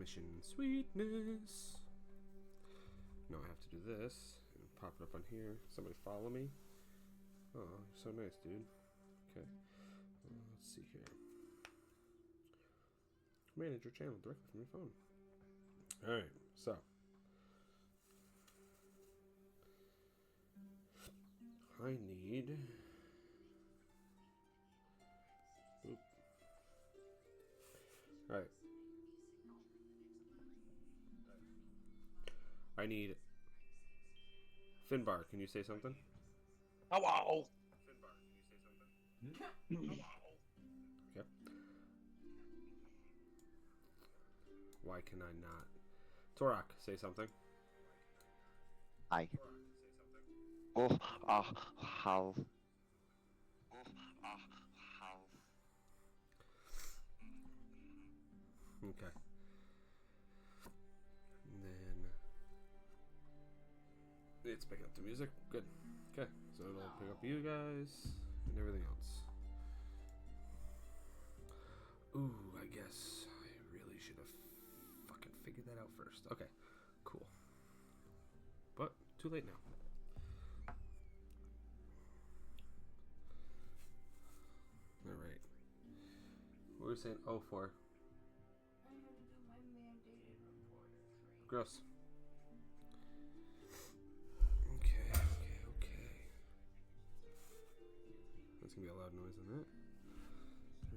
mission. Sweetness. No, I have to do this. Pop it up on here. Somebody follow me. Oh, you're so nice, dude. Okay. Let's see here. Manage your channel directly from your phone. Alright, so. I need... Oop. Alright. I need... Finnbarr, can you say something? Hello! Finnbarr, can you say something? Hello! Okay. Why can I not? Turok, say something. Hi. Turok, say something. Oh, how? Oh, how? Okay. And then it's picking up the music. Good. Okay. So it'll pick up you guys and everything else. Ooh, I guess I really should have fucking figured that out first. Okay. Cool. But too late now. Alright. What were we saying? Oh, for. I have to do my mandated report at 3. Gross. Okay. That's gonna be a loud noise on that.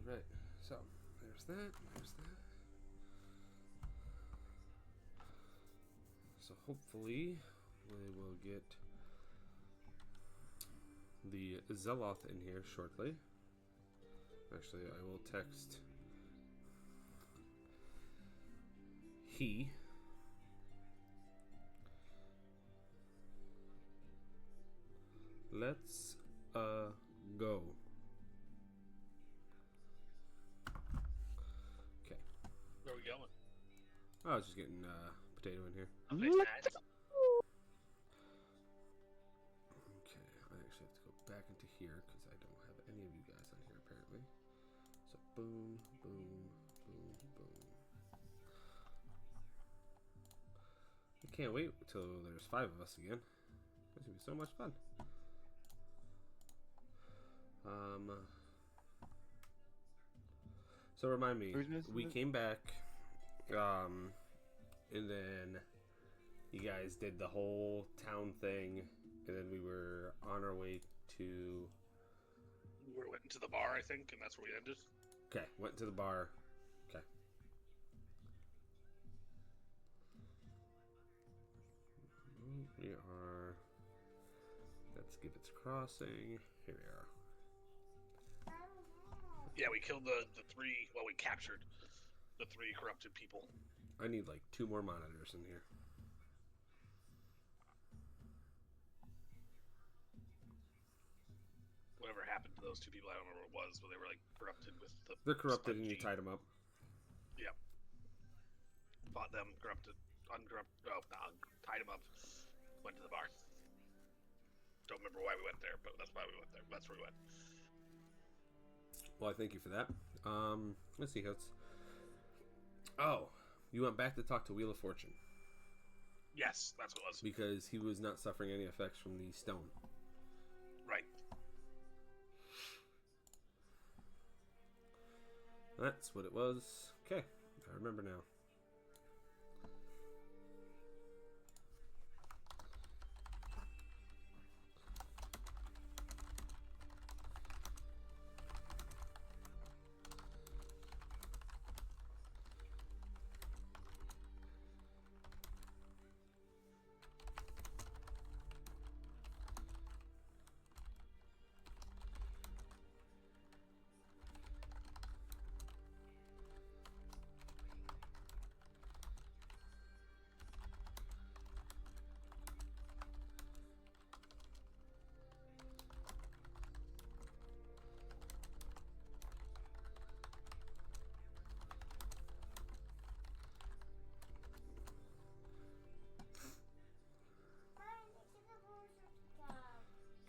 Alright, so there's that. So hopefully we will get the Zeloth in here shortly. Actually, I will text he. Let's go. Okay. Where are we going? I was just getting potato in here. Nice. Okay, I actually have to go back into here because I don't have any of you guys on here apparently. So boom, boom, boom, boom. I can't wait until there's 5 of us again. It's gonna be so much fun. So remind me, we came back, and then you guys did the whole town thing, and then we were on our way to... We went into the bar, I think, and that's where we ended. Okay, went to the bar. Okay. We are... Let's give its crossing. Here we are. Yeah, we killed the 3, well, we captured the 3 corrupted people. I need like 2 more monitors in here. Whatever happened to those 2 people, I don't remember what it was, but they were like corrupted with the... They're corrupted and you spongy. tied them up. Yep. Fought them, corrupted, tied them up, went to the bar. Don't remember why we went there, but that's why we went there. That's where we went. Well, I thank you for that. Let's see how it's... Oh, you went back to talk to Wheel of Fortune. Yes, that's what it was. Because he was not suffering any effects from the stone. Right. That's what it was. Okay, I remember now.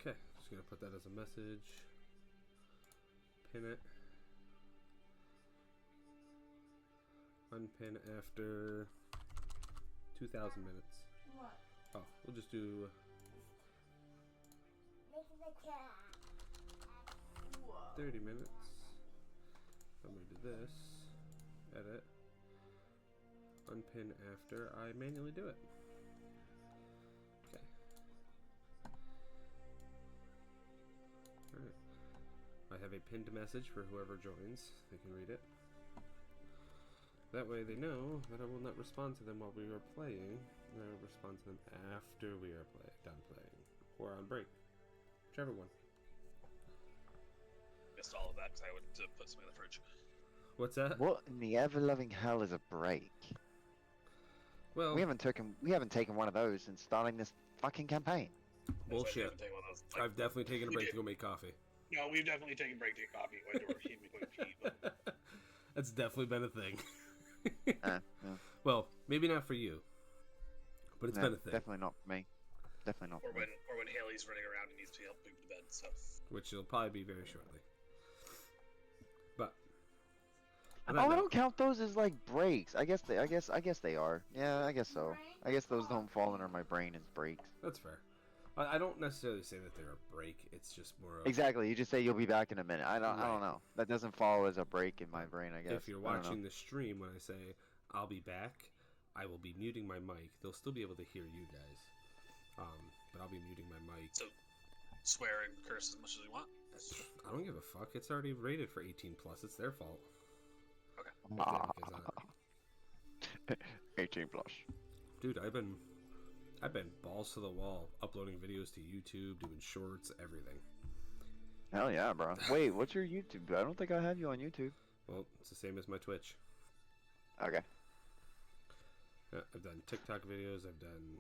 Okay, just gonna put that as a message. Pin it. Unpin after 2,000 minutes. What? Oh, we'll just do Look at the cat. Whoa. 30 minutes. I'm going to do this. Edit. Unpin after I manually do it. Okay. Alright. I have a pinned message for whoever joins. They can read it. That way they know that I will not respond to them while we are playing. And I will respond to them after we are done playing. Or on break. Whichever one. Missed all of that because I went to put something in the fridge. What's that? What in the ever-loving hell is a break? Well, We haven't taken one of those since starting this fucking campaign. bullshit. Like, I've definitely taken a we break did. to go make coffee. No, we've definitely taken a break to get coffee. Went to our team to go pee, but That's definitely been a thing. Yeah. Well, maybe not for you, but it's No, been a thing. definitely not for me. Definitely not or for me. when Haley's running around and needs to help move to bed. So Which will probably be very shortly. But Oh, I don't count those as like breaks. I guess they are. Yeah, I guess so. I guess those don't fall under my brain as breaks. That's fair. I don't necessarily say that they're a break. It's just more of Exactly. You just say you'll be back in a minute. I don't Right. know. That doesn't fall as a break in my brain, I guess. if you're I don't know. watching the stream when I say I'll be back, I will be muting my mic. They'll still be able to hear you guys. But I'll be muting my mic. so swear and curse as much as you want. I don't give a fuck. It's already rated for 18 plus. It's their fault. Okay. Ah, Because 18 plus. dude, I've been balls to the wall, uploading videos to YouTube, doing shorts, everything. Hell yeah, bro. Wait, what's your YouTube? I don't think I have you on YouTube. Well, it's the same as my Twitch. Okay. I've done TikTok videos. I've done.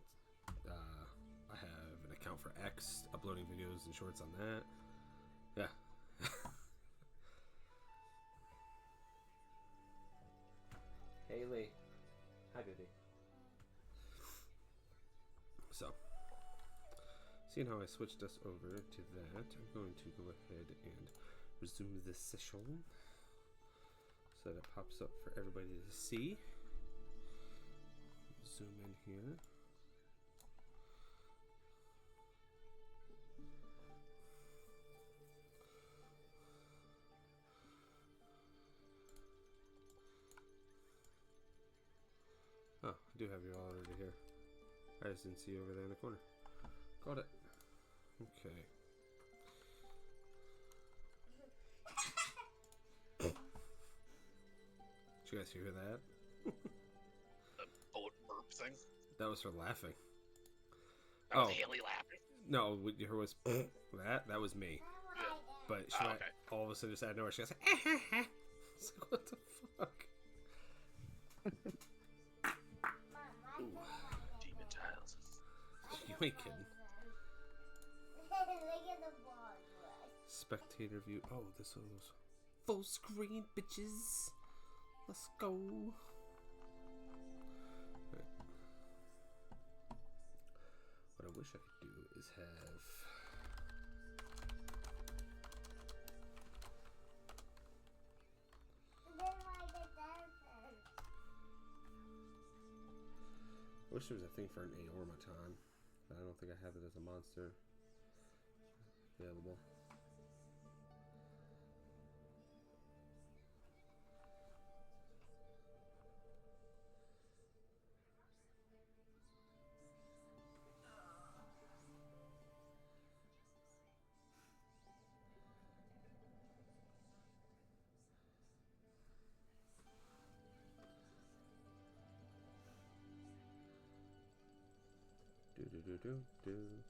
I have an account for X, uploading videos and shorts on that. Yeah. Haley. Hi, baby. So, seeing how I switched us over to that, I'm going to go ahead and resume this session so that it pops up for everybody to see. Zoom in here. Oh, I do have you all already here. I just didn't see you over there in the corner. Got it. Okay. Did you guys hear that? The bullet burp thing. That was her laughing. That was Oh. Haley laughing. No, what you heard was that. That was me. Yeah. But she Oh, went, okay. all of a sudden just out of nowhere, she goes, It's like, what the fuck? Demon tiles. You ain't kidding. Look at the ball. Spectator view. Oh, this was full screen, bitches. Let's go. Right. What I wish I could do is have. I wish there was a thing for an Aormaton, but I don't think I have it as a monster available. Do.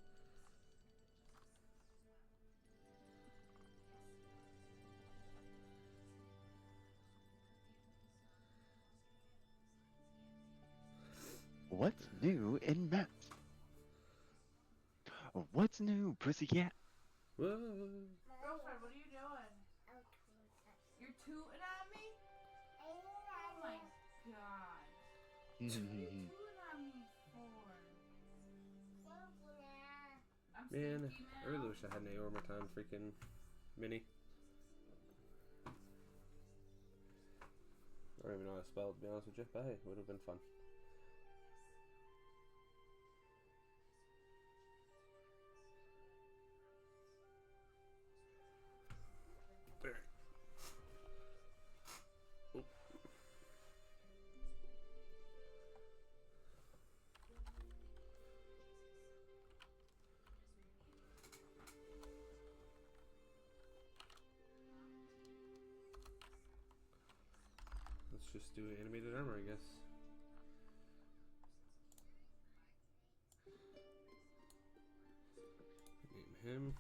What's new in maps? What's new, pussycat? Whoa. Girlfriend, what are you doing? You're tooting at me? Oh my god. What are you tooting at me for? I'm Man, stinky I really wish I had an Aormaton freaking mini. I don't even know how to spell it, to be honest with you, but hey, it would have been fun. There. Oop. Let's just do animated armor, I guess. Name him.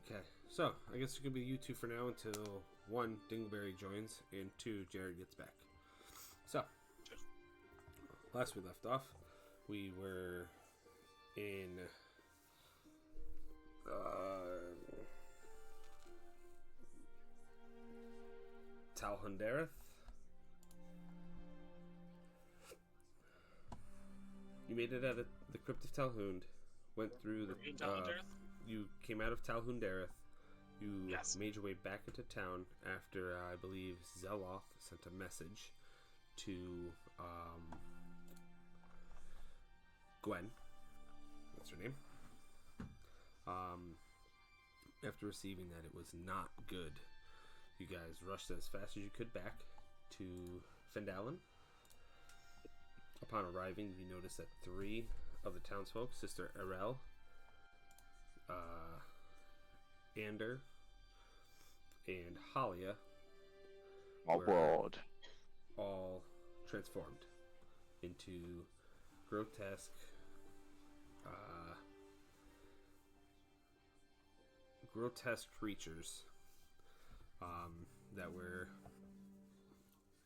Okay, so I guess it could be you two for now until 1, Dingleberry joins, and 2, Jared gets back. So, last we left off, we were in Talhundareth. You made it out of the Crypt of Talhund, went through the you came out of Talhundareth. You made your way back into town after I believe Zeloth sent a message to Gwen. That's her name. After receiving that, it was not good. You guys rushed as fast as you could back to Phandelver. Upon arriving, you notice that 3 of the townsfolk, Sister Erel, Ander, and Halia, were all transformed into grotesque, creatures that were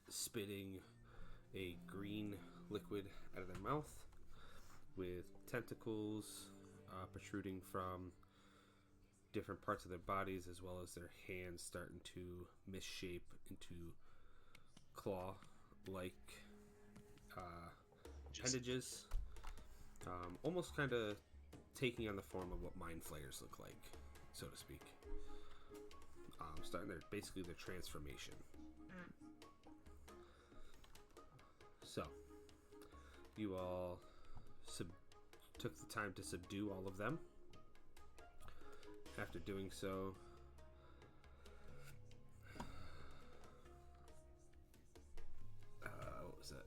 spitting a green liquid out of their mouth with tentacles protruding from different parts of their bodies, as well as their hands starting to misshape into claw-like appendages, almost kind of taking on the form of what mind flayers look like, so to speak. Starting basically their transformation. So, you all took the time to subdue all of them. After doing so, what was that?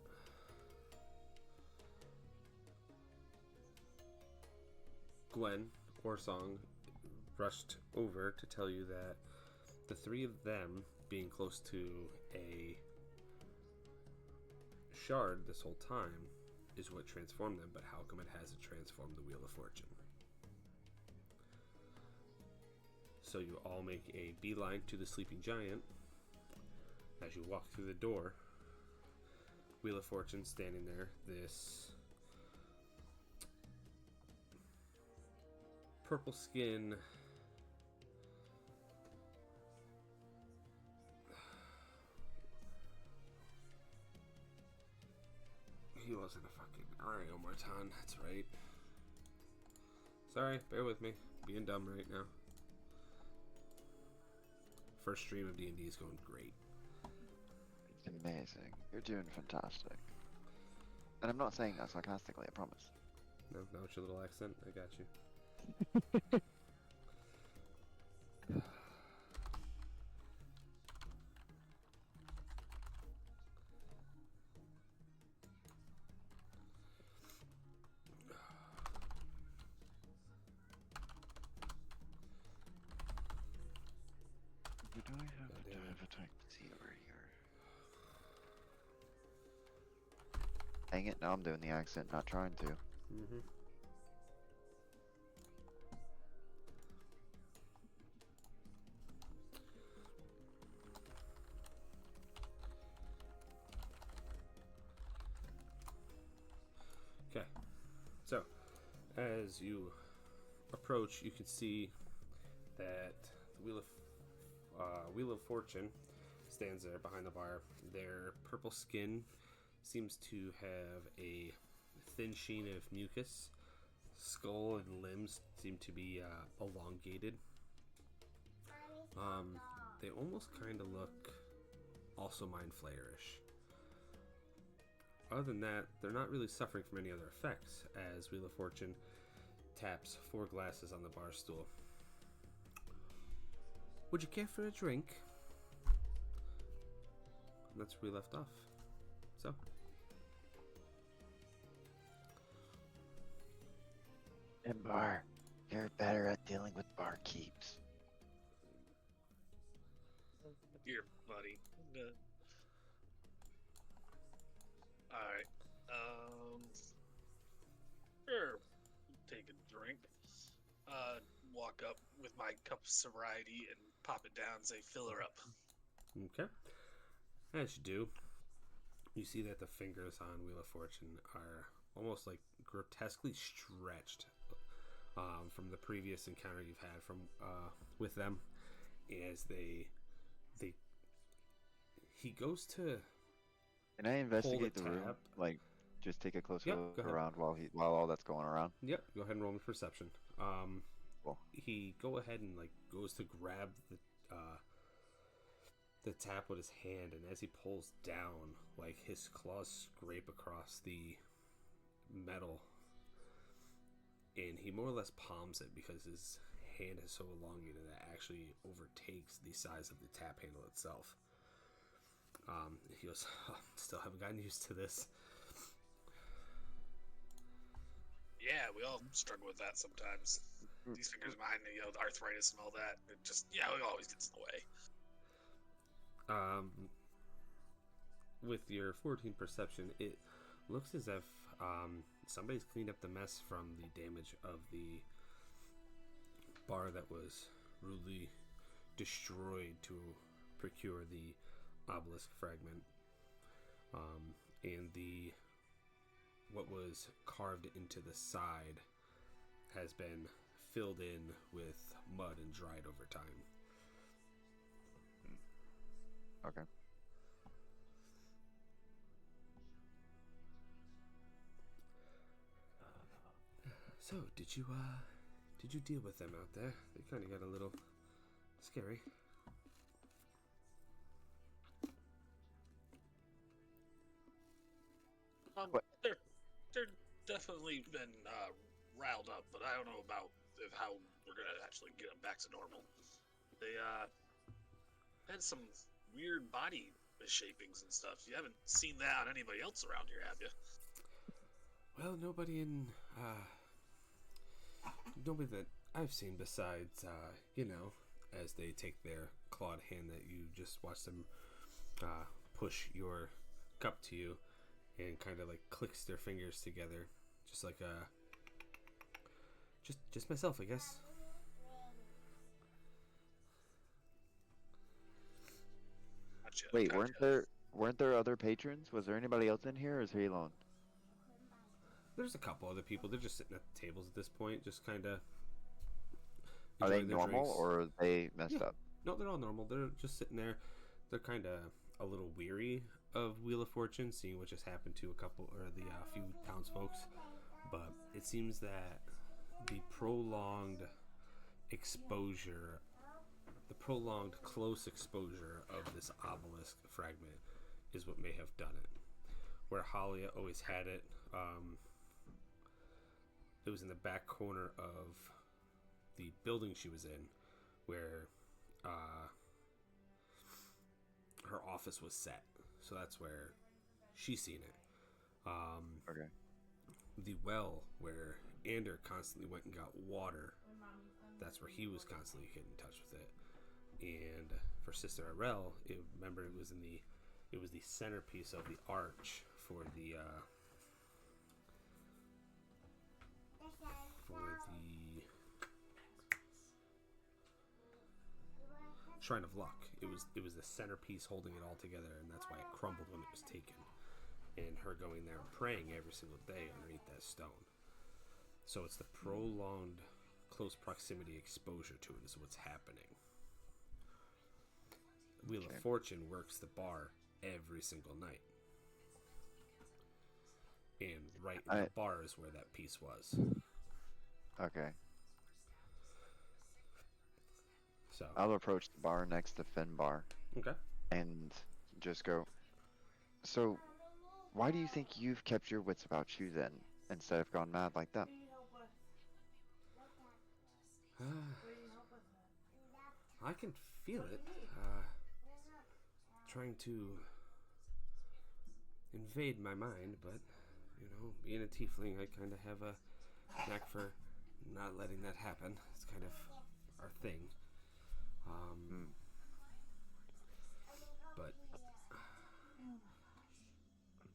Gwen, Orsong, rushed over to tell you that the 3 of them, being close to a shard this whole time, is what transformed them, but how come it hasn't transformed the Wheel of Fortune? So you all make a beeline to the sleeping giant. As you walk through the door, Wheel of Fortune standing there, this purple skin, he wasn't a fucking Omarton, that's right. Sorry, bear with me. Being dumb right now. First stream of D&D is going great. Amazing. You're doing fantastic. And I'm not saying that sarcastically, I promise. No, now with your little accent, I got you. Do I have a type C over here? Dang it, now I'm doing the accent, not trying to. Mm-hmm. Okay, so as you approach, you can see that the Wheel of Fortune stands there behind the bar. Their purple skin seems to have a thin sheen of mucus. Skull and limbs seem to be elongated. They almost kind of look also mind flayerish. Other than that, they're not really suffering from any other effects, as Wheel of Fortune taps 4 glasses on the bar stool. Would you care for a drink? And that's where we left off. So. Finnbarr, you're better at dealing with barkeeps. Here, buddy. Alright. Sure. Take a drink. Walk up with my cup of sobriety and pop it down and say, fill her up. Okay. As you do, you see that the fingers on Wheel of Fortune are almost like grotesquely stretched from the previous encounter you've had from with them, as he goes to. Can I investigate the tab. room? Like, just take a closer Yep, look go ahead. around while all that's going around. Yep, go ahead and roll me perception. Cool. He go ahead and like goes to grab the tap with his hand, and as he pulls down, like his claws scrape across the metal, and he more or less palms it because his hand is so elongated that it actually overtakes the size of the tap handle itself. He goes, oh, still haven't gotten used to this. Yeah, we all struggle with that sometimes. These fingers of mine, the arthritis and all that. It just, it always gets in the way. With your 14 perception, it looks as if somebody's cleaned up the mess from the damage of the bar that was rudely destroyed to procure the obelisk fragment, and what was carved into the side has been filled in with mud and dried over time. Okay. So, did you deal with them out there? They kind of got a little scary. They're definitely been riled up, but I don't know about how we're gonna actually get them back to normal. They had some weird body misshapings and stuff. You haven't seen that on anybody else around here, have you? Well, nobody that I've seen besides, as they take their clawed hand that you just watched them push your cup to you, and kind of like clicks their fingers together, just like just myself, I guess. Gotcha, Wait, gotcha. weren't there other patrons? Was there anybody else in here, or is he alone? There's a couple other people. They're just sitting at the tables at this point, just kind of. Are they normal, or are they messed up? No, they're all normal. They're just sitting there. They're kind of a little weary of Wheel of Fortune, seeing what just happened to a couple or the few townsfolks. But it seems that the prolonged exposure, the prolonged close exposure of this obelisk fragment, is what may have done it. Where Halia always had it, it was in the back corner of the building she was in, where her office was set. So that's where she's seen it. Okay. The well where Ander constantly went and got water, that's where he was constantly getting in touch with it. And for Sister Arel, remember it was the centerpiece of the arch for the Shrine of Luck. It was the centerpiece holding it all together, and that's why it crumbled when it was taken. And her going there and praying every single day underneath that stone. So it's the prolonged close proximity exposure to it is what's happening. Wheel of Fortune works the bar every single night. and right in the bar is where that piece was. Okay. So I'll approach the bar next to Finnbarr okay. and just go, so, why do you think you've kept your wits about you then, instead of gone mad like that? What do you help with? What do you help with then? I can feel What do it. you need? Trying to invade my mind, but you know, being a tiefling, I kind of have a knack for not letting that happen. It's kind of our thing. But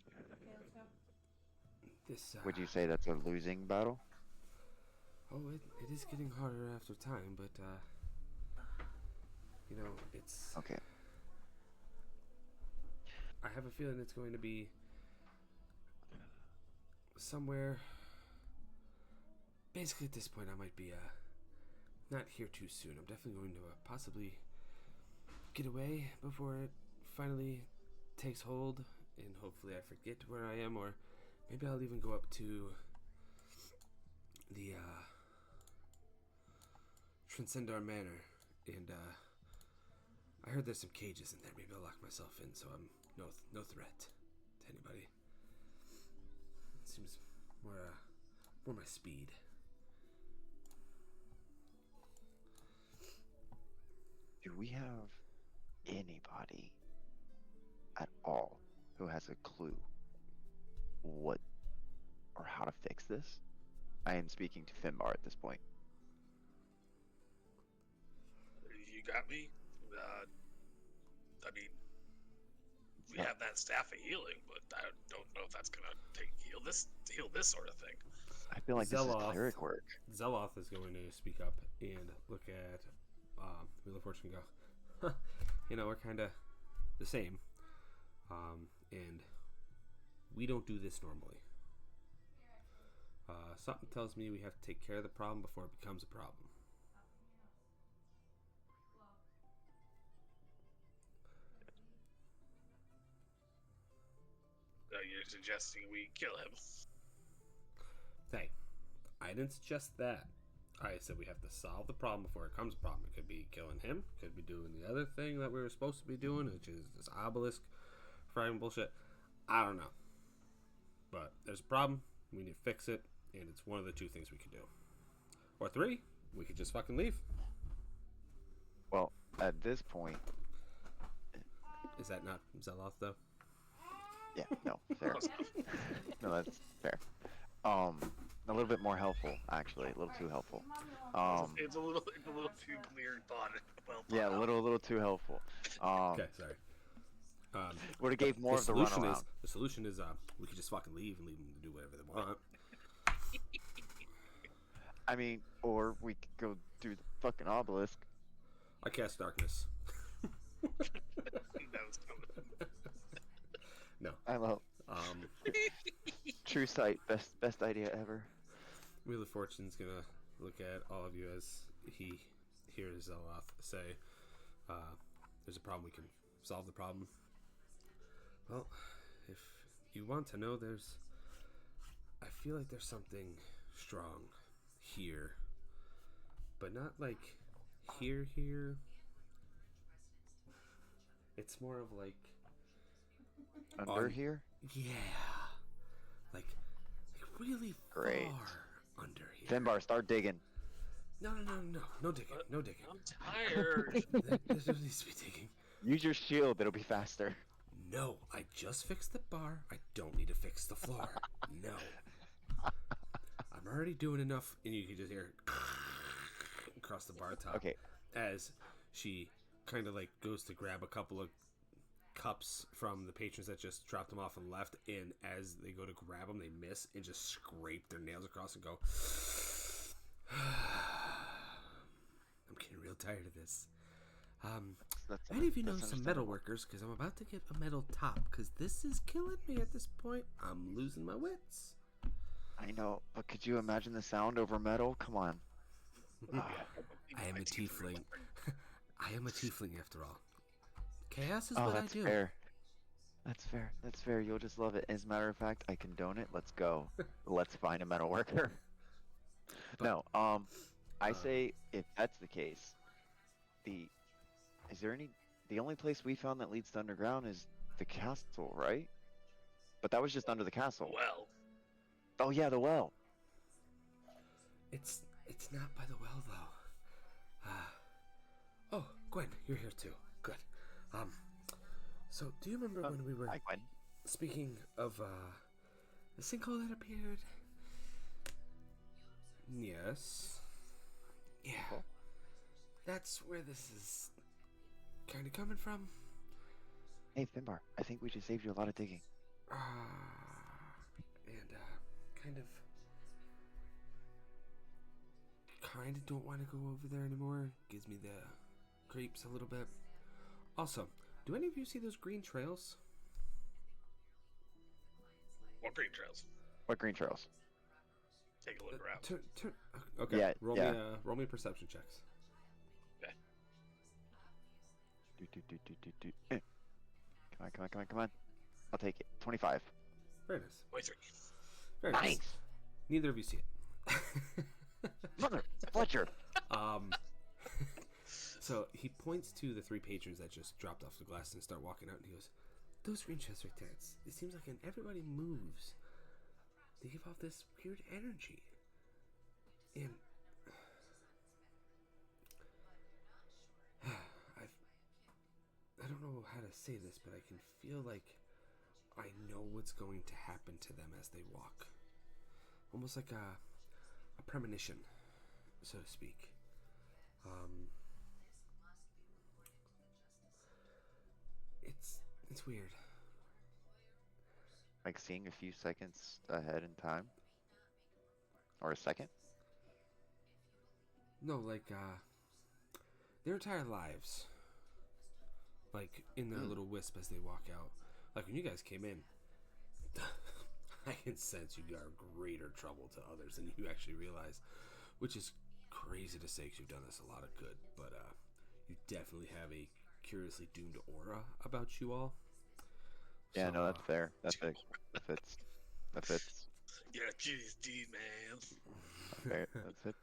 Okay, let's go. this. Would you say that's a losing battle? Oh, it is getting harder after time, but you know, it's. Okay. I have a feeling it's going to be somewhere. Basically, at this point, I might be not here too soon. I'm definitely going to possibly get away before it finally takes hold, and hopefully I forget where I am, or maybe I'll even go up to the Transcendar Manor, and I heard there's some cages in there. Maybe I'll lock myself in, so I'm no threat to anybody. It seems more my speed. Do we have anybody at all who has a clue what or how to fix this? I am speaking to Finnbarr at this point. You got me. I mean, we have that staff of healing, but I don't know if that's gonna heal this sort of thing. I feel like this is cleric work. Zeloth is going to speak up and look at Wheel of Fortune and go, huh, you know, we're kind of the same. And we don't do this normally. Something tells me we have to take care of the problem before it becomes a problem. You're suggesting we kill him? Hey, I didn't suggest that. I said we have to solve the problem before it becomes a problem. It could be killing him. Could be doing the other thing that we were supposed to be doing, which is this obelisk fragment bullshit. I don't know. But there's a problem. We need to fix it. And it's one of the two things we could do. Or three, we could just fucking leave. Well, at this point... Is that not Zeloth, though? Yeah, no, fair. No, that's fair. A little bit more helpful, actually. A little too helpful. It's a little too clear thought. Yeah, a little too helpful. Okay, sorry. Would have gave more of the runaround. The solution is we could just fucking leave and leave them to do whatever they want. I mean, or we could go do the fucking obelisk. I cast darkness. No. I love. True sight, best idea ever. Wheel of Fortune's gonna look at all of you as he hears Zeloth say, "There's a problem. We can solve the problem." Well, if you want to know, I feel like there's something strong here, but not like here. It's more of like Under here? Yeah, like really Great. far under here. Finnbarr, start digging. No digging. I'm tired. There's no need to be digging. Use your shield, it'll be faster. No, I just fixed the bar. I don't need to fix the floor. No. I'm already doing enough, and you can just hear across the bar top. Okay. As she kind of like goes to grab a couple of cups from the patrons that just dropped them off and left, and as they go to grab them, they miss and just scrape their nails across and go, I'm getting real tired of this. Any of you know some metal workers? Because I'm about to get a metal top, because this is killing me at this point. I'm losing my wits. I know, but could you imagine the sound over metal? Come on. I am a tiefling. I am a tiefling after all. Chaos is what I do. Fair. That's fair. That's fair. You'll just love it. As a matter of fact, I condone it. Let's go. Let's find a metal worker. But, No, I uh, say if that's the case, the is there any the only place we found that leads to underground is the castle, right? But that was just under the castle. Well, Oh yeah, the well. it's not by the well though. Oh, Gwen, you're here too. Good. So do you remember when we were Hi, Gwen. speaking of the sinkhole that appeared? Yes. Yeah. Cool. That's where this is kind of coming from. Hey, Finnbarr. I think we just saved you a lot of digging. And kind of don't want to go over there anymore. Gives me the creeps a little bit. Also, do any of you see those green trails? what green trails? What green trails? Take a look around. Okay. Yeah, Roll yeah. roll me perception checks. Okay. Come on. I'll take it. 25. Very nice. 23. Very nice. Nice. Neither of you see it. Mother Fletcher. So he points to the three patrons that just dropped off the glass and start walking out, and he goes, "Those green chests right there. It seems like when everybody moves, they give off this weird energy." And I don't know how to say this, but I can feel like I know what's going to happen to them as they walk. Almost like a premonition, so to speak. It's weird. Like seeing a few seconds ahead in time? Or a second? No, like their entire lives. Like in their little wisp as they walk out. Like when you guys came in, I can sense you are greater trouble to others than you actually realize, which is crazy to say because you've done us a lot of good, but you definitely have a curiously doomed aura about you all. Yeah, So, no, that's fair. That fits. That fits. Yeah, GD, man. Fair. That fits.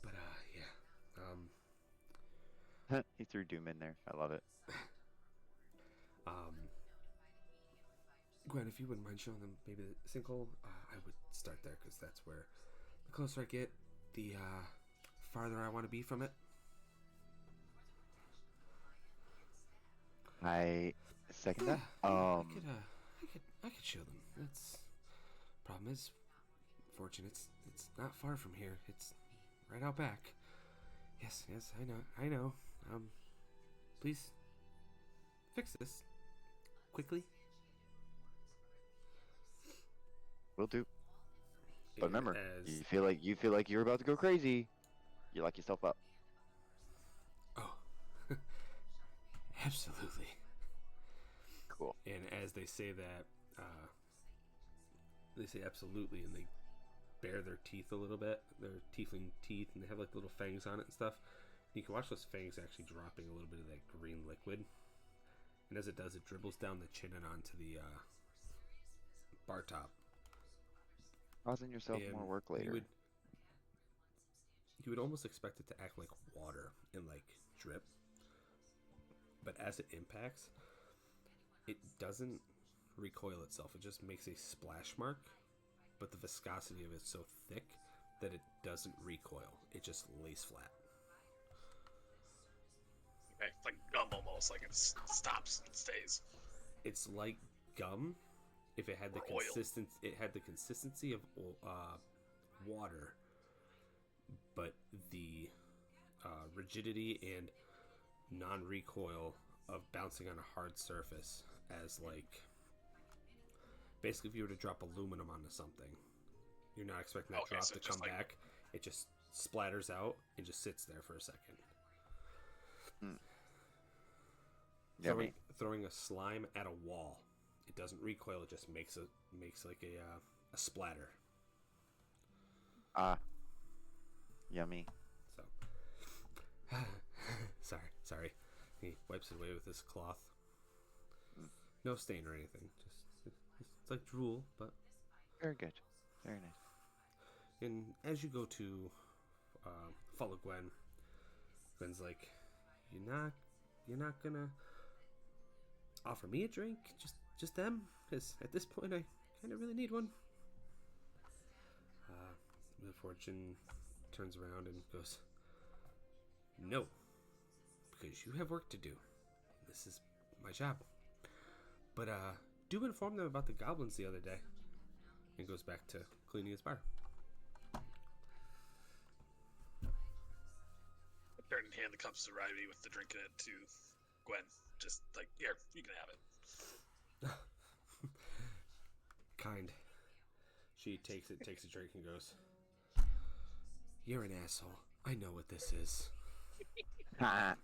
But yeah. He threw Doom in there. I love it. Gwen, if you wouldn't mind showing them maybe the sinkhole, I would start there because that's where the closer I get, the farther I want to be from it. I second that. I could show them. That's problem is, fortune. It's not far from here. It's right out back. Yes, I know. Please fix this quickly. Will do. But And remember, as you feel like you're about to go crazy. You lock yourself up. oh, absolutely. Cool. And as they say that, they say absolutely, and they bare their teeth a little bit, their tiefling teeth, and they have like little fangs on it and stuff. You can watch those fangs actually dropping a little bit of that green liquid, and as it does, it dribbles down the chin and onto the bar top. Causing yourself And more work later. You would almost expect it to act like water and like drip, but as it impacts, it doesn't recoil itself. It just makes a splash mark, but the viscosity of it is so thick that it doesn't recoil. It just lays flat. Okay, it's like gum almost, like it stops and stays. It's like gum if it had the Oil. consistency of water, but the rigidity and non-recoil of bouncing on a hard surface, as like basically if you were to drop aluminum onto something, you're not expecting that drop so to just come like- back. It just splatters out and just sits there for a second. Throwing a slime at a wall, it doesn't recoil. It just makes like a splatter. Yummy. So sorry. He wipes it away with his cloth. No stain or anything. Just it's like drool, but Very good. Very nice. and as you go to follow Gwen, Gwen's like, you're not gonna offer me a drink? Just them? Because at this point I kind of really need one. The Fortune turns around and goes, no, because you have work to do. This is my job. But do inform them about the goblins the other day. And goes back to cleaning his bar. I turn and hand the cups to Riley with the drink in it to Gwen. Just like, here, you can have it. Kind. She takes a drink and goes, you're an asshole. I know what this is. Ha!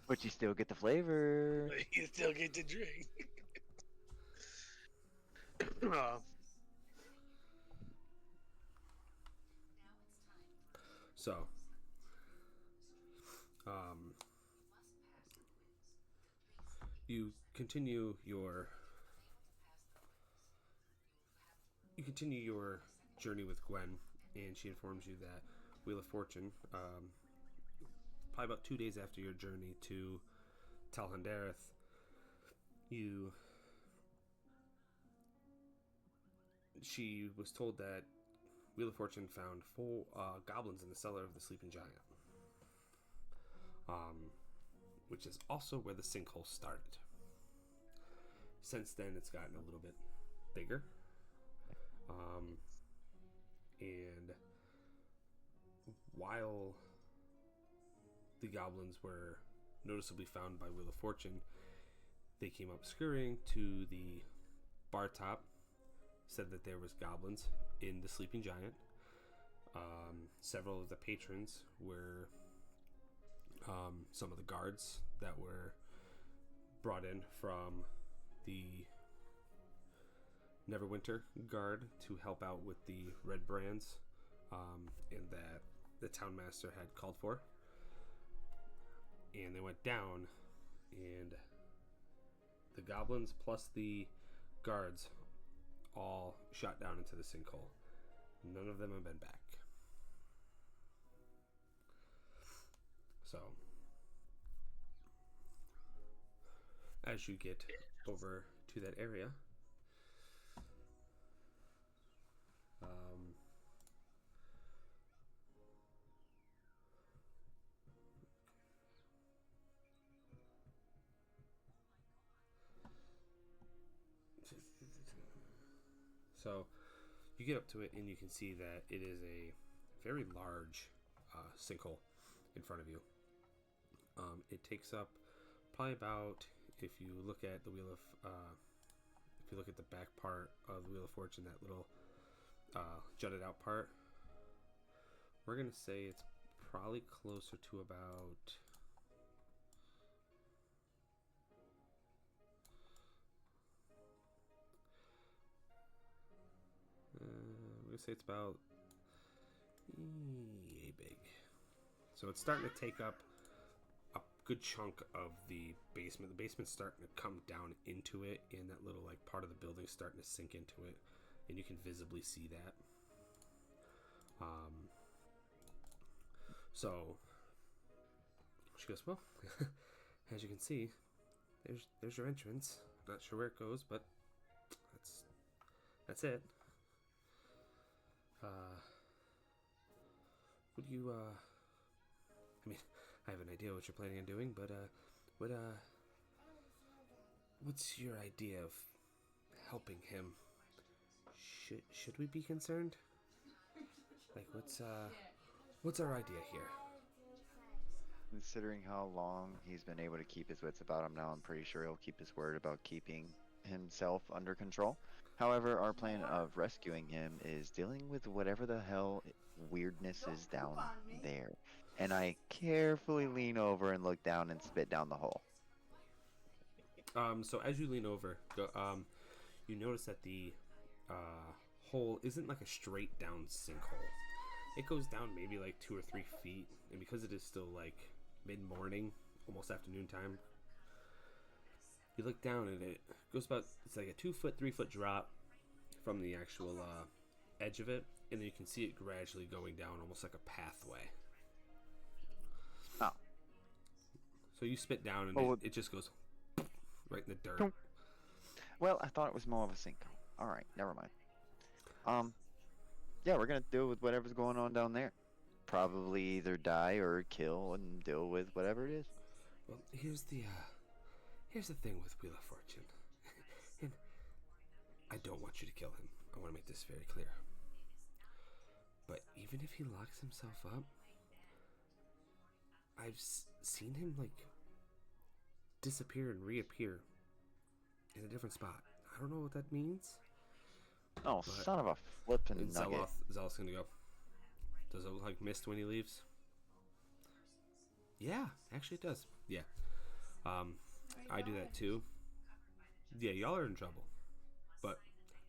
But you still get the flavor. You still get to drink. So, you continue your journey with Gwen, and she informs you that Wheel of Fortune, probably about 2 days after your journey to Talhandareth, she was told that Wheel of Fortune found 4 goblins in the cellar of the Sleeping Giant, which is also where the sinkhole started. Since then, it's gotten a little bit bigger, and while the goblins were noticeably found by Wheel of Fortune, they came up scurrying to the bar top, said that there was goblins in the Sleeping Giant. Several of the patrons were some of the guards that were brought in from the Neverwinter Guard to help out with the red brands, and that the townmaster had called for. And they went down, and the goblins plus the guards all shot down into the sinkhole. None of them have been back. So, as you get over to that area, so you get up to it and you can see that it is a very large sinkhole in front of you. It takes up probably about, if you look at the wheel of, if you look at the back part of the Wheel of Fortune, that little jutted out part, we're gonna say it's probably closer to about we're gonna say it's about yay big. So it's starting to take up a good chunk of the basement. The basement's starting to come down into it, and that little like part of the building's starting to sink into it, and you can visibly see that. So she goes, well, as you can see, there's your entrance. Not sure where it goes, but that's it. Would you I mean, I have an idea what you're planning on doing, but what's your idea of helping him? Should we be concerned? Like, what's our idea here? Considering how long he's been able to keep his wits about him now, I'm pretty sure he'll keep his word about keeping himself under control. However, our plan of rescuing him is dealing with whatever the hell weirdness is down there. And I carefully lean over and look down and spit down the hole. So as you lean over, you notice that the hole isn't like a straight down sinkhole. It goes down maybe like 2 or 3 feet, and because it is still like mid-morning, almost afternoon time, You look down and it goes about, it's like a 2 foot, 3 foot drop from the actual edge of it, and then you can see it gradually going down almost like a pathway. Oh. So you spit down and Well, it just goes right in the dirt. Don't- Well, I thought it was more of a sinkhole. Alright, never mind. Yeah, we're gonna deal with whatever's going on down there. Probably either die or kill and deal with whatever it is. Well, here's the thing with Wheel of Fortune. And I don't want you to kill him. I want to make this very clear. But even if he locks himself up, I've seen him, like, disappear and reappear in a different spot. I don't know what that means. Oh, But- son of a flippin' And nugget. Zeloth's gonna go. Does it look like mist when he leaves? Yeah, actually it does. Yeah. I do that too. Yeah, y'all are in trouble. But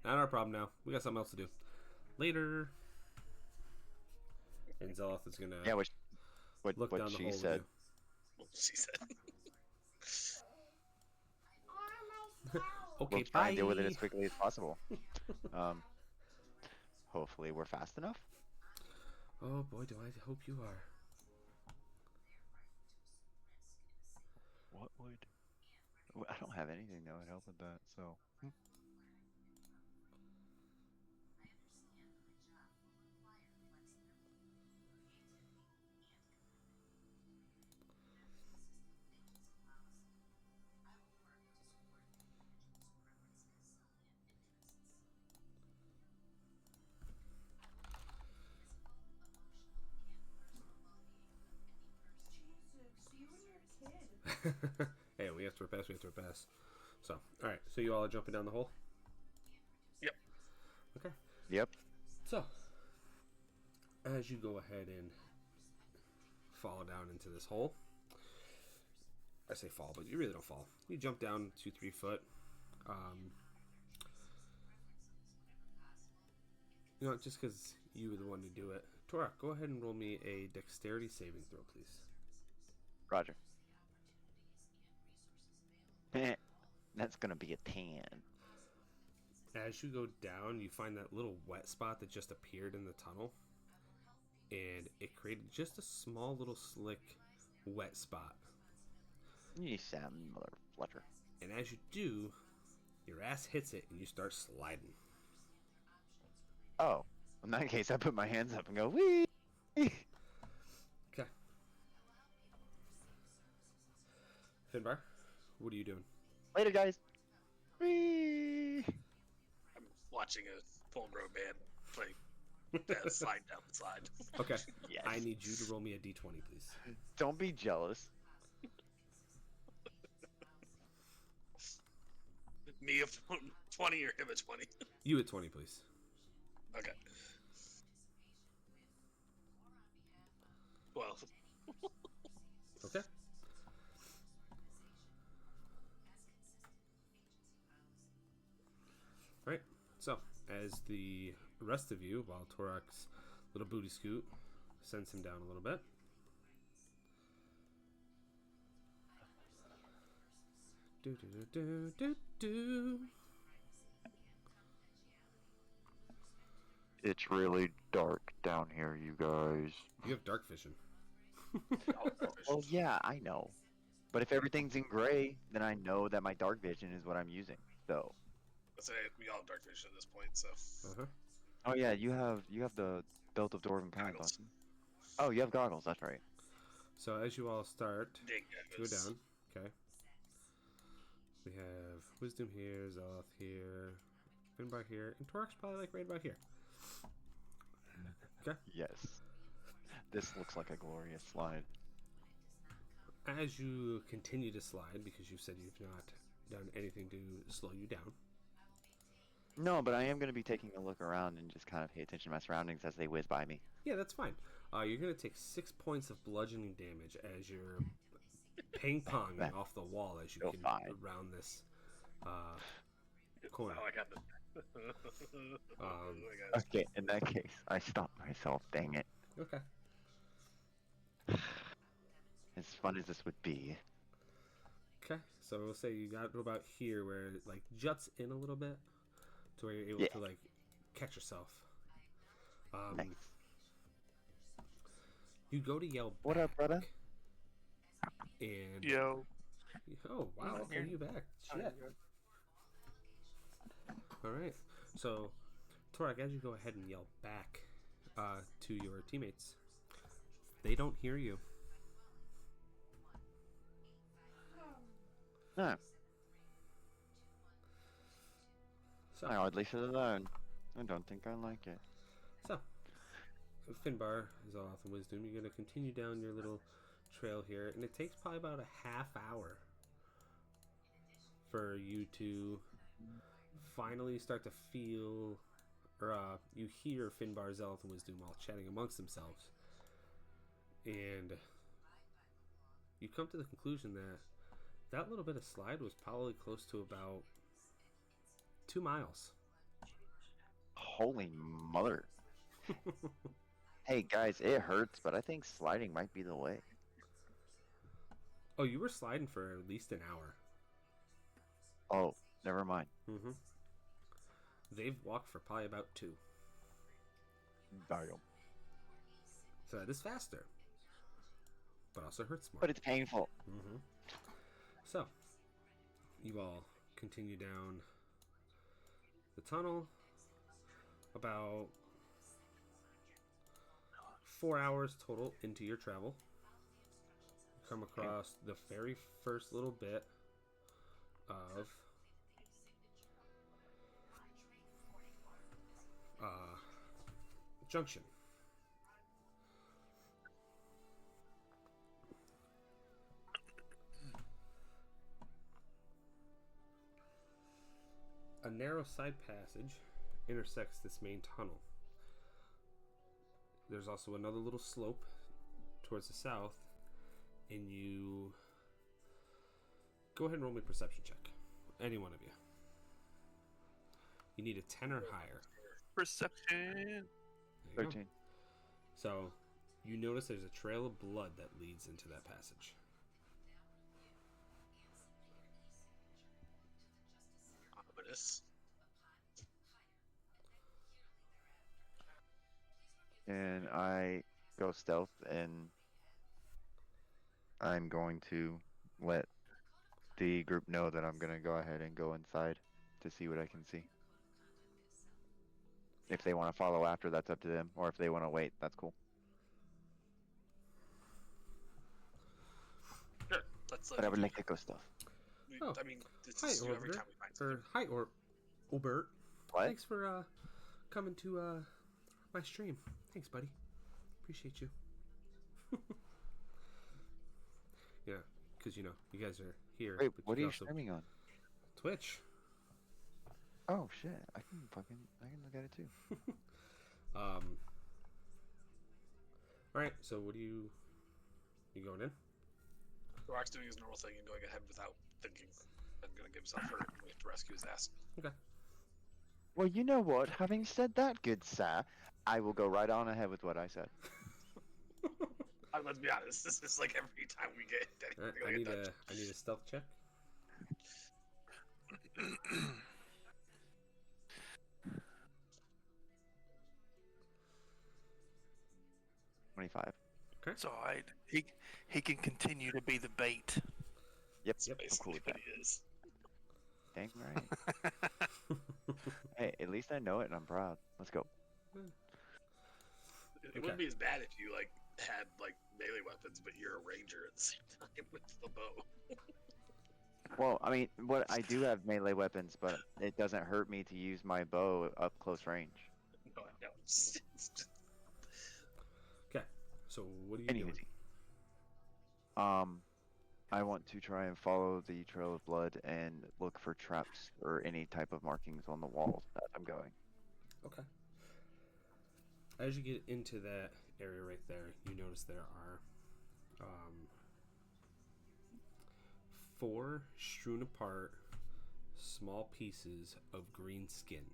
not our problem now. We got something else to do. Later. And Zeloth is gonna Yeah, what down the she hole with said. you. What she said. Okay, We'll try bye. and deal with it as quickly as possible. Hopefully we're fast enough. Oh boy, do I hope you are. What would? I don't have anything that would help with that, so. Jesus, you and your kid. Hey, we have to repass. So, alright. So you all are jumping down the hole? Yep. Okay. Yep. So, as you go ahead and fall down into this hole, I say fall, but you really don't fall. You jump down 2-3 foot. You know, just because you were the one to do it. Turok, go ahead and roll me a dexterity saving throw, please. Roger. That's gonna be a 10. As you go down, you find that little wet spot that just appeared in the tunnel. And it created just a small little slick wet spot. You sound mother fluffer. And as you do, your ass hits it and you start sliding. Oh, in that case, I put my hands up and go wee. Okay. Finnbarr, what are you doing? Later, guys. Wee. I'm watching a full-grown man play slide down the slide. Okay. Yes. I need you to roll me a d20, please. Don't be jealous. Me a 20 or him a 20? You at 20, please. Okay. 12. Okay. Alright, so as the rest of you, while Turok's little booty scoot sends him down a little bit. Do do do do do. It's really dark down here, you guys. You have dark vision. Well, yeah, I know. But if everything's in gray, then I know that my dark vision is what I'm using. So. Let's say we all have dark vision at this point, so. Uh-huh. Oh yeah, you have the belt of dwarven kind. Goggles. Don't you? Oh, you have goggles. That's right. So as you all start to go Dingoes. down, okay. We have Wisdom here, Zeloth here, Finnbarr here, and Turok's probably like right about here. Okay. Yes. This looks like a glorious slide. As you continue to slide, because you said you've not done anything to slow you down. No, but I am going to be taking a look around and just kind of pay attention to my surroundings as they whiz by me. Yeah, that's fine. You're going to take 6 points of bludgeoning damage as you're ping-ponging off the wall as you Feel can fine. around this corner. Oh, I got the. Oh my God. Okay, in that case, I stopped myself. Dang it. Okay. As fun as this would be. Okay, So we'll say you got to about here where it like juts in a little bit to where you're able to like catch yourself. Nice. You go to yell back. What up, brother? And Yo. oh wow, I'm okay, here. you back. Shit. All right. So, Turok, as you go ahead and yell back to your teammates, they don't hear you. No. So, I hardly should have known. I don't think I like it. so Finnbarr, Zeloth, and Wisdom, you're going to continue down your little trail here, and it takes probably about a half hour for you to finally start to feel, or you hear Finnbarr, Zeloth, and Wisdom all chatting amongst themselves, and you come to the conclusion that that little bit of slide was probably close to about 2 miles. Holy mother. Hey guys, it hurts, but I think sliding might be the way. Oh, you were sliding for at least an hour. Oh, never mind. Mm-hmm. They've walked for probably about 2. Damn. So that is faster, but also hurts more. But it's painful. Mm-hmm. So, you all continue down the tunnel. About 4 hours total into your travel. You come across the very first little bit of junction. A narrow side passage intersects this main tunnel. There's also another little slope towards the south, and you go ahead and roll me a perception check. Any one of you. You need a 10 or higher. Perception. There you go. 13. So you notice there's a trail of blood that leads into that passage. Ominous. And I go stealth, and I'm going to let the group know that I'm going to go ahead and go inside to see what I can see. If they want to follow after, that's up to them. Or if they want to wait, that's cool. Sure. Let's But I would like to go stealth. Oh. I mean, this Hi, is every Orbiter. time we find something. Hi, Obert. What? Thanks for coming to my stream. Thanks, buddy. Appreciate you. Yeah, because you guys are here. Wait, but what are can you also- streaming on? Twitch. Oh shit! I can look at it too. All right. So what do you going in? Rock's doing his normal thing and going ahead without thinking. I'm gonna get himself hurt and we have to rescue his ass. Okay. Well, you know what? Having said that, good sir, I will go right on ahead with what I said. Let's be honest. This is like every time we get All right, anything like that. I need a stealth check. 25. It's alright. He can continue to be the bait. Yep. That's I'm cool basically with what that. he is. Dang right. Hey, at least I know it and I'm proud. Let's go. It wouldn't be as bad if you like had like melee weapons, but you're a ranger at the same time with the bow. Well, I mean, what I do have melee weapons, but it doesn't hurt me to use my bow up close range. No, I know. It's just... Okay. So what are you doing? Anyway, I want to try and follow the trail of blood and look for traps or any type of markings on the walls that I'm going. Okay. As you get into that area right there, you notice there are 4 strewn apart small pieces of green skin.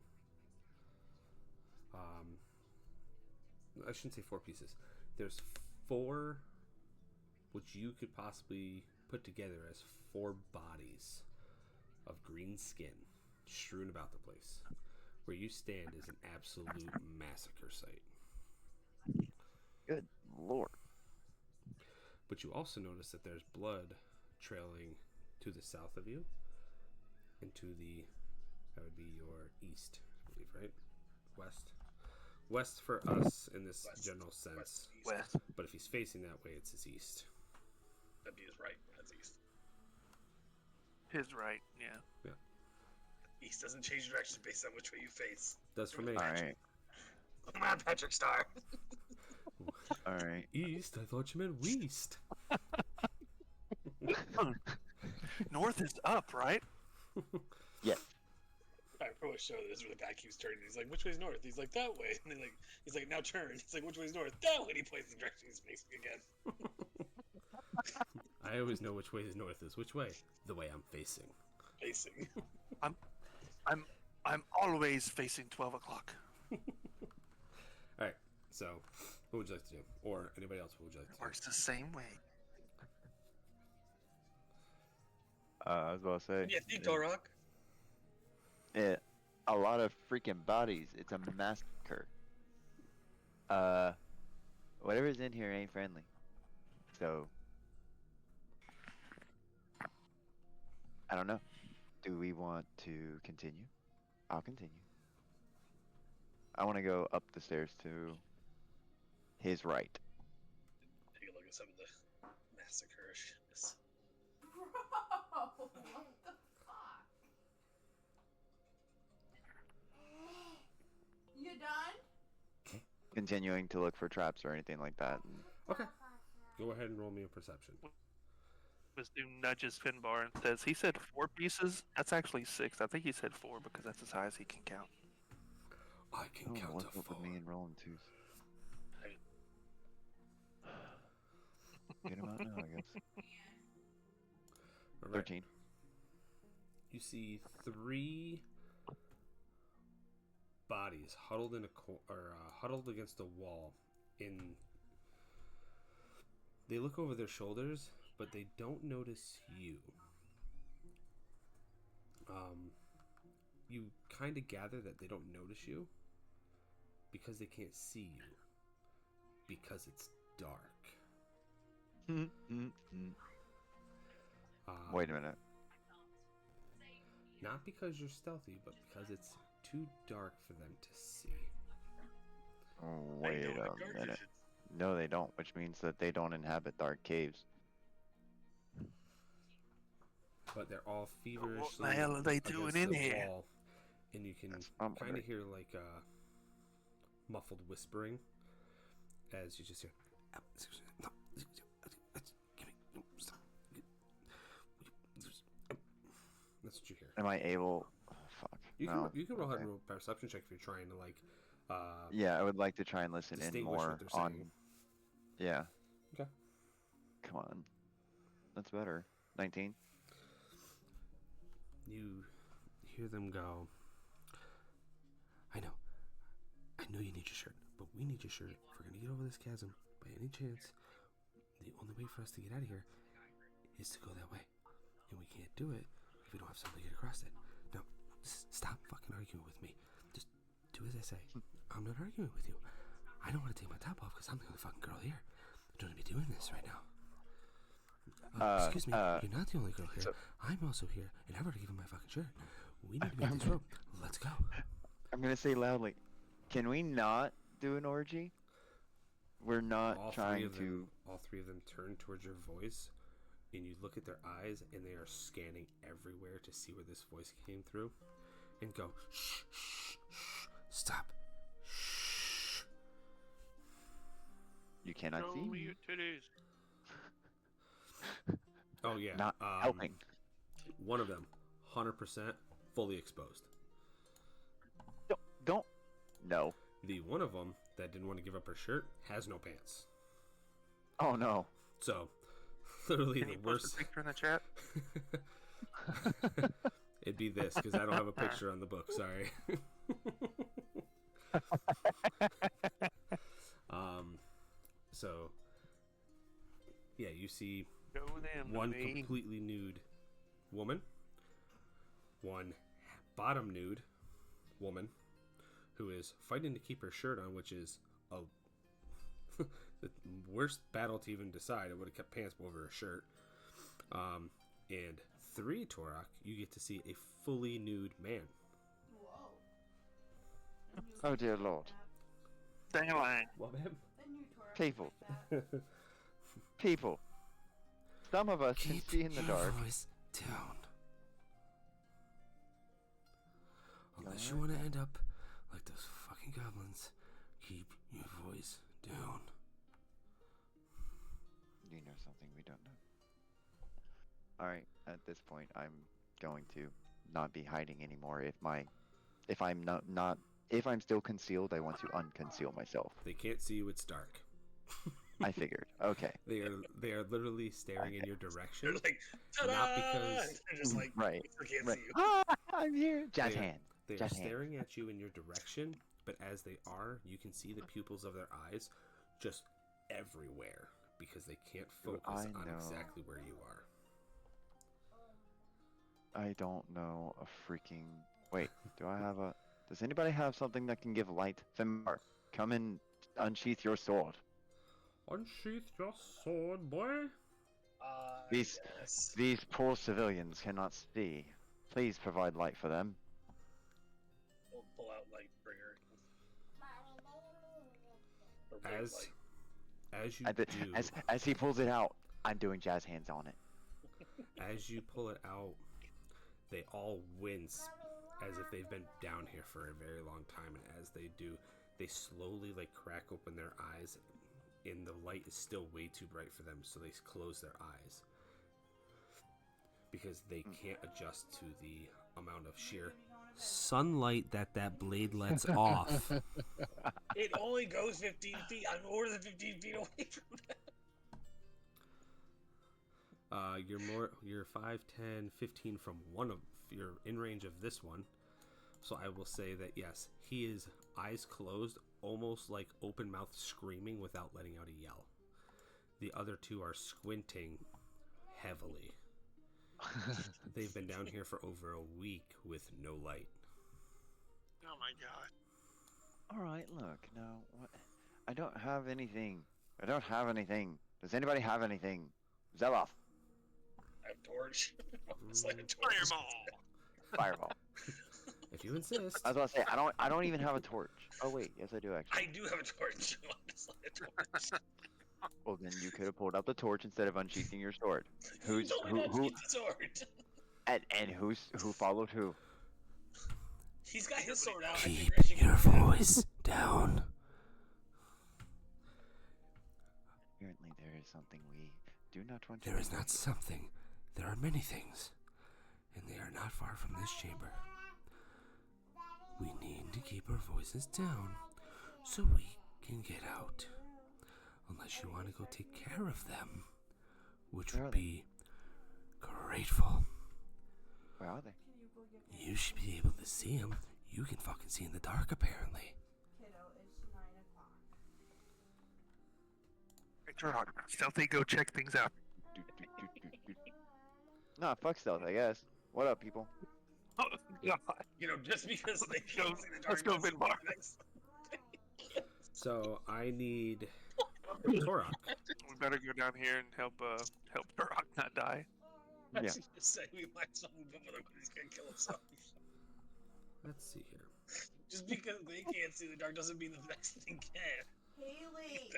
I shouldn't say 4 pieces. There's 4 which you could possibly put together as 4 bodies of green skin strewn about the place. Where you stand is an absolute massacre site. Good lord. But you also notice that there's blood trailing to the south of you and to that would be your east, I believe, right? West for us in this general sense. West. But if he's facing that way, it's his east. That'd be his right. That's east. His right, yeah. East doesn't change direction based on which way you face. Does for me. All right. Come on, Patrick Star. All right. East? I thought you meant west. North is up, right? Yes. I probably show this where the guy keeps turning. He's like, "Which way's north?" He's like, "That way." And he's like, "Now turn." He's like, "Which way's north?" That way. And he points the direction he's facing again. I always know which way is north is. Which way? The way I'm facing. Facing. I'm always facing 12 o'clock. Alright, so what would you like to do? Or anybody else, what would you like to It do? works the same way. I was about to say. Yeah, think Turok. A lot of freaking bodies. It's a massacre. Whatever's in here ain't friendly. So, I don't know. Do we want to continue? I'll continue. I want to go up the stairs to his right. Take a look at some of the massacre shitness. Bro, what the fuck? You done? Continuing to look for traps or anything like that. Okay. Go ahead and roll me a perception. Wisdom nudges Finnbarr and says, he said 4 pieces? That's actually 6. I think he said 4 because that's as high as he can count. I can count what's to up 4. with me and rolling 2s? Get him out now, I guess. All right. 13. You see 3 bodies huddled in huddled against a wall. They look over their shoulders, but they don't notice you. You kind of gather that they don't notice you because they can't see you, because it's dark. Wait a minute. Not because you're stealthy, but because it's too dark for them to see. Wait a minute. No, they don't, which means that they don't inhabit dark caves. But they're all feverishly What the hell are they doing against in the here? wall, and you can That's not kind right. of hear like muffled whispering as you just hear. No, give me, no, stop. That's what you hear. Am I able? Oh, fuck. You no. can roll ahead Okay. and roll a perception check if you're trying to like. Yeah, I would like to try and listen in distinguish more what they're on. saying. Yeah. Okay. Come on. That's better. 19. You hear them go. I know you need your shirt, but we need your shirt if we're gonna get over this chasm by any chance. The only way for us to get out of here is to go that way, and we can't do it if we don't have something to get across it. No, stop fucking arguing with me. Just do as I say. I'm not arguing with you. I don't want to take my top off because I'm the only fucking girl here. I don't want to be doing this right now. Excuse me, you're not the only girl here. I'm also here, and I've already given my fucking shirt. We need to make this rope. Let's go. I'm gonna say loudly. Can we not do an orgy? We're not trying to. All 3 of them turn towards your voice, and you look at their eyes, and they are scanning everywhere to see where this voice came through, and go, shh, shh, shh, stop, shh. You cannot Show see me me. your titties. Oh yeah, Not helping. One of them, 100% fully exposed. Don't. No. The one of them that didn't want to give up her shirt has no pants. Oh no. So, literally Can the you post worst. a picture in the chat? It'd be this because I don't have a picture on the book. Sorry. So, yeah, you see Show them one to me. completely nude woman, one bottom nude woman who is fighting to keep her shirt on, which is a the worst battle to even decide. I would have kept pants over her shirt. And 3, Turok, you get to see a fully nude man. Whoa. Oh dear Lord. Dang. What, man? The new Turok People. like that. People. Some of us can see in the dark. Voice down. Unless you Alright, want to end up like those fucking goblins, keep your voice down. You know something we don't know. Alright, at this point I'm going to not be hiding anymore. If I'm still concealed, I want to unconceal myself. They can't see you, it's dark. I figured. Okay. They are literally staring in your direction. They're like, ta-da! Not because- They're just like, Right. I can't Right. see you. Ah, I'm here. Jazz They are- hand. They are Jazz hand. staring at you in your direction, but as they are, you can see the pupils of their eyes just everywhere because they can't focus I on know. exactly where you are. I don't know a freaking. Wait, does anybody have something that can give light? Finnbarr, come and unsheath your sword. Unsheath your sword, boy. These Yes. these poor civilians cannot see. Please provide light for them. We'll pull out Lightbringer. Or Blade As Light. as you At the- do, as he pulls it out, I'm doing jazz hands on it. as you pull it out, they all wince as if they've been down here for a very long time, and as they do, they slowly crack open their eyes, and the light is still way too bright for them, so they close their eyes because they can't adjust to the amount of sheer sunlight that blade lets off. It only goes 15 feet. I'm more than 15 feet away from that. You're 5, 10, 15 from one of you're in range of this one. So I will say that yes, he is eyes closed, almost like open mouth screaming without letting out a yell. The other two are squinting heavily. They've been down here for over a week with no light. Oh my god. Alright, look, now, what? I don't have anything. Does anybody have anything? Zeloth, I have torch. It's like a torch. Fireball. fireball. If you insist. I was about to say, I don't even have a torch. Oh wait, yes I do actually. I do have a torch. I'm just like a torch. Well then you could have pulled out the torch instead of unsheathing your sword. You told me not to get the sword. And who followed who? He's got his sword out. I Keep figure I should your get it. voice down. Apparently there is something we do not want to There is do. not something. There are many things, and they are not far from this chamber. We need to keep our voices down so we can get out. Unless you want to go take care of them, which Where are would they? be grateful. Where are they? Can you go get me? You should be able to see them. You can fucking see in the dark, apparently. Kiddo, it's 9 o'clock. Hey, Turok, stealthy, go check things out. Nah, fuck stealth, I guess. What up, people? Oh, God. You know, just because they Let's go- can't see the let's go, darkness, Finnbarr. next- So I need Turok. We better go down here and help Turok not die. I Yeah. should just say we might as well move him, otherwise he's gonna kill himself. Let's see here. Just because they can't see the dark doesn't mean the next thing can. Haley!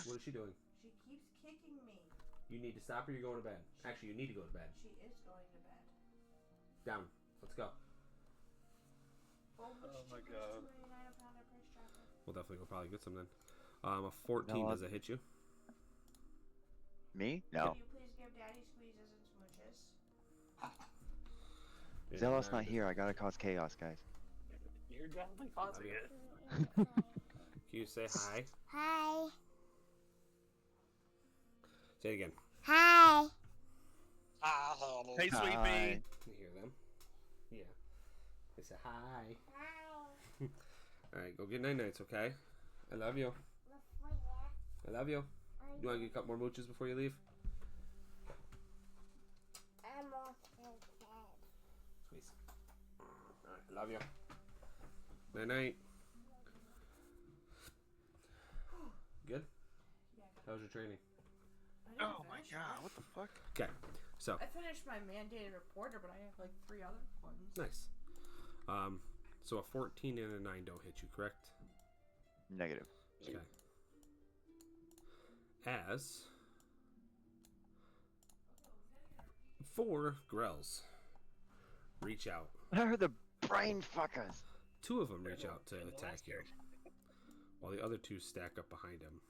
What is she doing? She keeps kicking me. You need to stop or you're going to bed. Actually, you need to go to bed. She is going to bed. Down. Let's go. Oh my God. We'll definitely go probably get some then. A 14, No, does it hit you? Me? No. Can you please give Daddy squeezes and smooches? Yeah, Zealoth's nine not here. I gotta cause chaos, guys. You're definitely causing it. Can you say hi? Hi. Say it again. Hi. Hey, sweet Hi. Can you hear them? Yeah. They say hi. Hi. Alright, go get night nights, okay? I love you. I love you. You want to get a couple more mooches before you leave? Squeeze. Alright, love you. Night night. Good? Yeah, How was your training? I didn't Oh my finish god, it. what the fuck? Okay, so I finished my mandated reporter, but I have like 3 other ones. nice. So a 14 and a 9 don't hit you, correct? Negative. Okay. As 4 grells reach out. They're the brain fuckers. 2 of them reach out to attack you, while the other 2 stack up behind him.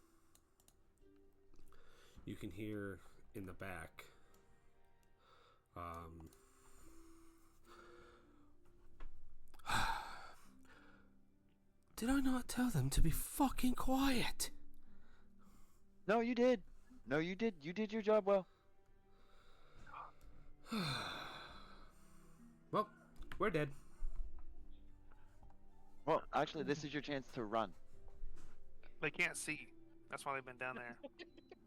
You can hear in the back, did I not tell them to be fucking quiet? No, you did. No, you did. You did your job well. Well, we're dead. Well, actually, this is your chance to run. They can't see. That's why they've been down there.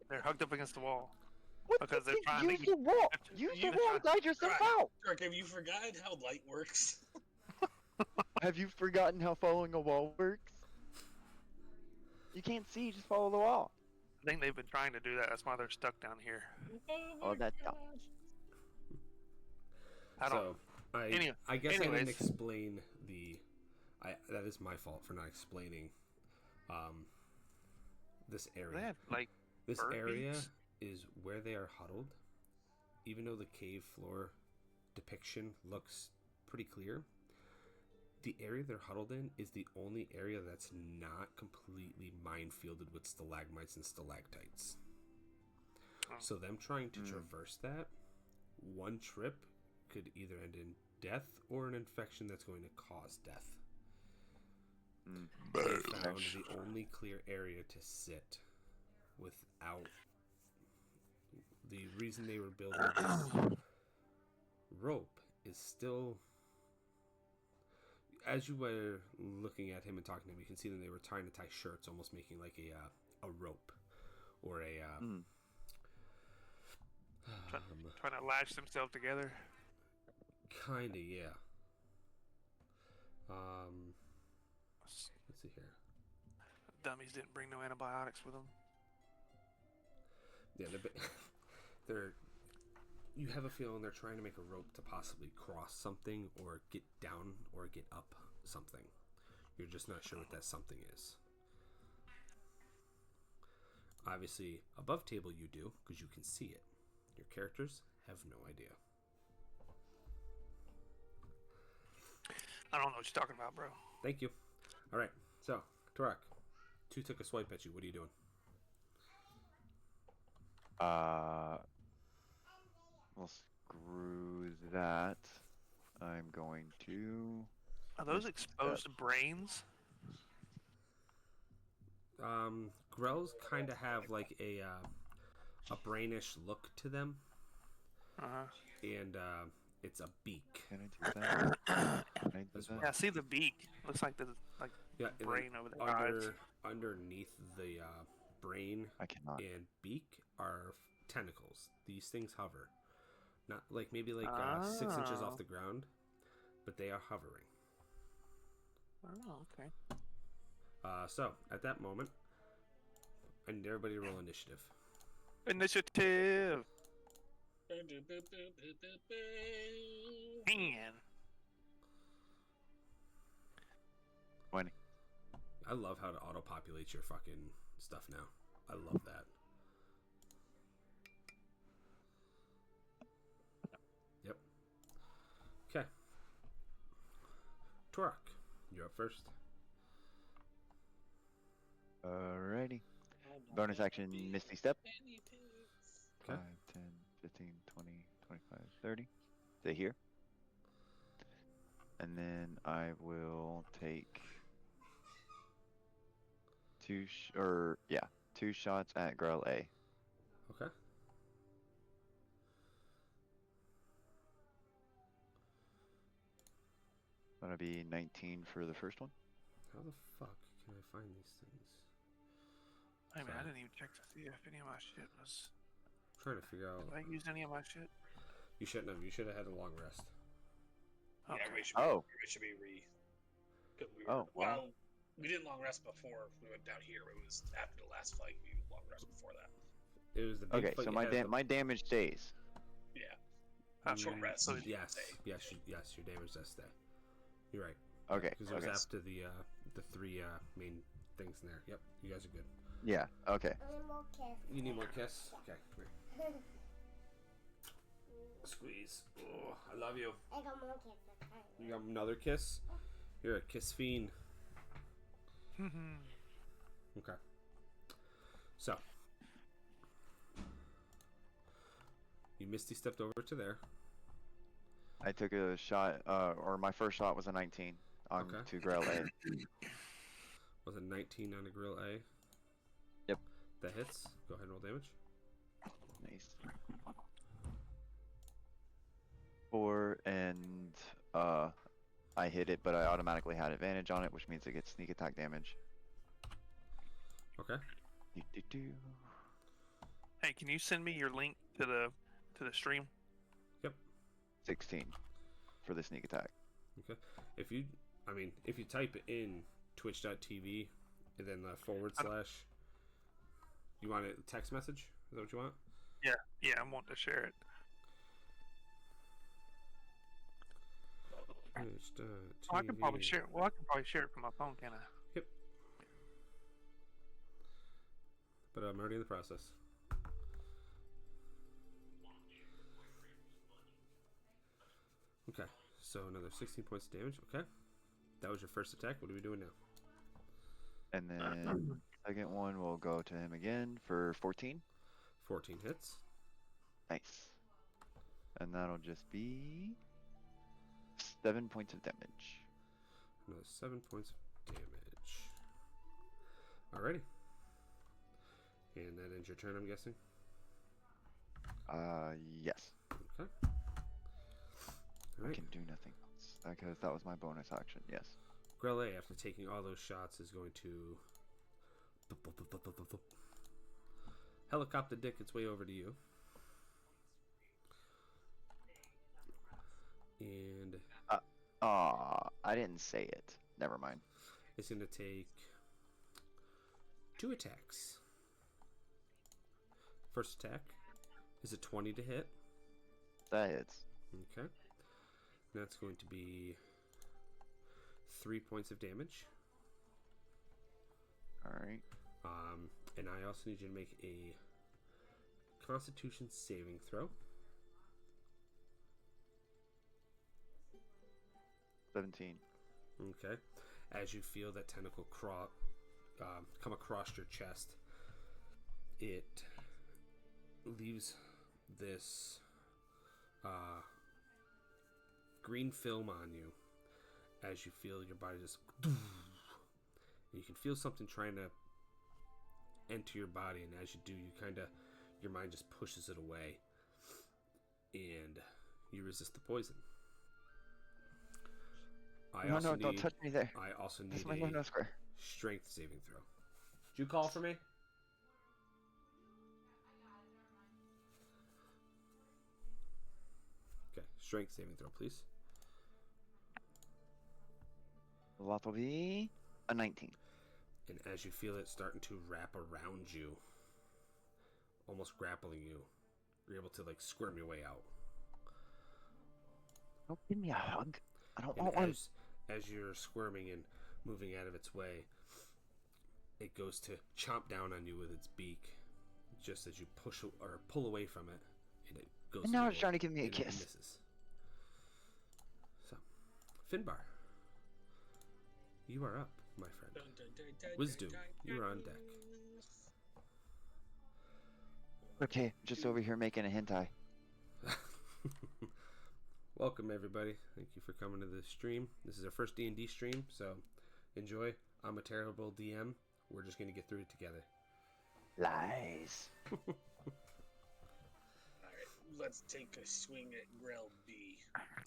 They're hugged up against the wall. What Because the they're thing? trying to Use the wall. you- Use you the wall. try- Guide yourself Right. out. Turok, have you forgotten how light works? Have you forgotten how following a wall works? You can't see. Just follow the wall. I think they've been trying to do that. That's why they're stuck down here. Oh, that's dumb. I don't. So, I guess I didn't anyways. explain the... that is my fault for not explaining this They area. have like This bird area beaks? is where they are huddled. Even though the cave floor depiction looks pretty clear, the area they're huddled in is the only area that's not completely minefielded with stalagmites and stalactites. Oh. So them trying to traverse that, one trip could either end in death or an infection that's going to cause death. They found the only clear area to sit without... The reason they were building this rope is still... As you were looking at him and talking to him, you can see that they were trying to tie shirts, almost making like a rope or a trying to latch themselves together. kinda, yeah. Let's see here. Dummies didn't bring no antibiotics with them. Yeah, they're you have a feeling they're trying to make a rope to possibly cross something or get down or get up something. You're just not sure what that something is. Obviously, above table you do, because you can see it. Your characters have no idea. I don't know what you're talking about, bro. Thank you. Alright, so, Turok, 2 took a swipe at you. What are you doing? Well, screw that. I'm going to... Are those exposed brains? Grells kind of have like a brainish look to them, and it's a beak. Can I do that? Can I do That's that? Yeah, see the beak. Looks like the Yeah, and brain then over the eyes. underneath the brain I cannot. and beak are tentacles. These things hover, not like maybe like 6 inches off the ground, but they are hovering. Oh, okay. So at that moment, I need everybody to roll initiative. Initiative. Man. 20. I love how to auto-populate your fucking stuff now. I love that. Yep. Okay. Turok, you're up first. Alrighty. Bonus action, Misty Step. Okay. 5, 10, 15, 20, 25, 30. Stay here. And then I will take 2 shots at Grell A. Okay. That'll be 19 for the first one. How the fuck can I find these things? I mean, I Sorry. didn't even check to see if any of my shit was. Trying to figure out. Did I use any of my shit? You shouldn't have. You should have had a long rest. Yeah, Okay. everybody should be, Oh. everybody should be 'cause we Oh, well, we didn't long rest before we went down here. It was after the last fight. We did long rest before that. It was the big Okay, fight so you my had at the- my damage stays. Yeah. Okay. Short rest. So you can Yes, say. yes, your damage does stay. You're right. Okay. Because it was Okay. after the three main things in there. Yep, you guys are good. Yeah. Okay. You need more kiss? Okay, come here. Squeeze. Oh, I love you. I got more kisses. You got another kiss? You're a kiss fiend. Okay. So. You misty stepped over to there. I took a shot, or my first shot was a 19 on Okay. to Grail A. Was it 19 on a grill A? Yep. That hits. Go ahead and roll damage. Nice. 4 and I hit it, but I automatically had advantage on it, which means it gets sneak attack damage. Okay. Do-do-do. Hey, can you send me your link to the stream? 16 for the sneak attack. Okay. If you type in twitch.tv and then the /, you want a text message? Is that what you want? Yeah, I want to share it. Twitch.tv. Oh, I can probably share. Well, I can probably share it from my phone, can I? Yep. But I'm already in the process. Okay, so another 16 points of damage. Okay. That was your first attack. What are we doing now? And then second one will go to him again for 14. 14 hits. Nice. And that'll just be 7 points of damage. Another 7 points of damage. Alrighty. And that ends your turn, I'm guessing? Yes. Okay. I Alright. can do nothing else because that was my bonus action. Yes. Grelle, after taking all those shots, is going to helicopter dick its way over to you. And I didn't say it. Never mind. it's going to take 2 attacks. First attack is a 20 to hit. That hits. Okay. That's going to be 3 points of damage. Alright. And I also need you to make a Constitution saving throw. 17. Okay. As you feel that tentacle come across your chest, it leaves this green film on you as you feel your body just... You can feel something trying to enter your body, and as you do, your mind just pushes it away, and you resist the poison. No, don't touch me there. I also need That's my no a square. strength saving throw. Did you call for me? Okay, strength saving throw, please. The lot will be a 19. And as you feel it starting to wrap around you, almost grappling you, you're able to squirm your way out. Don't give me a hug. I don't And want one. as you're squirming and moving out of its way, it goes to chomp down on you with its beak. Just as you push or pull away from it, and it goes. And now to it's trying to give me a and it kiss. misses. So, Finnbarr, you are up, my friend. Dun, dun, dun, dun, Wisdom, dun, you're on dun. deck. Okay, just over here making a hentai. Welcome everybody. Thank you for coming to the stream. This is our first D&D stream, so enjoy. I'm a terrible DM. We're just gonna get through it together. Lies. Alright, let's take a swing at Grell B.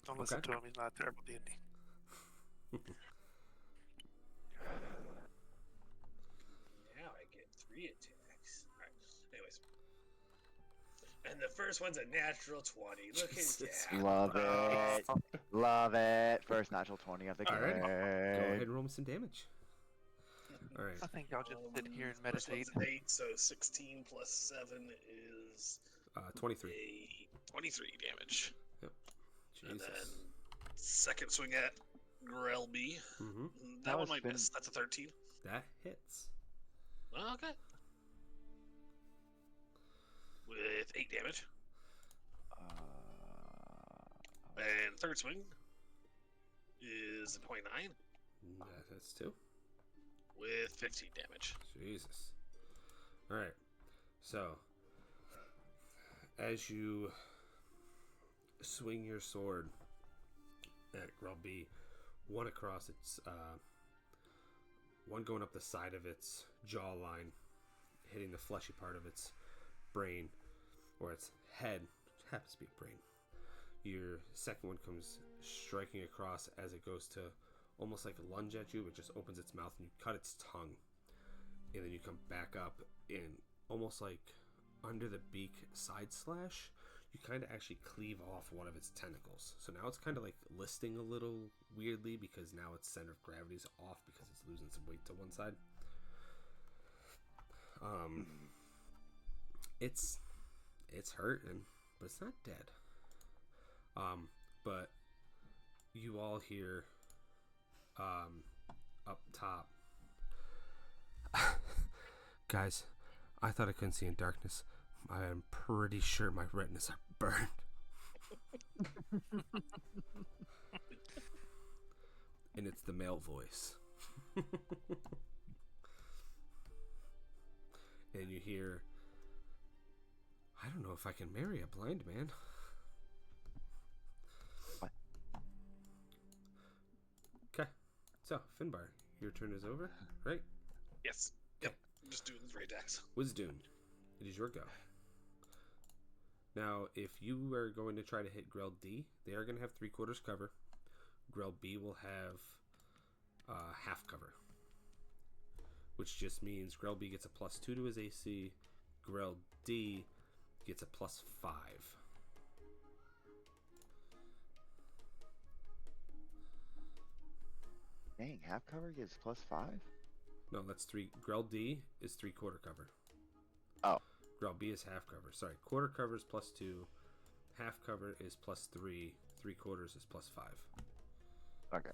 Don't listen Okay. to him. He's not terrible D&D. Now I get 3 attacks. And the first one's a natural 20. Look at Jesus that. Love it. Love it. First natural 20 of the game. Alrighty. Go ahead and roll me some damage. All right. I think I'll just sit here and First meditate. one's an 8, so 16 plus 7 is 23. 23 damage. And Jesus. then second swing at Grelby. Mm-hmm. That How one has might Finn- miss. That's a 13. That hits. Okay. With 8 damage. And third swing is a 29 That hits too. with 15 damage. Jesus. All right. So, as you swing your sword at Grelby, one across its, one going up the side of its jawline, hitting the fleshy part of its brain, or its head, happens to be a brain. Your second one comes striking across as it goes to almost like a lunge at you. It just opens its mouth and you cut its tongue. And then you come back up and almost like under the beak side slash, you kind of actually cleave off one of its tentacles. So now it's kind of like listing a little weirdly because now its center of gravity is off because it's losing some weight to one side. It's hurting, but it's not dead. But you all hear up top. Guys, I thought I couldn't see in darkness. I am pretty sure my retinas are burned. And it's the male voice. And you hear, I don't know if I can marry a blind man. What? Okay, so Finnbarr, your turn is over, right? Yes. Yep. I'm just doing 3 attacks. Wisdom, it is your go. Now, if you are going to try to hit Grell D, they are going to have 3/4 cover. Grell B will have half cover, which just means Grell B gets a +2 to his AC. Grell D gets a +5. Dang, half cover gives +5? No, that's 3. Grell D is 3/4 cover. Oh. Grell B is half cover. Sorry, quarter cover is +2. Half cover is +3. 3/4 is +5. Okay.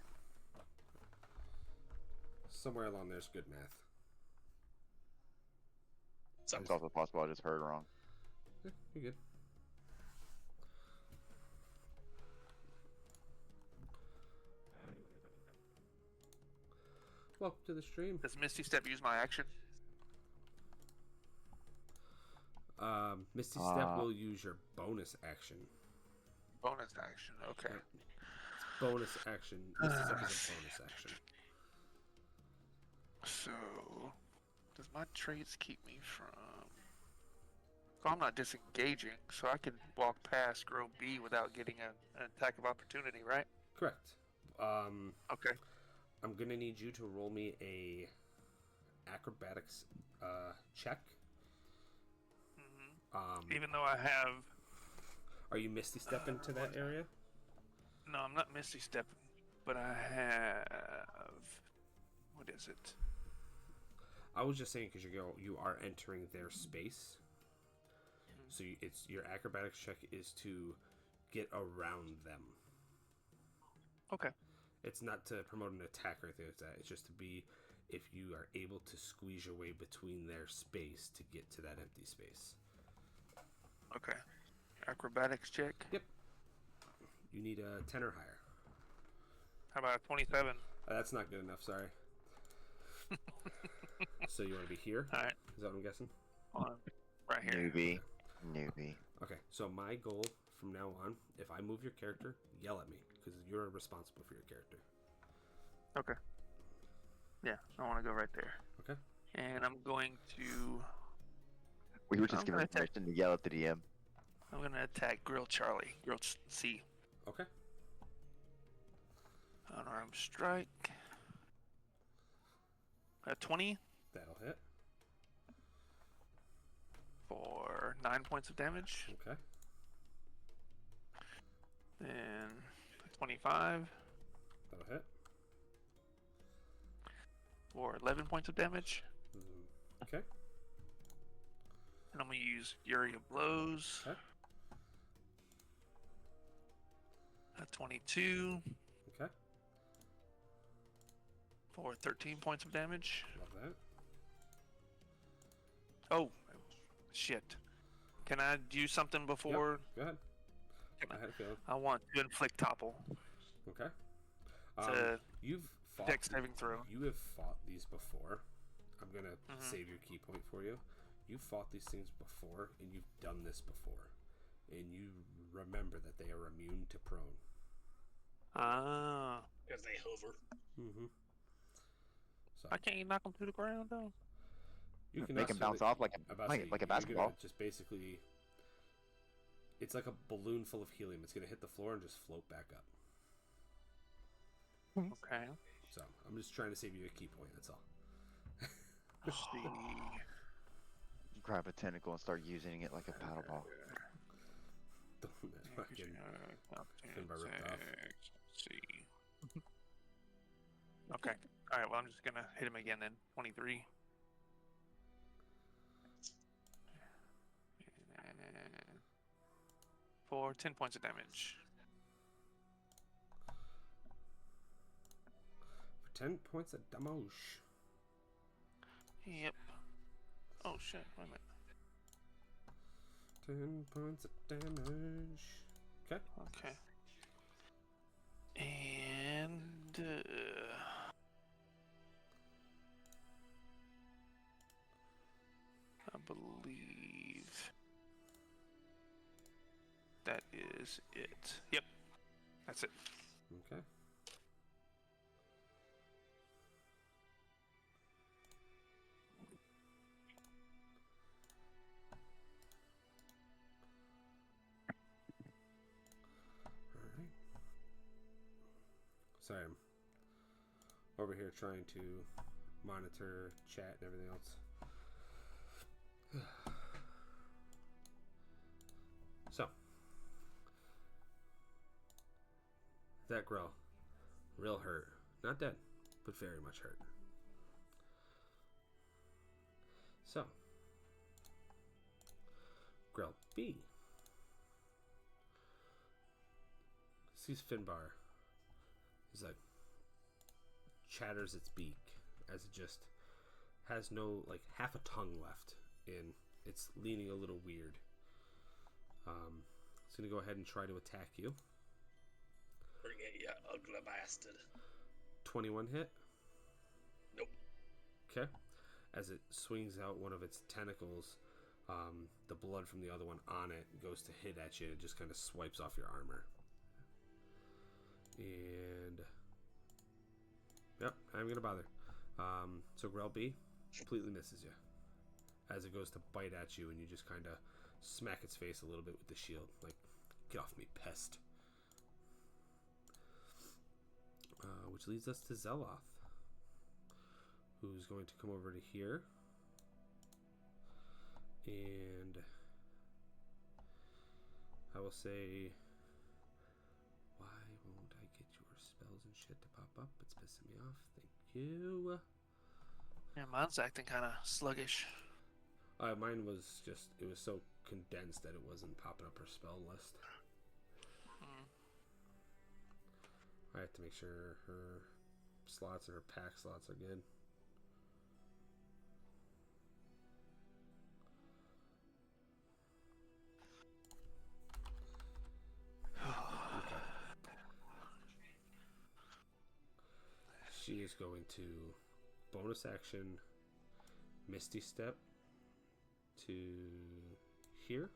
Somewhere along there's good math. It's also possible I just heard wrong. Yeah, you're good. Welcome to the stream. Does Misty Step use my action? Misty Step will use your bonus action. Bonus action, okay. It's bonus action. Misty Step is a bonus action. So, does my traits keep me from... So I'm not disengaging, so I can walk past Grow B without getting an attack of opportunity, right? Correct. Okay. I'm gonna need you to roll me a acrobatics check. Even though I have... Are you Misty Stepping to that area? No, I'm not Misty Stepping, but I have... What is it? I was just saying because you are entering their space. So it's your acrobatics check is to get around them. Okay. It's not to promote an attack or anything like that. It's just to be if you are able to squeeze your way between their space to get to that empty space. Okay. Acrobatics check. Yep. You need a 10 or higher. How about a 27? That's not good enough, sorry. So you want to be here? Alright. Is that what I'm guessing? Hold on. Right here. Newbie. Okay, so my goal from now on, if I move your character, yell at me, because you're responsible for your character. Okay. Yeah, I want to go right there. Okay. And I'm going to... We were just I'm given gonna attack- permission to yell at the DM. I'm going to attack Grill Charlie. Grill C. Okay. Unarmed strike. 20 That'll hit. for 9 points of damage. Okay. Then 25 That'll hit. for 11 points of damage. Okay. And I'm going to use Fury of Blows. Okay. At 22 Okay. for 13 points of damage. Love that. Oh, shit. Can I do something before? Go ahead. I had a feeling. I want to inflict topple. Okay. It's a You've fought. dex saving throw. You have fought these before. I'm gonna Mhm. save your key point for you. You've fought these things before, and you've done this before, and you remember that they are immune to prone. Ah. Because they hover. Mm-hmm. So I can't knock them to the ground, though. you can Make him bounce off like a basketball. Just basically, it's like a balloon full of helium. It's gonna hit the floor and just float back up. Okay. So I'm just trying to save you a key point. That's all. Let's see. Grab a tentacle and start using it like a paddle ball. Don't that fucking Finnbarr ripped off. Let's see. Okay. Alright, well, I'm just going to hit him again then. 23. For 10 points of damage. For 10 points of damage. Yep. Oh shit, wait a minute. 10 points of damage. Okay. Okay. And I believe that is it. Yep. That's it. Okay. Alright. Sorry, I'm over here trying to monitor chat and everything else. So, that girl, real hurt. Not dead, but very much hurt. So, Grell B sees Finnbarr. He's like, chatters its beak as it just has no, like, half a tongue left in. It's leaning a little weird. It's gonna go ahead and try to attack you. Bring it, you ugly bastard. 21 hit. Nope. Okay. As it swings out one of its tentacles, the blood from the other one on it goes to hit at you. It just kind of swipes off your armor. And yep, I'm gonna bother. So Grell B completely misses you as it goes to bite at you, and you just kind of smack its face a little bit with the shield, like, get off me, pest. Which leads us to Zeloth, who's going to come over to here, and I will say, why won't I get your spells and shit to pop up? It's pissing me off. Thank you. Yeah, mine's acting kind of sluggish. Mine was just, it was so condensed that it wasn't popping up her spell list. I have to make sure her slots and her pack slots are good. Okay. She is going to bonus action Misty Step to here.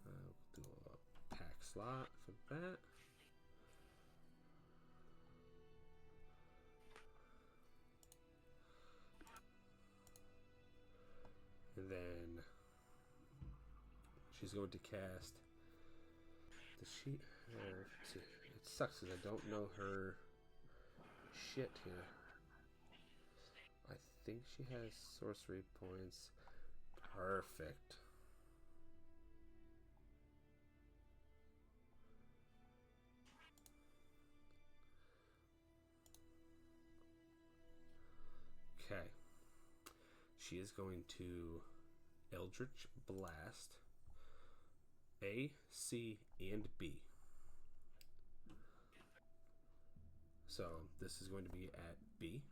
We'll do a pack slot for that. And then she's going to cast. Does she? Let's see. It sucks because I don't know her shit here. I think she has sorcery points. Perfect. Okay. She is going to Eldritch Blast A, C, and B. So this is going to be at B.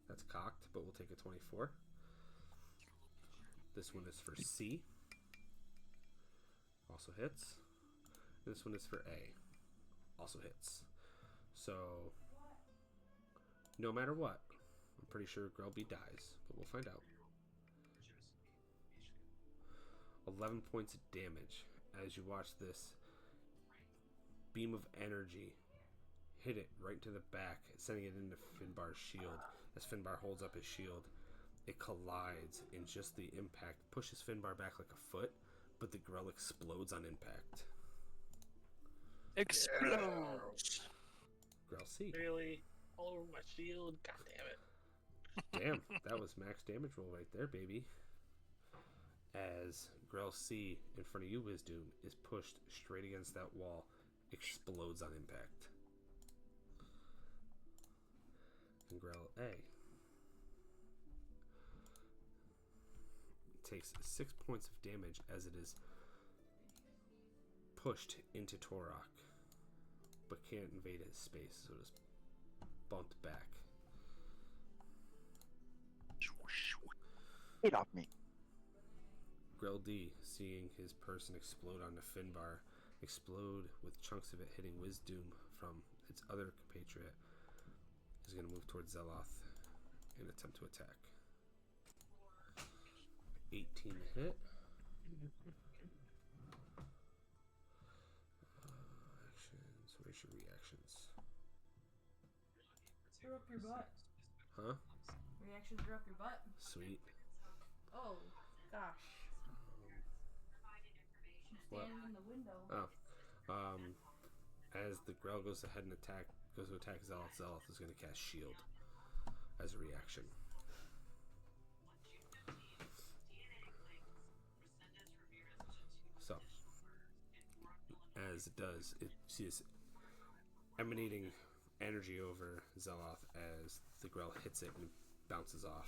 That's cocked, but we'll take a 24. This one is for C. Also hits. This one is for A. Also hits. So, no matter what, I'm pretty sure Grell B dies, but we'll find out. 11 points of damage as you watch this beam of energy hit it right to the back, sending it into Finnbarr's shield. As Finnbarr holds up his shield, it collides, and just the impact pushes Finnbarr back like a foot, but the Grell explodes on impact. Explodes! Grell C. Really? All over my shield? God damn it. Damn, that was max damage roll right there, baby. As Grell C, in front of you, Wisdoom, is pushed straight against that wall, explodes on impact. And Grell A takes 6 points of damage as it is pushed into Turok, but can't invade his space, so it is bumped back. Get off me. Grell D, seeing his person explode onto Finnbarr, explode with chunks of it hitting Wisdoom from its other compatriot, is going to move towards Zeloth and attempt to attack. 18 to hit. Actions. Where's your reactions? They're up your butt. Huh? Reactions are up your butt. Sweet. Oh, gosh. I'm standing in the window. Oh. As the Grell goes ahead and goes to attack Zeloth, Zeloth is going to cast Shield as a reaction. So, as it does, it sees emanating energy over Zeloth as the Grell hits it and bounces off.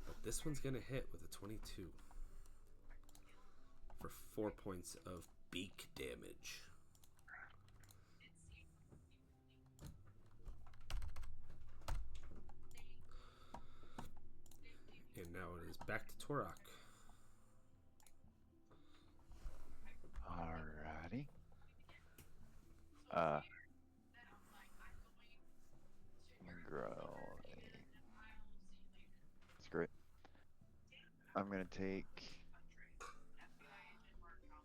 But this one's going to hit with a 22 for 4 points of beak damage. And now it is back to Turok. Alrighty. Grow. Screw it. I'm gonna take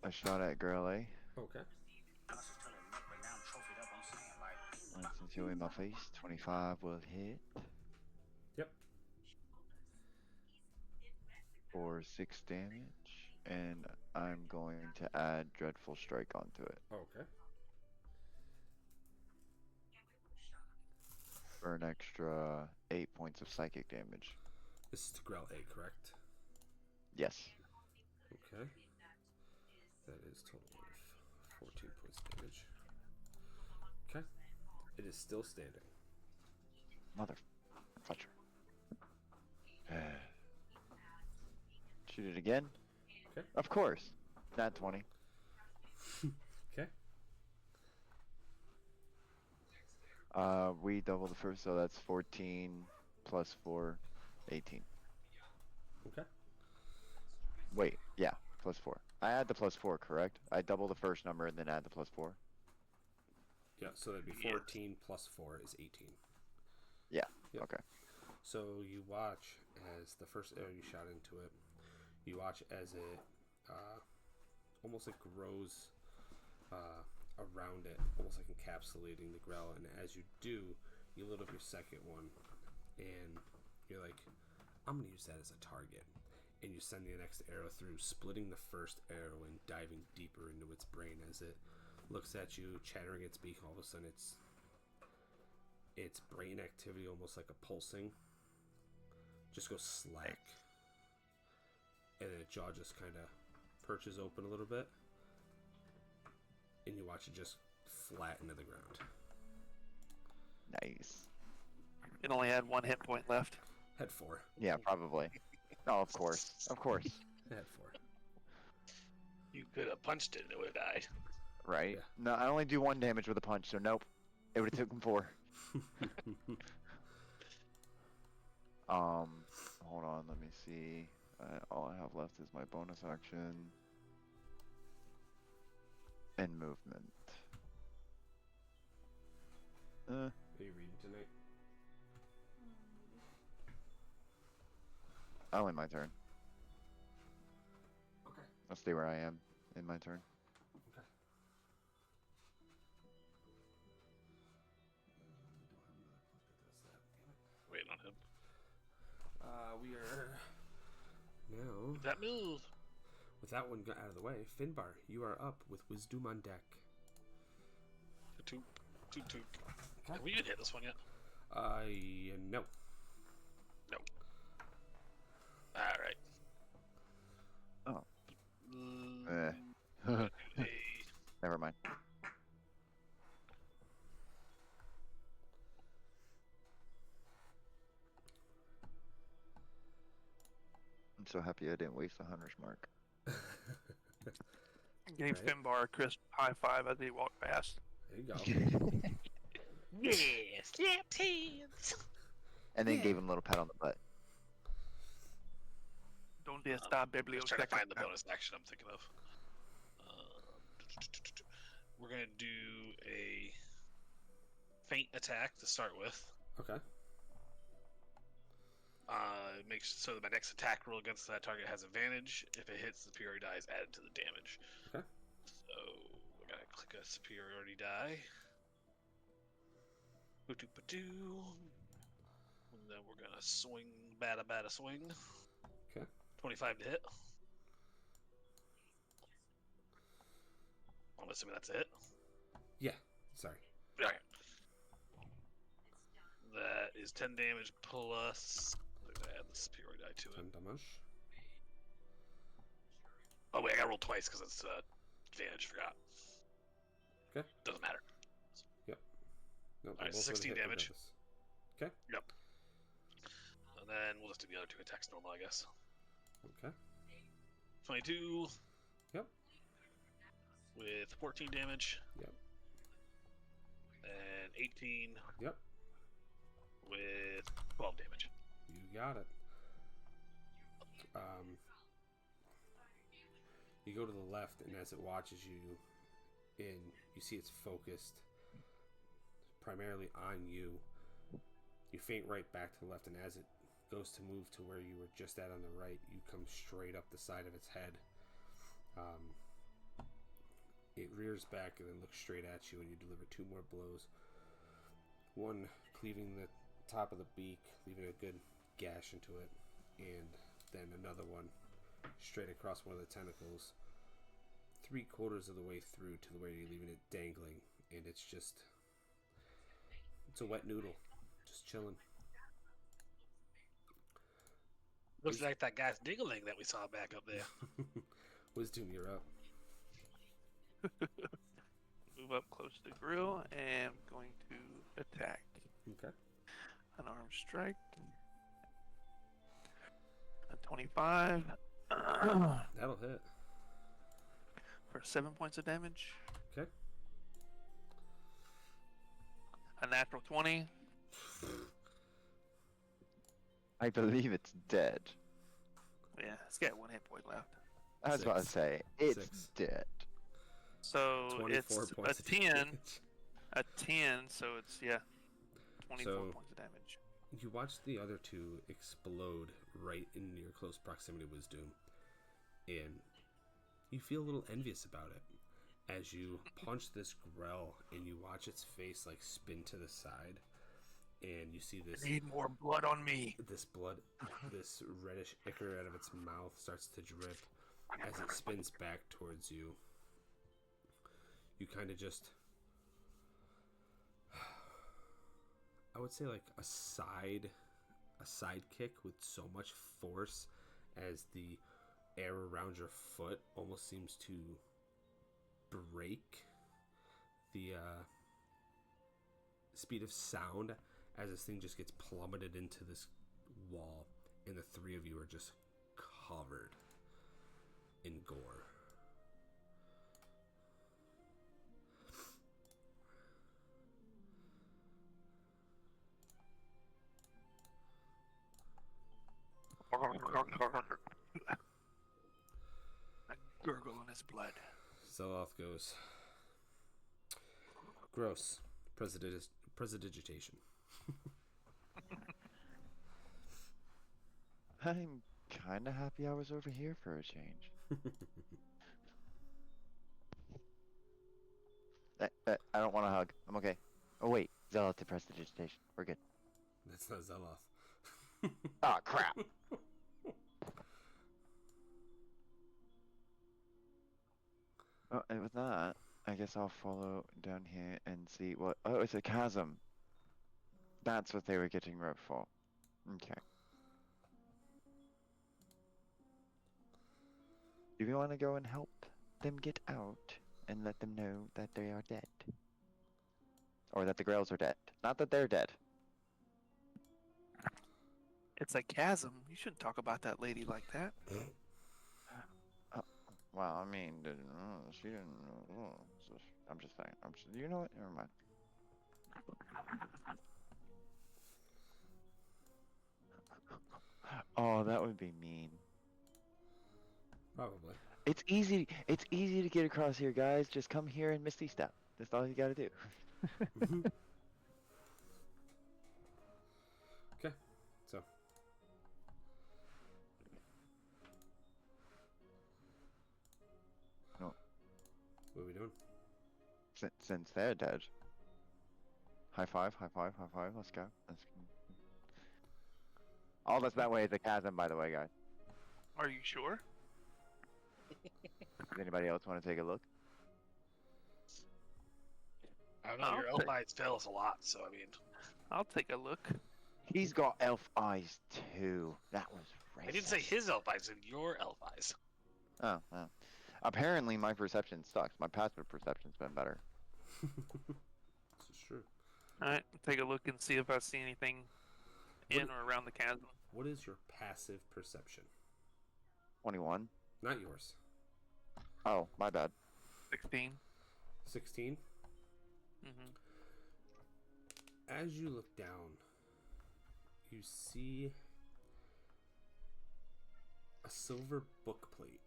a shot at Girl A. Okay. Since you're in my face, 25 will hit. Yep. For 6 damage, and I'm going to add Dreadful Strike onto it Okay. for an extra 8 points of psychic damage. This is to Grell A, correct? Yes. Okay. That is total of 14 points of damage. Okay. It is still standing. Mother fletcher. Shoot it again? Okay. Of course. Nat 20. Okay. We double the first, so that's 14 plus 4, 18. Okay. Wait, yeah, plus 4. I add the plus 4, correct? I double the first number and then add the plus 4. Yeah, so that'd be 14 plus 4 is 18. Yeah, Yep. okay. So you watch as the first arrow you shot into it, you watch as it almost like grows around it, almost like encapsulating the Grell. And as you do, you load up your second one, and you're like, I'm going to use that as a target. And you send the next arrow through, splitting the first arrow and diving deeper into its brain as it looks at you, chattering its beak. All of a sudden, its brain activity, almost like a pulsing, just goes slack. And then its jaw just kind of perches open a little bit. And you watch it just flatten to the ground. Nice. It only had 1 hit point left. Had 4. Yeah, probably. Oh, of course. Of course. It had 4. You could have punched it and it would have died. Right? Yeah. No, I only do 1 damage with a punch, so nope. It would have taken 4. Hold on, let me see. All I have left is my bonus action and movement. Are you reading tonight? Oh, in my turn. Okay. I'll stay where I am in my turn. Okay. Waiting on him. We are now, That move. with that one out of the way, Finnbarr, you are up with Wisdom on deck. Toot, toot, toot. Okay. Have we even hit this one yet? No. No. Alright. Oh. Hey. Never mind. I'm so happy I didn't waste a 100's mark. Gave Right. Finnbarr a crisp high five as he walked past. There you go. Yeah, slapped hands. And then Yeah. gave him a little pat on the butt. Don't estar I'm just trying to find the biblioteca. bonus action I'm thinking of. We're gonna do a feint attack to start with. Okay. Makes so that my next attack roll against that target has advantage. If it hits, the superiority die is added to the damage. Okay. So we're gonna click a superiority die. Ba-doo. And then we're gonna swing, bada swing. Okay. 25 to hit. I'm assuming that's a hit. Yeah. Sorry. Alright. That is 10 damage plus. I'm gonna add the superiority die to it. 10 damage. Oh wait, I gotta roll twice because it's advantage. Forgot. Okay. Doesn't matter. No, Alright, both 16 would hit damage. regardless. Okay. Yep. And then we'll just do the other 2 attacks normal, I guess. Okay. 22. Yep. With 14 damage. Yep. And 18. Yep. With 12 damage. You got it. You go to the left, and as it watches you in, you see it's focused primarily on you. You feint right back to the left, and as it goes to move to where you were just at on the right, you come straight up the side of its head. It rears back and then looks straight at you, and you deliver 2 more blows. One cleaving the top of the beak, leaving a good gash into it, and then another one straight across one of the tentacles, 3/4 of the way through to the way you're leaving it dangling, and it's a wet noodle, just chilling. Looks like that guy's diggling that we saw back up there. Wisdom, you're up. Move up close to the grill and I'm going to attack. Okay. Unarmed strike. A 25. That'll hit. For 7 points of damage. Okay. A natural 20. I believe it's dead. Yeah, it's got 1 hit point left. I was about to 6. say, it's 6. dead. So 24 it's points a of 10. damage. A 10, so it's, 24 So- points of damage. You watch the other 2 explode right in your close proximity to Wisdom, and you feel a little envious about it as you punch this grell and you watch its face like spin to the side, and you see this Need more blood on me. this blood, this reddish ichor out of its mouth starts to drip as it spins back towards you. You kind of just I would say like a side kick with so much force as the air around your foot almost seems to break the speed of sound as this thing just gets plummeted into this wall, and the three of you are just covered in gore. A gurgle in his blood. Zeloth goes, gross. Prestidigitation. I'm kind of happy I was over here for a change. I don't want to hug. I'm okay. Oh wait, Zealot to prestidigitation. We're good. That's not Zeloth. Oh crap. Oh, and with that, I guess I'll follow down here and see what. Oh, it's a chasm. That's what they were getting roped for. Okay. Do we want to go and help them get out and let them know that they are dead? Or that the Grails are dead. Not that they're dead. It's a chasm. You shouldn't talk about that lady like that. Well, I mean, she didn't. I'm just saying. You know what? Never mind. Oh, that would be mean. Probably. It's easy. It's easy to get across here, guys. Just come here and Misty Step. That's all you gotta do. Okay, so. No. What are we doing? Since they're dead. High five, high five, high five. Let's go. Let's go. All that's that way is a chasm, by the way, guys. Are you sure? Does anybody else want to take a look? I don't know. Your elf eyes fail us a lot, so I mean. I'll take a look. He's got elf eyes too. That was racist. I didn't say his elf eyes, I said your elf eyes. Oh, well. Apparently my perception sucks. My passive perception's been better. This is true. Alright, take a look and see if I see anything in or around the chasm. What is your passive perception? 21. Not yours. Oh, my bad. 16. 16? Mm-hmm. As you look down, you see a silver book plate.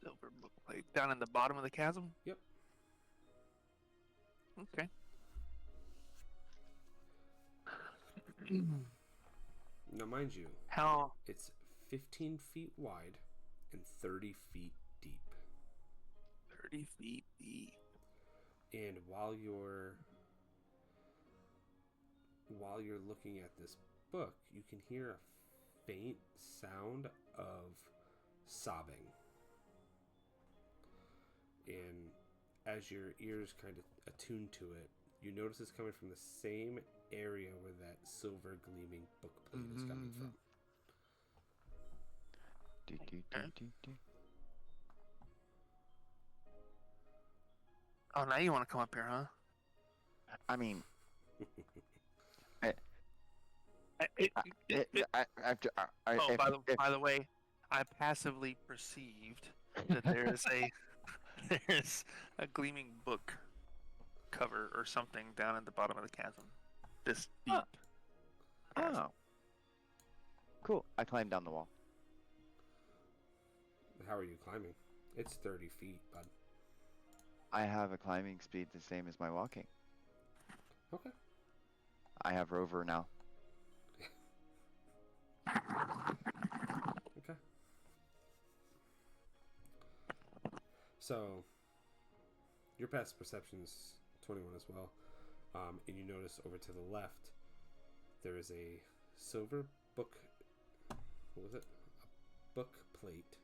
Silver book plate. Down in the bottom of the chasm? Yep. Okay. Now, mind you, How? it's 15 feet wide and 30 feet deep. 30 feet deep. And while you're looking at this book, you can hear a faint sound of sobbing. And as your ears kind of attune to it, you notice it's coming from the same area where that silver gleaming book plate is coming from. Oh, now you want to come up here, huh? I mean, By the way, I passively perceived that there's a gleaming book cover or something down at the bottom of the chasm. This deep. Oh. Cool. I climbed down the wall. How are you climbing? It's 30 feet, bud. I have a climbing speed the same as my walking. Okay. I have Rover now. Okay. So, your passive perception's 21 as well. And you notice over to the left, there is a silver book. What was it? A book plate.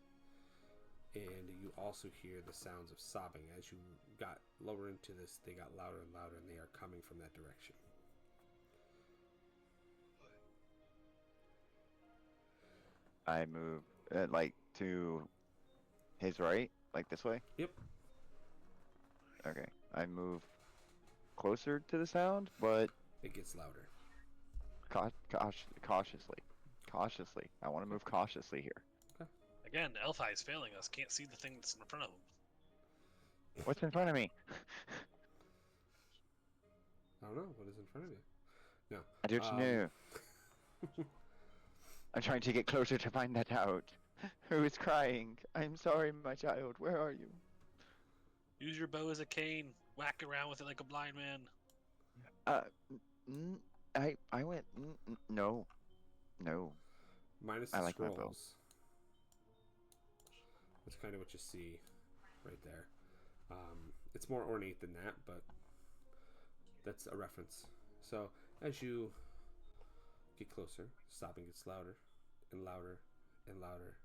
And you also hear the sounds of sobbing. As you got lower into this, they got louder and louder, and they are coming from that direction. I move, like, to his right? Like this way? Yep. Okay. I move closer to the sound, but It gets louder. cautiously. Cautiously. I want to move cautiously here. Again, Elf Eye is failing us. Can't see the thing that's in front of him. What's in front of me? I don't know. What is in front of you? No. I don't know. I'm trying to get closer to find that out. Who is crying? I'm sorry, my child. Where are you? Use your bow as a cane. Whack around with it like a blind man. I went. No. Minus I the like my bow. scrolls. That's kind of what you see right there. It's more ornate than that, but that's a reference. So as you get closer, stopping gets louder and louder and louder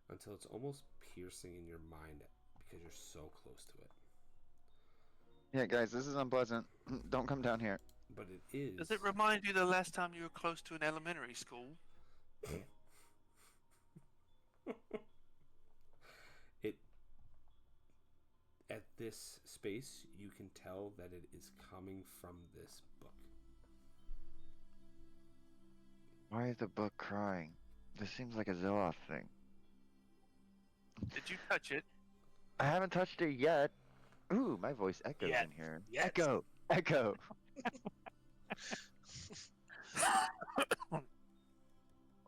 until it's almost piercing in your mind because you're so close to it. Yeah, guys, this is unpleasant. Don't come down here. But it is. Does it remind you the last time you were close to an elementary school? It at this space you can tell that it is coming from this book. Why is the book crying? This seems like a Zeloth thing. Did you touch it? I haven't touched it yet. Ooh, my voice echoes in here. Yet. Echo.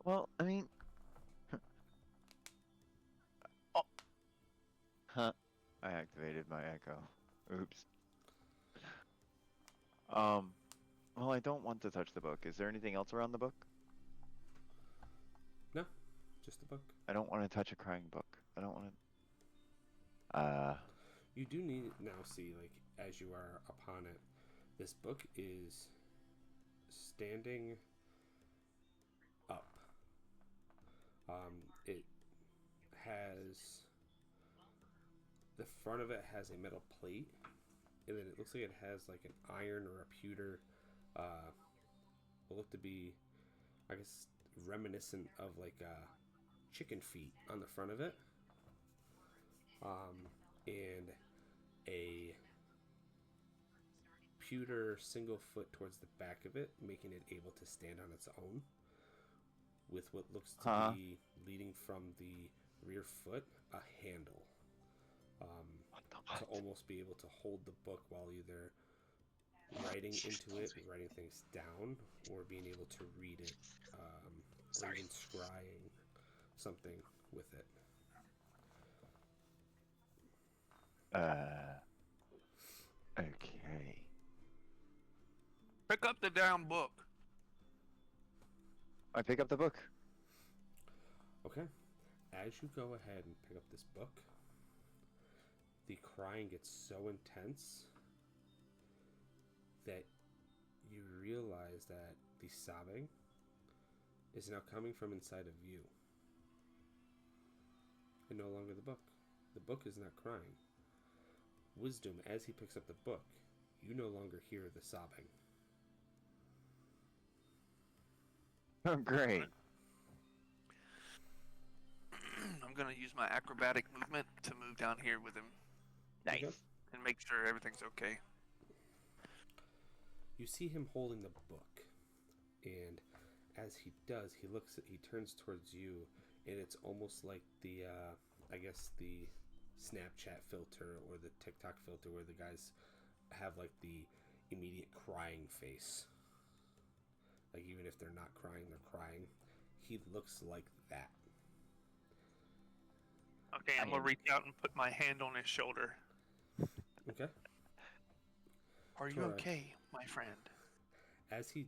Well, I mean, oh. Huh? I activated my echo. Oops. Well, I don't want to touch the book. Is there anything else around the book? No, just the book. I don't want to touch a crying book. I don't want to. You do need now see, like, as you are upon it, this book is standing up. It has the front of it has a metal plate, and then it looks like it has like an iron or a pewter. Will look to be, I guess, reminiscent of like chicken feet on the front of it, and a pewter single foot towards the back of it, making it able to stand on its own, with what looks to be leading from the rear foot a handle, to almost be able to hold the book while either writing into it, writing things down, or being able to read it, or even scrying something with it. Okay. Pick up the damn book. I pick up the book. Okay. As you go ahead and pick up this book, the crying gets so intense that you realize that the sobbing is now coming from inside of you, and no longer the book. The book is not crying. Wisdom, as he picks up the book, you no longer hear the sobbing. Oh, great. I'm gonna use my acrobatic movement to move down here with him Nice. Okay. and make sure everything's okay. You see him holding the book, and as he does, he turns towards you, and it's almost like the, I guess the Snapchat filter or the TikTok filter where the guys have like the immediate crying face. Like even if they're not crying, they're crying. He looks like that. Okay, I'm gonna reach out and put my hand on his shoulder. Okay. Are you Turok. okay, my friend? As he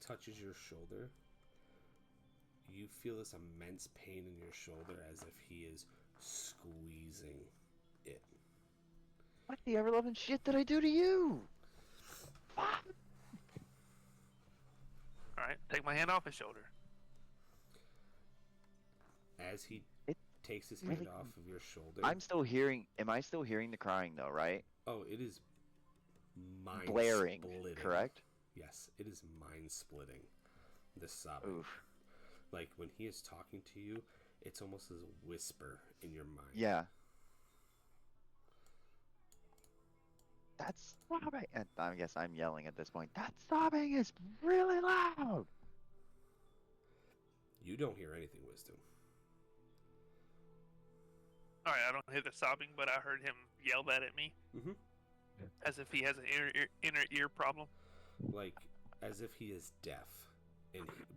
touches your shoulder, you feel this immense pain in your shoulder as if he is squeezing it. What the ever-loving shit did I do to you? Alright, take my hand off his shoulder. As he takes his hand off of your shoulder. I'm still hearing. Am I still hearing the crying though? Right? Oh, it is mind Blaring. splitting. Correct. Yes, it is mind splitting. This sobbing. Oof. Like when he is talking to you, it's almost as a whisper in your mind. Yeah. That's sobbing. I guess I'm yelling at this point. That sobbing is really loud. You don't hear anything, Wisdom. All right, I don't hear the sobbing, but I heard him yell that at me, Mm-hmm. as if he has an inner ear problem. Like as if he is deaf,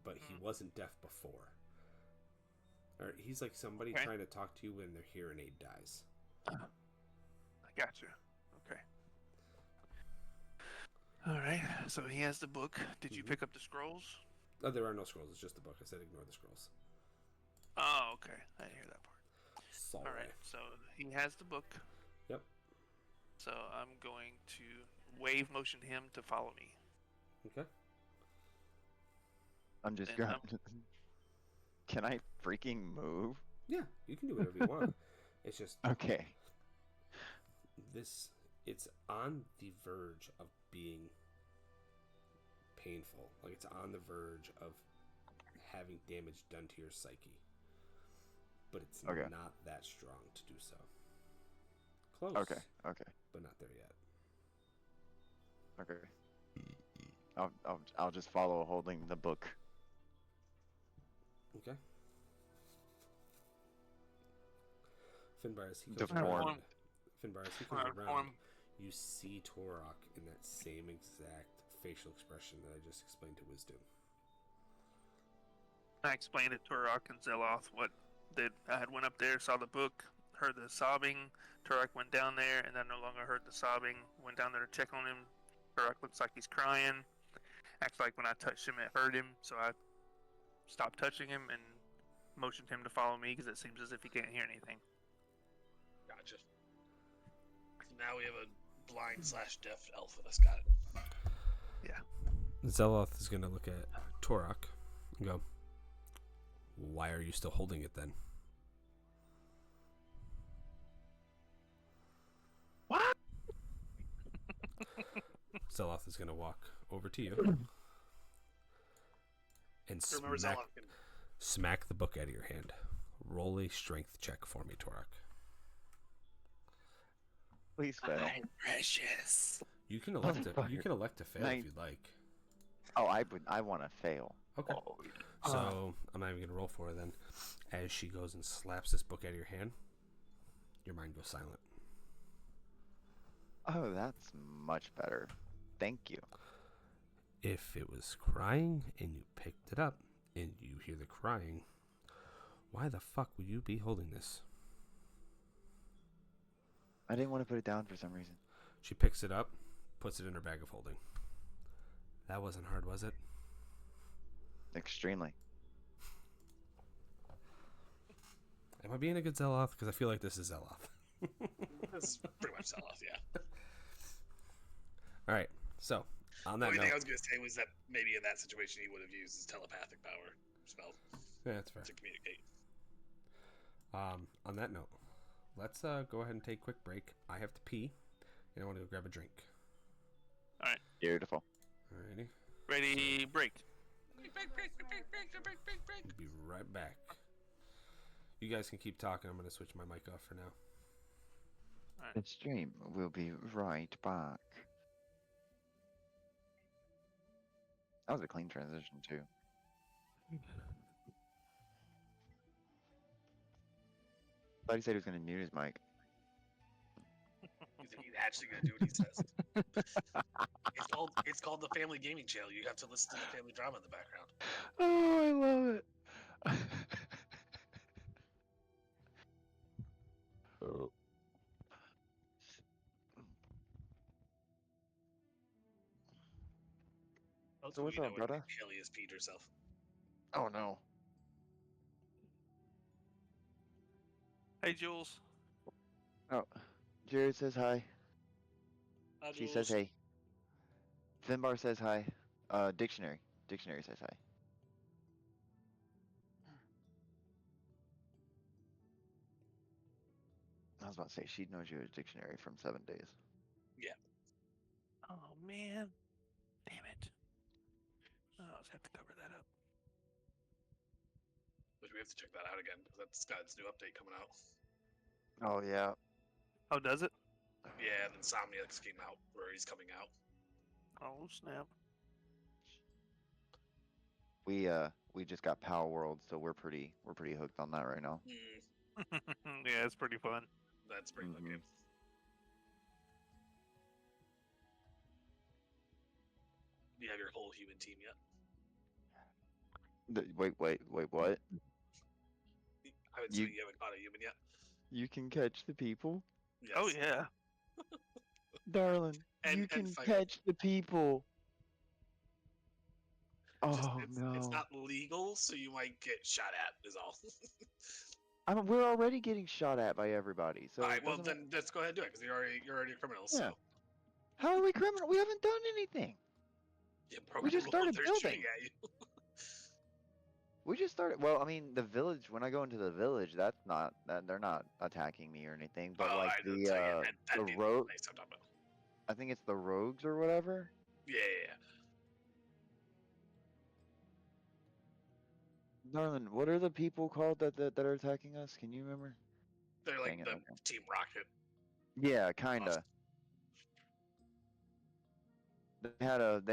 but he wasn't deaf before. Or he's like somebody Okay. trying to talk to you when their hearing aid dies. I gotcha. Okay. All right, so he has the book. Did you pick up the scrolls? Oh, there are no scrolls. It's just the book. I said ignore the scrolls. Oh, okay. I didn't hear that part. Sorry. All right, so he has the book. Yep. So I'm going to wave motion him to follow me. Okay. I'm just And, grabbing. Can I freaking move? Yeah, you can do whatever you want. It's just Okay. it's on the verge of being painful. Like it's on the verge of having damage done to your psyche. But it's Okay. not that strong to do so. Close. Okay. Okay. But not there yet. Okay. I'll just follow holding the book. Okay. Finbarr, as he goes Deformed. around, Finbarr, as he goes around, Form. you see Turok in that same exact facial expression that I just explained to Wisdom. I explained to Turok and Zeloth what that I had went up there, saw the book, heard the sobbing. Turok went down there, and then no longer heard the sobbing. Went down there to check on him. Turok looks like he's crying. Acts like when I touched him, it hurt him, so I stopped touching him and motioned him to follow me because it seems as if he can't hear anything. Gotcha. So now we have a blind/deaf elf with us. Got it. Zeloth is going to look at Turok and go, "Why are you still holding it then?" What? Zeloth is going to walk over to you and Remember smack, Zeloth can smack the book out of your hand. Roll a strength check for me, Turok. Please fail. Precious. You can elect to fail Nine. if you'd like. Oh, I want to fail. Okay. So I'm not even gonna roll for her then. As she goes and slaps this book out of your hand, your mind goes silent. Oh, that's much better. Thank you. If it was crying and you picked it up and you hear the crying, why the fuck would you be holding this? I didn't want to put it down for some reason. She picks it up, puts it in her bag of holding. That wasn't hard, was it? Extremely. Am I being a good Zeloth? Because I feel like this is Zeloth. That's pretty much Zeloth, yeah. All right. So on The that only thing I note, was going to say was that maybe in that situation he would have used his telepathic power spell yeah, that's fair. to communicate. On that note, let's go ahead and take a quick break. I have to pee, and I want to go grab a drink. Beautiful. Alrighty. Ready, break. We'll be right back. You guys can keep talking. I'm going to switch my mic off for now. The stream will be right back. That was a clean transition too. Thought he said he was going to mute his mic. He's actually going to do what he says. It's called the Family Gaming Channel. You have to listen to the family drama in the background. Oh, I love it. Oh. So what's up, brother? Haley has peed herself. Oh no. Hey, Jules. Oh, Jared says hi. She says hey. Finnbarr says hi. Dictionary. Dictionary says hi. I was about to say, she knows your dictionary from 7 days. Oh man, damn it! I'll just have to cover that up. Which we have to check that out again because that's got its new update coming out. Oh, yeah. Oh, does it? Yeah, the Insomniacs came out where he's coming out. Oh snap! We just got Power World, so we're pretty hooked on that right now. Yeah, it's pretty fun. That's a pretty fun Mhm. game. Do you have your whole human team yet? Wait, what? I would say you haven't caught a human yet. You can catch the people? Yes. Oh yeah. Darling, And- you and can fight. catch the people. Just, Oh, it's no. not legal, so you might get shot at. Is all. We're already getting shot at by everybody, so all right. it Well, doesn't then let's go ahead and do it because you're already a criminal. Yeah. So How are we criminal? We haven't done anything. yeah, We just started they're building. shooting at you. We just started. Well, I mean, the village. When I go into the village, that's not that they're not attacking me or anything. But Oh, like I didn't tell you. the That'd be the rogue. place I'm talking about. I think it's the rogues or whatever. Yeah. Darling, what are the people called that are attacking us? Can you remember? They're like Dang it, the okay. Team Rocket. Yeah, kinda. They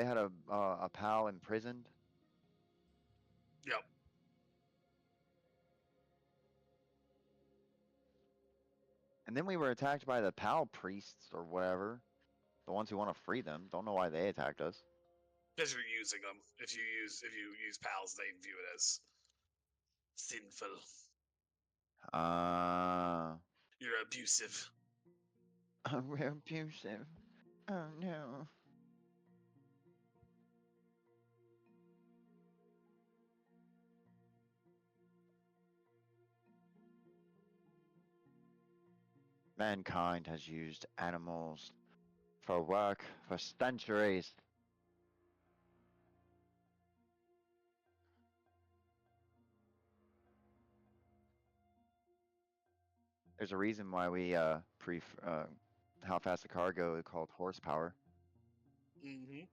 had a pal imprisoned. Yep. And then we were attacked by the pal priests or whatever. The ones who want to free them. Don't know why they attacked us. Because you're using them. If you use pals, they view it as sinful. You're abusive. We're abusive. Oh no. Mankind has used animals for work for centuries. There's a reason why we how fast the car go is called horsepower. Mm-hmm.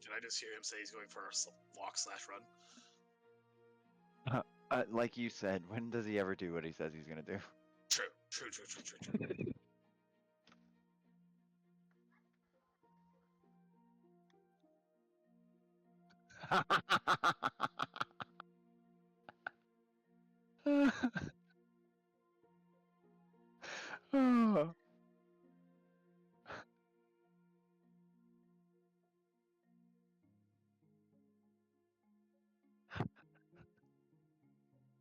Did I just hear him say he's going for a walk/run? Like you said, when does he ever do what he says he's gonna do? True.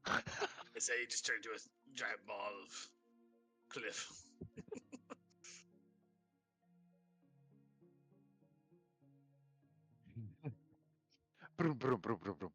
I say he just turned into a giant ball of cliff. Brum, brum, brum, brum, brum.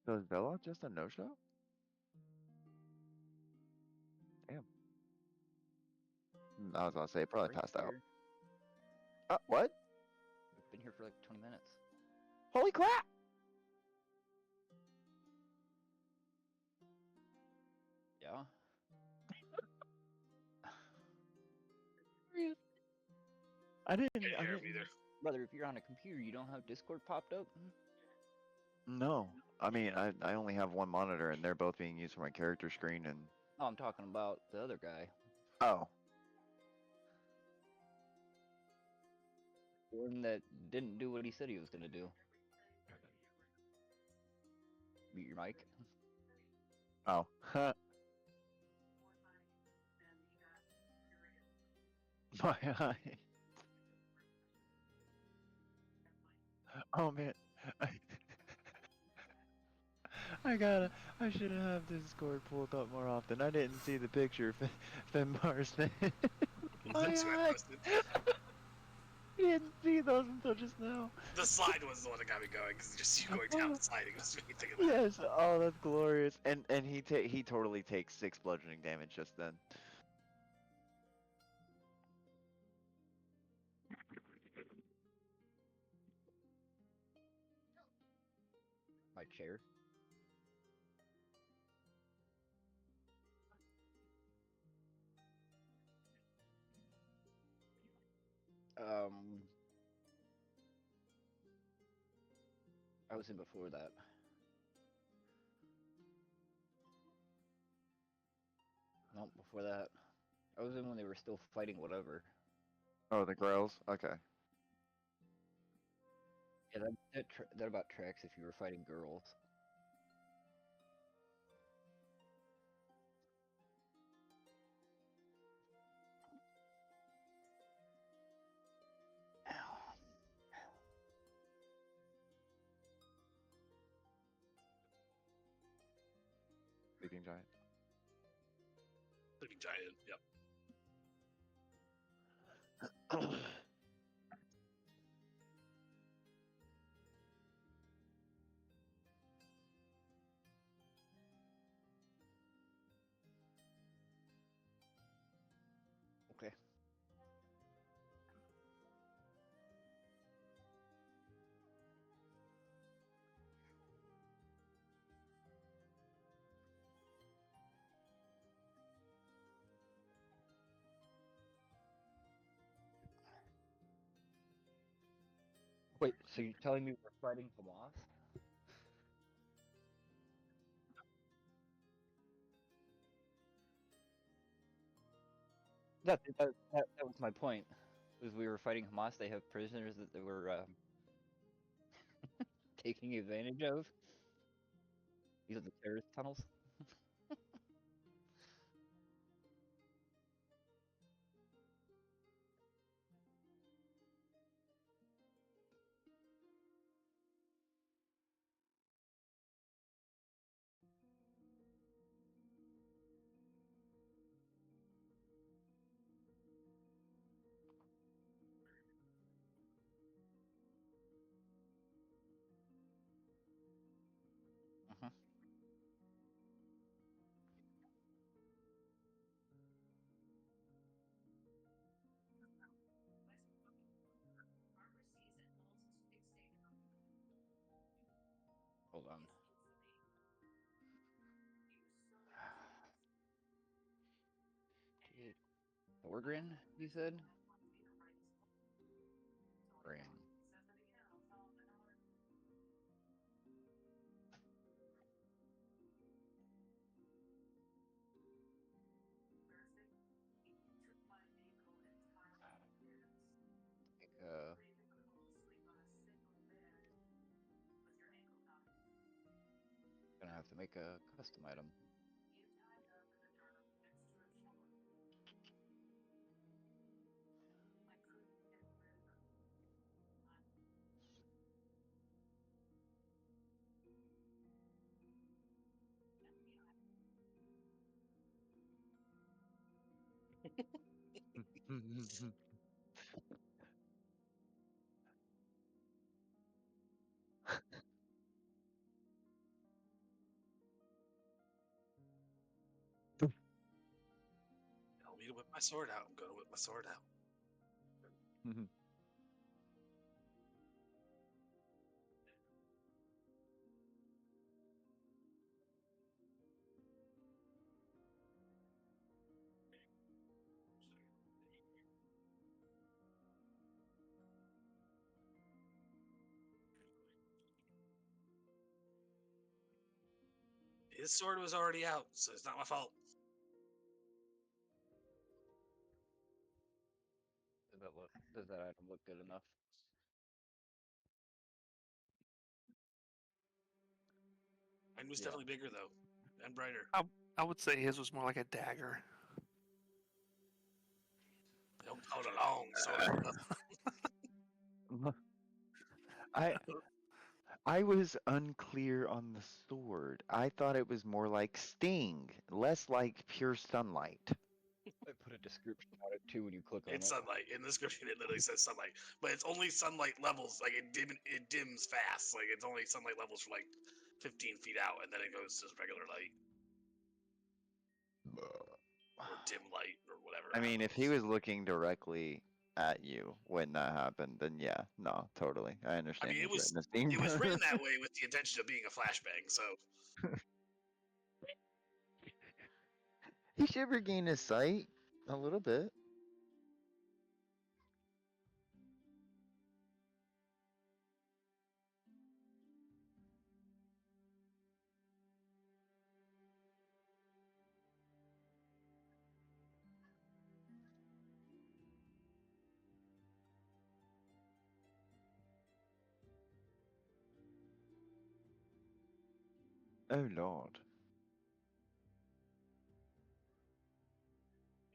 So is Zeloth just a no-show? Damn. I was gonna say probably Right passed out. here. What? We've been here for like 20 minutes. Holy crap! Yeah. I didn't. Can't hear him either. Brother, if you're on a computer, you don't have Discord popped up? No. I mean, I only have one monitor, and they're both being used for my character screen. And Oh, I'm talking about the other guy. oh, The one that didn't do what he said he was gonna do. Mute your mic. oh, My eye. Oh man, I, I should have Discord pulled up more often. I didn't see the picture of Finnbarr's face. My That's what I eye. posted. I didn't see those until just now. The slide was the one that got me going because just you going down the side, it was me thinking that. Yes. Oh, that's glorious. And he totally takes 6 bludgeoning damage just then. My chair. I was in before that. No, before that. I was in when they were still fighting whatever. Oh, the Grails? Okay. Yeah, that about tracks if you were fighting girls. Ow. Sleeping Giant. Sleeping giant. Yep. Okay. Wait, so you're telling me we're fighting Hamas? That was my point. Was we were fighting Hamas? They have prisoners that they were taking advantage of. These are the terrorist tunnels. Uh-huh. Hold on. Thorgrin, you said? Grin. Like, gonna have to make a custom item. Tell me to whip my sword out. I'm gonna whip my sword out. His sword was already out, so it's not my fault. Does that item look good enough? Mine was Yeah. definitely bigger though, and brighter. I would say his was more like a dagger. Don't hold along, Sorcerer. I was unclear on the sword. I thought it was more like sting, less like pure sunlight. I put a description on it too when you click on It's it. sunlight. In the description, it literally says sunlight, but it's only sunlight levels. Like it dims fast. Like it's only sunlight levels for like 15 feet out, and then it goes to regular light or dim light or whatever. I mean, don't if know. he was looking directly at you when that happened, then yeah, no, totally. I I understand mean, his it was witnessing. written that way with the intention of being a flashbang. So He should regain his sight a little bit. Oh Lord.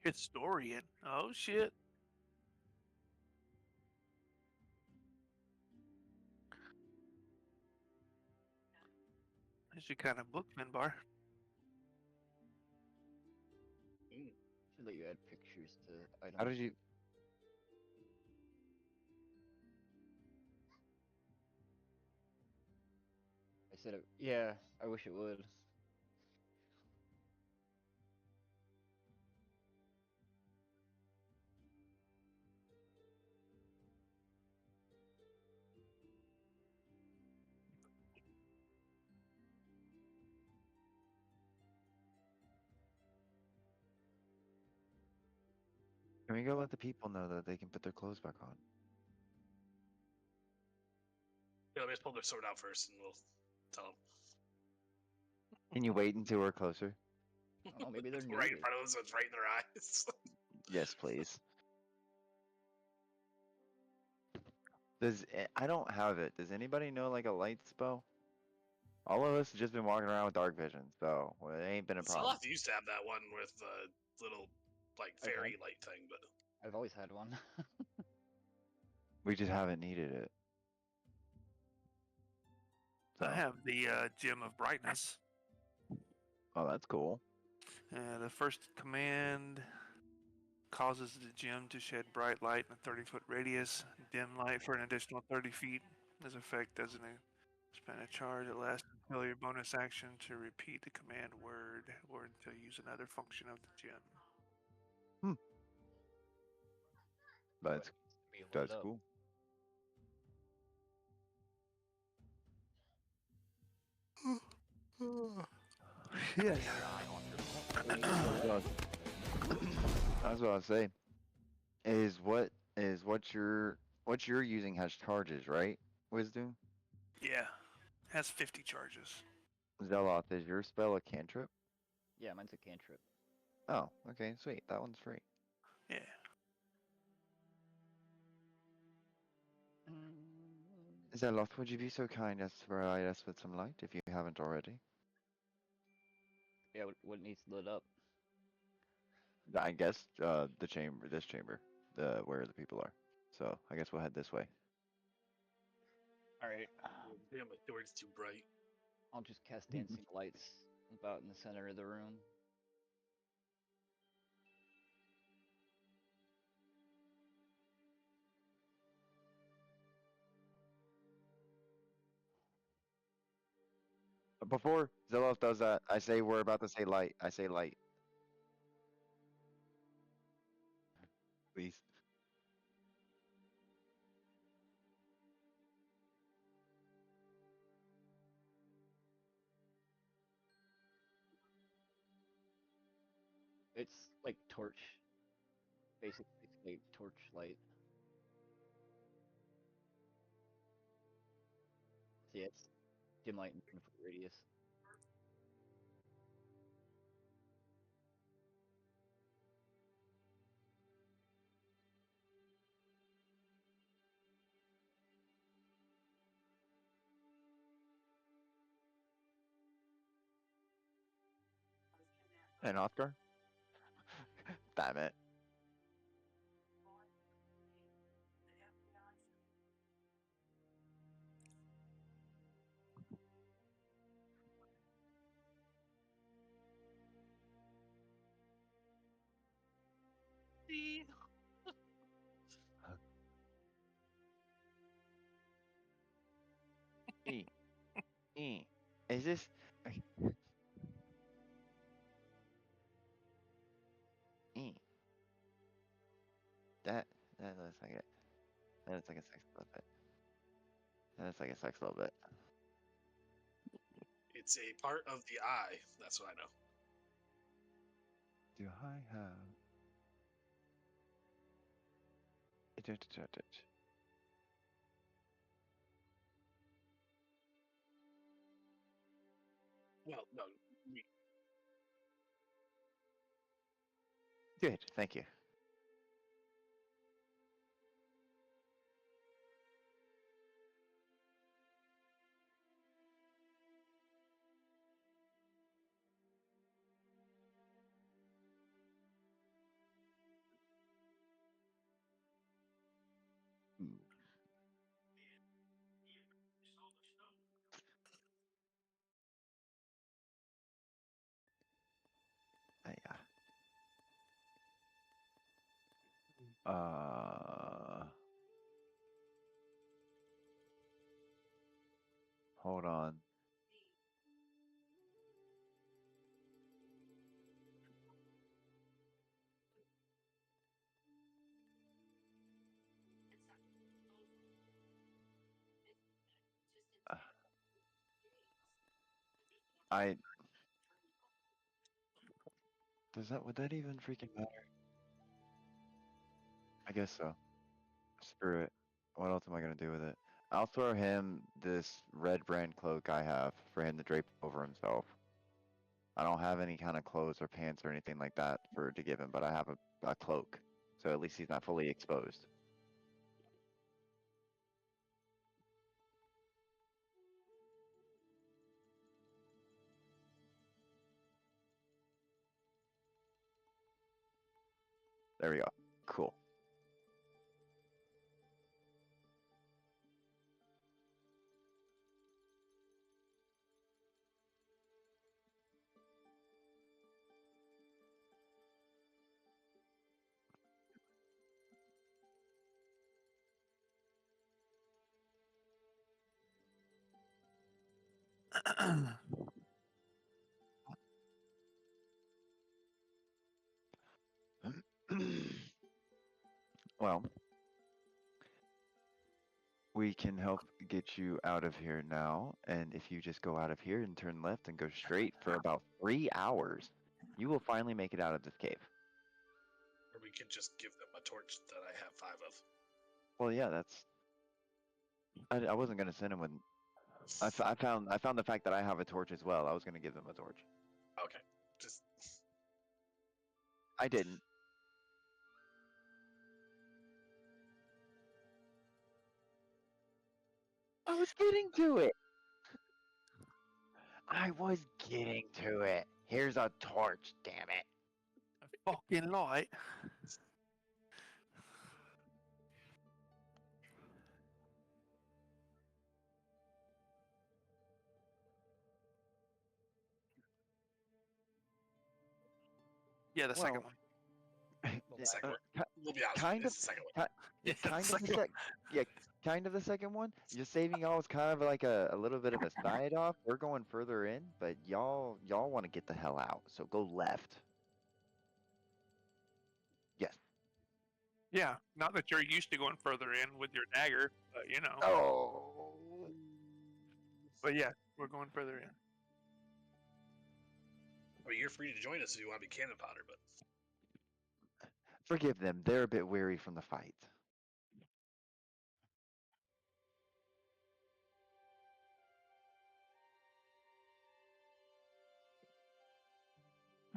Historian. Oh shit. That's your kind of book, Finnbarr. Should let you add pictures to items. How did you? I said it. Yeah, I wish it would. Can we go let the people know that they can put their clothes back on? yeah, let me just pull their sword out first, and we'll tell them. Can you wait until we're closer? I don't know, maybe they're It's right in naked. front of them, so it's right in their eyes. Yes, please. I don't have it. Does anybody know like a light spell? All of us have just been walking around with dark vision, so well, it ain't been a problem. Zeloth used to have that one with the little like I've had- fairy light thing, but I've always had one. We just haven't needed it. So, I have the gem of brightness. oh, that's cool. The first command causes the gem to shed bright light in a 30-foot radius. Dim light for an additional 30 feet. This effect doesn't spend a charge. It lasts until your bonus action to repeat the command word or until you use another function of the gem. That's Be lit that's up. cool. Yeah. I was about to say, what you're using has charges, right? Wisdom? Yeah. Has 50 charges. Zeloth, is your spell a cantrip? Yeah, mine's a cantrip. Oh, okay, sweet. That one's free. Yeah. Zeloth, would you be so kind as to provide us with some light if you haven't already? Yeah, what needs lit up? I guess this chamber, where the people are. So I guess we'll head this way. Alright. damn, my sword's too bright. I'll just cast dancing lights about in the center of the room. Before Zeloth does that, I say we're about to say light. I say light. Please. It's like torch. Basically, it's like torch light. So yeah, it's dim light in 10-foot radius. And Oscar? Damn it. See? E. E. Is this? E. That looks like it. That looks like a sex a little bit. That looks like a sex a little bit. It's a part of the eye. That's what I know. Do I have? Well, no. we- Good. Thank you. Hmm. Yeah. Hold on. Uh, I would that even freaking matter? I guess so. Screw it. What else am I gonna do with it? I'll throw him this red brand cloak I have for him to drape over himself. I don't have any kind of clothes or pants or anything like that to give him, but I have a cloak, so at least he's not fully exposed. There we go. Cool. Well, we can help get you out of here now, and if you just go out of here and turn left and go straight for about 3 hours, you will finally make it out of this cave. Or we could just give them a torch that I have 5 of. Well, yeah, that's. I wasn't gonna send him with. I found the fact that I have a torch as well. I was gonna give them a torch. Okay. Just I didn't. I was getting to it. I was getting to it. Here's a torch, damn it. A fucking light. Yeah, the second one. the second one. We'll be honest. Kind It's of. the second one. Yeah, Kind the of the second one. yeah, kind of the second one. You're saving y'all as kind of like a little bit of a side off. We're going further in, but y'all want to get the hell out, so go left. Yes. Yeah, not that you're used to going further in with your dagger, but you know. Oh. But yeah, we're going further in. I mean, you're free to join us if you want to be cannon fodder, but Forgive them. They're a bit weary from the fight.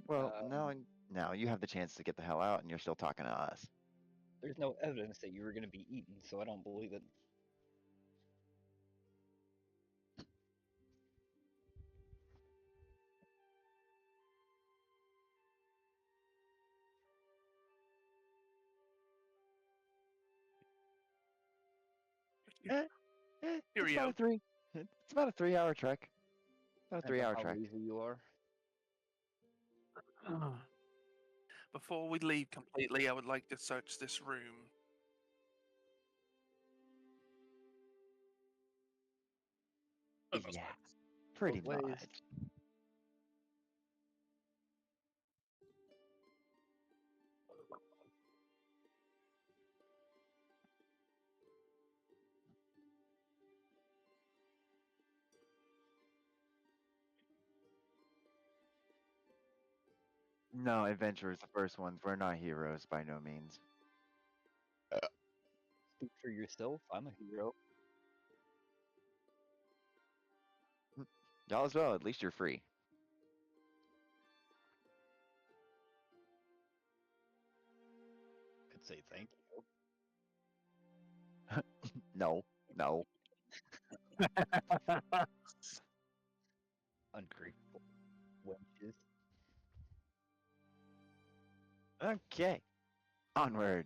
Well, now you have the chance to get the hell out, and you're still talking to us. There's no evidence that you were going to be eaten, so I don't believe it. Eh, Here it's we about go. a 3. It's about a 3-hour trek. About a Depends on 3-hour how trek. lazy you are. Before we leave completely, I would like to search this room. For the most Yeah, part. pretty Both ways. much. No, adventurers, the first ones. We're not heroes by no means. Speak for yourself. I'm a hero. Y'all as well. At least you're free. Could say thank you. No, no. Ungrateful wenches. Okay. Onward.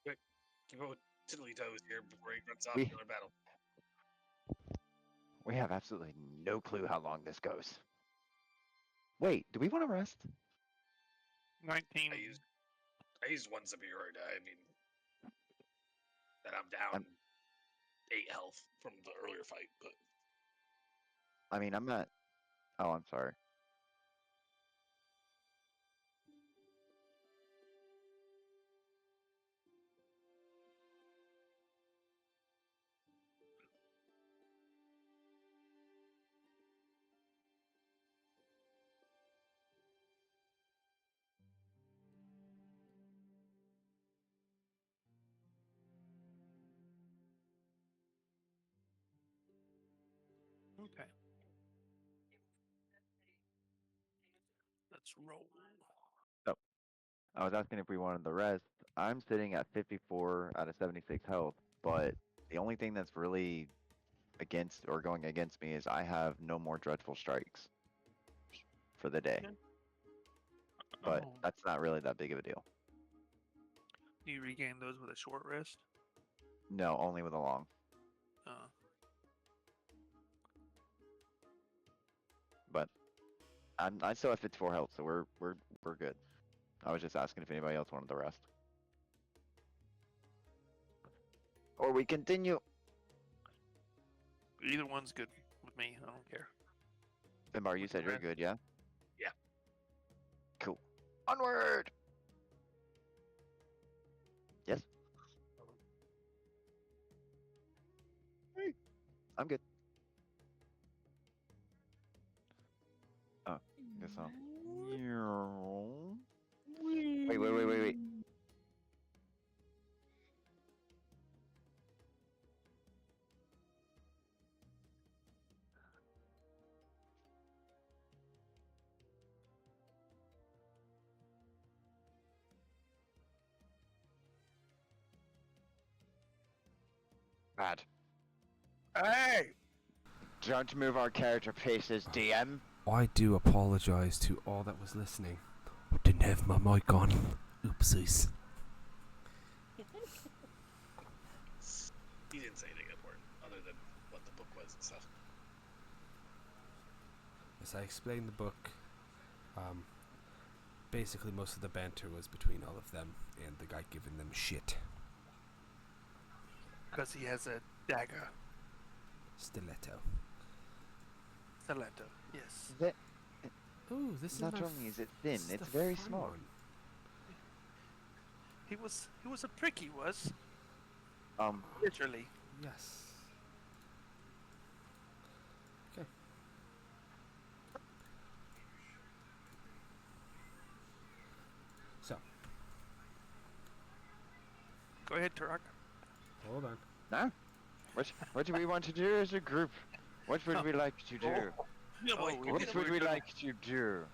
Keep on tiddly toes here before he runs off We- to another battle. We have absolutely no clue how long this goes. Wait, do we want to rest? 19. I used one superior die. I mean, that I'm down 8 health from the earlier fight, but I mean, I'm not. Oh, I'm sorry. Okay. Let's roll. I was asking if we wanted the rest. I'm sitting at 54 out of 76 health, but the only thing that's really against or going against me is I have no more dreadful strikes for the day. But Oh, that's not really that big of a deal. do you regain those with a short rest? No, only with a long. But I still have 54 health, so we're good. I was just asking if anybody else wanted the rest. Or we continue. Either one's good with me. I don't care. Finnbarr, you We said can you're rest. good, yeah? Yeah. Cool. Onward! Yes? Hey, I'm good. Oh, guess so. Wait. Bad. Hey! Don't move our character paces, DM. I do apologise to all that was listening. I didn't have my mic on. Oopsies. he didn't say anything important other than what the book was and stuff. As I explained the book, basically most of the banter was between all of them and the guy giving them shit. Because he has a dagger. Stiletto. Stiletto. Yes. That, Ooh, this is not my only is it thin, this is it's the very fun small. one. He was a prick, he was. Um, Literally. Yes. Okay. So, Go ahead, Turok. hold on. no. What do we want to do as a group? What would we like to do? No, Oh, boy, we- What would we like to do?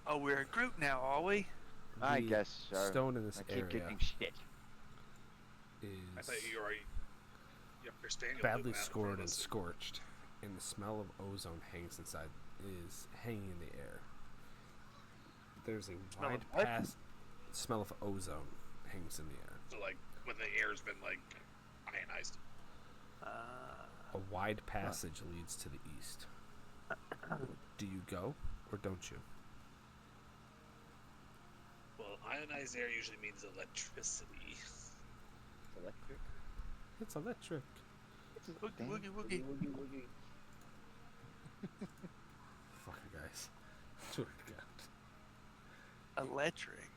Oh, we're a group now, are we? I The guess so. stone in this I keep area getting shit. I is thought you already. You understand. badly scored and scorched, and the smell of ozone hangs inside, is hanging in the air. There's a Smell of wide what? pass. Smell of ozone hangs in the air. So like when the air's been like ionized. A wide passage leads to the east. Do you go or don't you? Well, ionized air usually means electricity. Electric. It's electric. Woogie, woogie, woogie. Woogie woogie. Fuck you guys. Swear to God. Electric.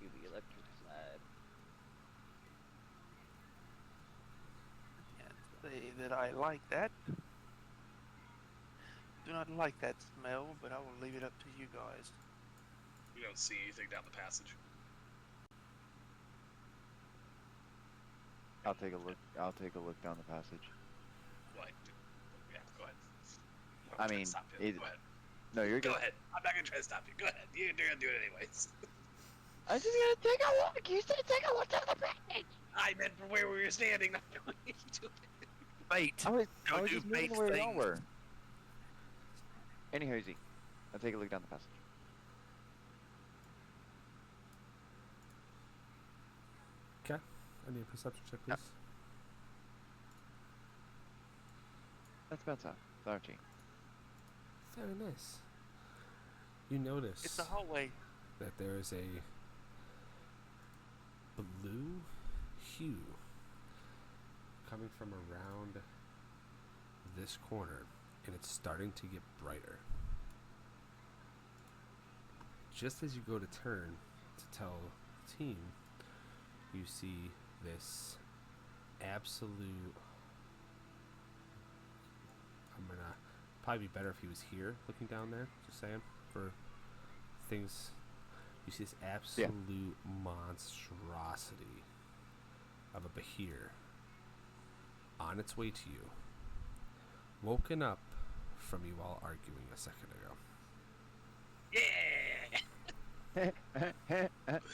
You the electric slide. Can't say that I like that. Do not like that smell, but I will leave it up to you guys. We don't see anything down the passage. I'll take a look. I'll take a look down the passage. Go ahead. Yeah, go ahead. I'm I trying to mean, stop you. it- Go ahead. No, you're Go good. ahead. I'm not gonna try to stop you. Go ahead. You're gonna do it anyways. I'm just gonna take a look. You said take a look down the passage. I meant from where we were standing, not where you do it. Bait. I was Don't do just moving bait where y'all things. were. Anyhow, easy. I'll take a look down the passage. Okay. I need a perception check, please. That's better. Sorry. Very nice. You notice It's a hallway. that there is a blue hue coming from around this corner, and it's starting to get brighter. Just as you go to turn to tell the team, you see this absolute... I'm gonna... Probably be better if he was here looking down there, just saying, for things. You see this absolute monstrosity of a Bahir on its way to you, woken up from you all arguing a second ago. Yeah.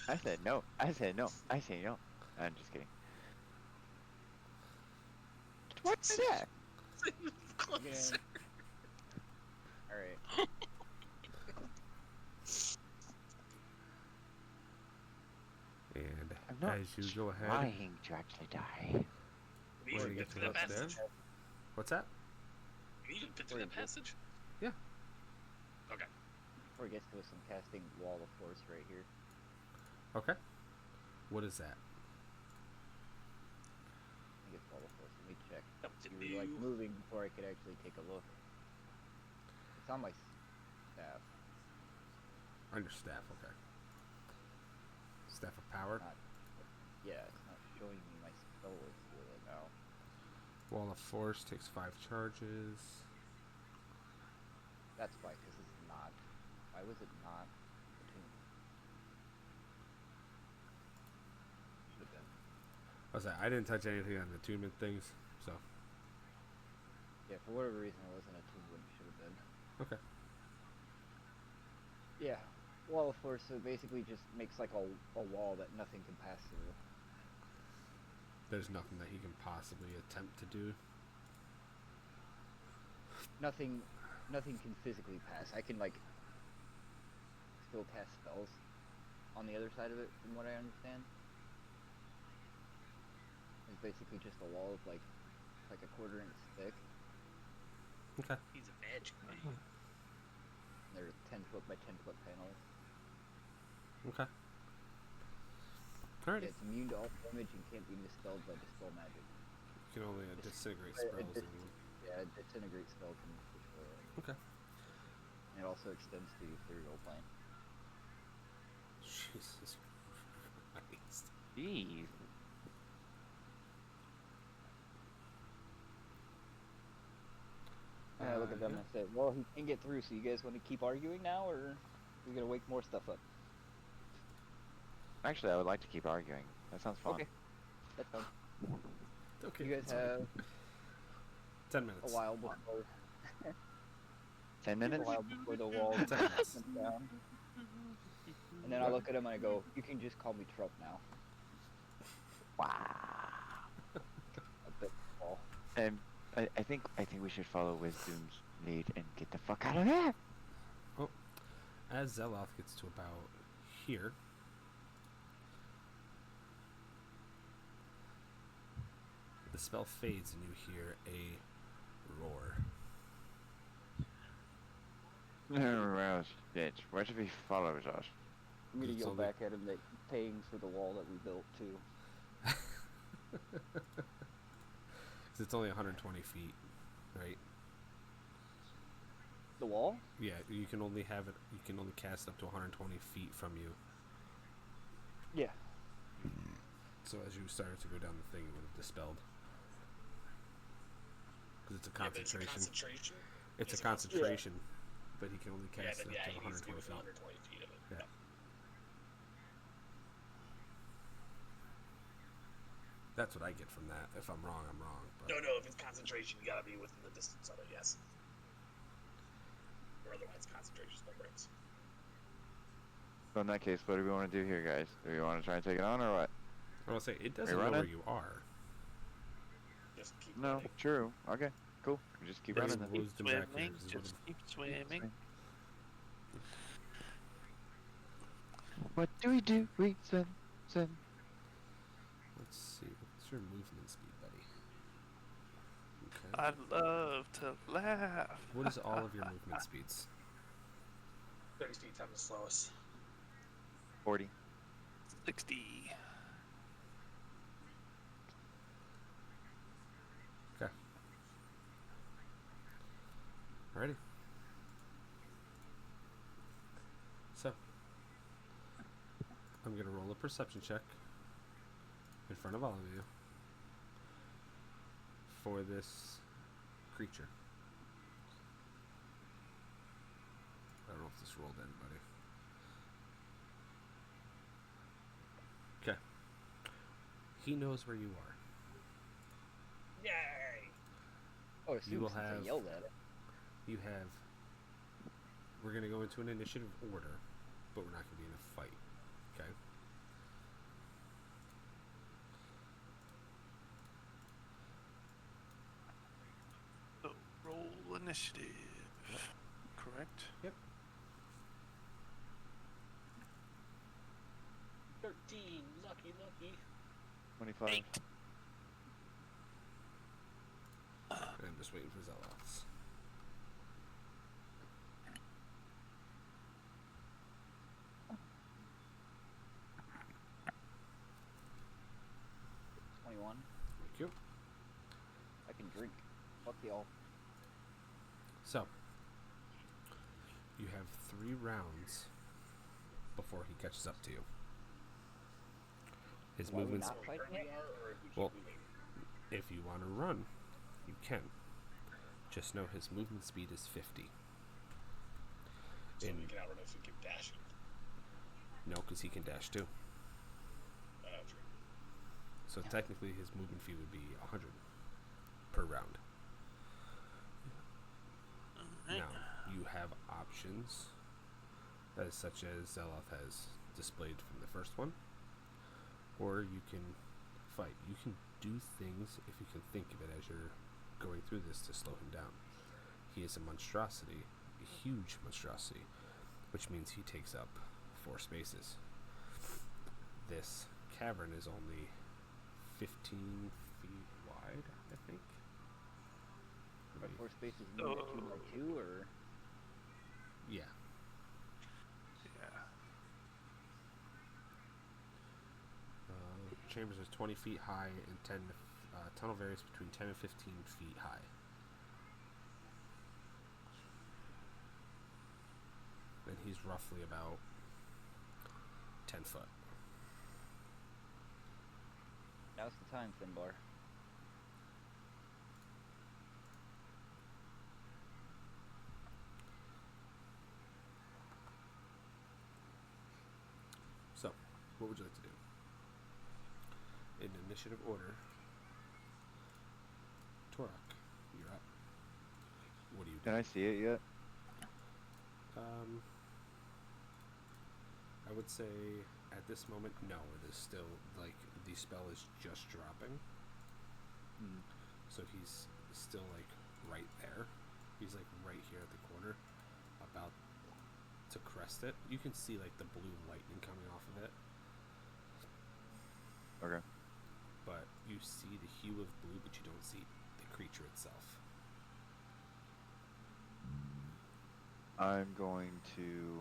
I said no. I said no. I say no. I'm just kidding. What's that? Closer. Alright. And I'm not as you go ahead, trying to actually die. Can you Where even to get get through to that up there? passage? What's that? Can you even fit through that passage? Yeah. Okay. Before it gets to us, I'm casting Wall of Force right here. Okay. What is that? I think it's Wall of Force. Let me check. Up to You were like you. moving before I could actually take a look. It's on my staff. On your staff, okay. Staff of power. Not, yeah, it's not showing me my spell list really now. Wall of Force takes 5 charges. That's why, because it's not. Why was it not attuned? Should have been. I was like, I didn't touch anything on the attunement things, so Yeah, for whatever reason it wasn't attuned when it should have been. okay. Yeah, Wall of Force, so it basically just makes like a wall that nothing can pass through. There's nothing that he can possibly attempt to do. Nothing can physically pass. I can like still cast spells on the other side of it, from what I understand. It's basically just a wall of like a quarter inch thick. Okay. He's a magic man. They're 10-foot by 10-foot panels. Okay. Alrighty. Yeah, it's immune to all damage and can't be dispelled by dispel magic. You can only disintegrate It spells. Yeah, disintegrate spell can destroy it. Okay. And it also extends to the ethereal plane. Jesus Christ. Jeez. And I look at them yeah. and say, well, he can get through, so you guys want to keep arguing now, or are we going to wake more stuff up? Actually, I would like to keep arguing. That sounds fun. Okay. That's fine. Okay. You guys that's fine. have 10 minutes. a while before 10 minutes? a while before the wall 10 minutes. comes down. And then I look at him and I go, you can just call me Trump now. Wow. A bit wall. I think we should follow Wisdom's lead and get the fuck out of there. As Zeloth gets to about here, the spell fades and you hear a roar. Bitch, what if he follows us? I'm gonna It's yell only- back at him that paying for the wall that we built too. Because it's only 120 feet, right? The wall? Yeah, you can only have it. You can only cast up to 120 feet from you. Yeah. So as you started to go down the thing, it would have dispelled. Because it's a Yeah, but it's a concentration. concentration. It's a It's a concentration, but he can only Yeah, cast then it yeah, up to he needs to be 120 within feet. 120 feet of it. Yeah. That's what I get from that. If I'm wrong, I'm wrong. But No, if it's concentration, you gotta be within the distance of it, yes. Or otherwise, concentration still breaks. So in that case, what do we want to do here, guys? Do we want to try and take it on, or what? I will say it doesn't know running? where you are. Just keep No, running. true. Okay, cool. We just keep running then. Keep Wisdom back here, Swimming, 'cause just keep swimming. What do? We swim. Let's see. What's your movement speed, buddy? Okay. I love to laugh. What is all of your movement speeds? 30 feet time the slowest. 40. 60. Okay. Alrighty. So, I'm going to roll a perception check in front of all of you for this creature. I don't know if this rolled anybody. Okay. He knows where you are. Yay! Oh, as You soon will as I have- yelled at it. You have. We're going to go into an initiative order, but we're not going to be in a fight. Okay? So roll initiative. Correct? 13, lucky. 25. 8. I'm just waiting for Zeloths. $21. Thank you. I can drink. Fuck y'all. So, you have 3 rounds before he catches up to you. His Why we movements. not fighting We it? are, or if we keep Well, moving. if you want to run, you can. Just know his movement speed is 50. So in- we can outrun if we keep dashing. No, because he can dash too. True. So technically, his movement fee would be 100 per round. Alright. Now, you have options, that is such as Zeloth has displayed from the first one, or you can fight. You can do things, if you can think of it as you're going through this, to slow him down. He is a monstrosity, a huge monstrosity, which means he takes up 4 spaces. This cavern is only 15 feet wide, I think. By 4 spaces, you Oh. mean a 2 by 2 or? Yeah. Yeah. Chambers is 20 feet high and 10. Tunnel varies between 10 and 15 feet high. And he's roughly about 10 foot. Now's the time, Finnbarr. So, what would you like to do? In initiative order, Turok, you're up. What do you do? Can I see it yet? I would say at this moment, no. It is still, like, the spell is just dropping. So he's still, like, right there. He's, like, right here at the corner, about to crest it. You can see, like, the blue lightning coming off of it. Okay. But you see the hue of blue, but you don't see the creature itself. I'm going to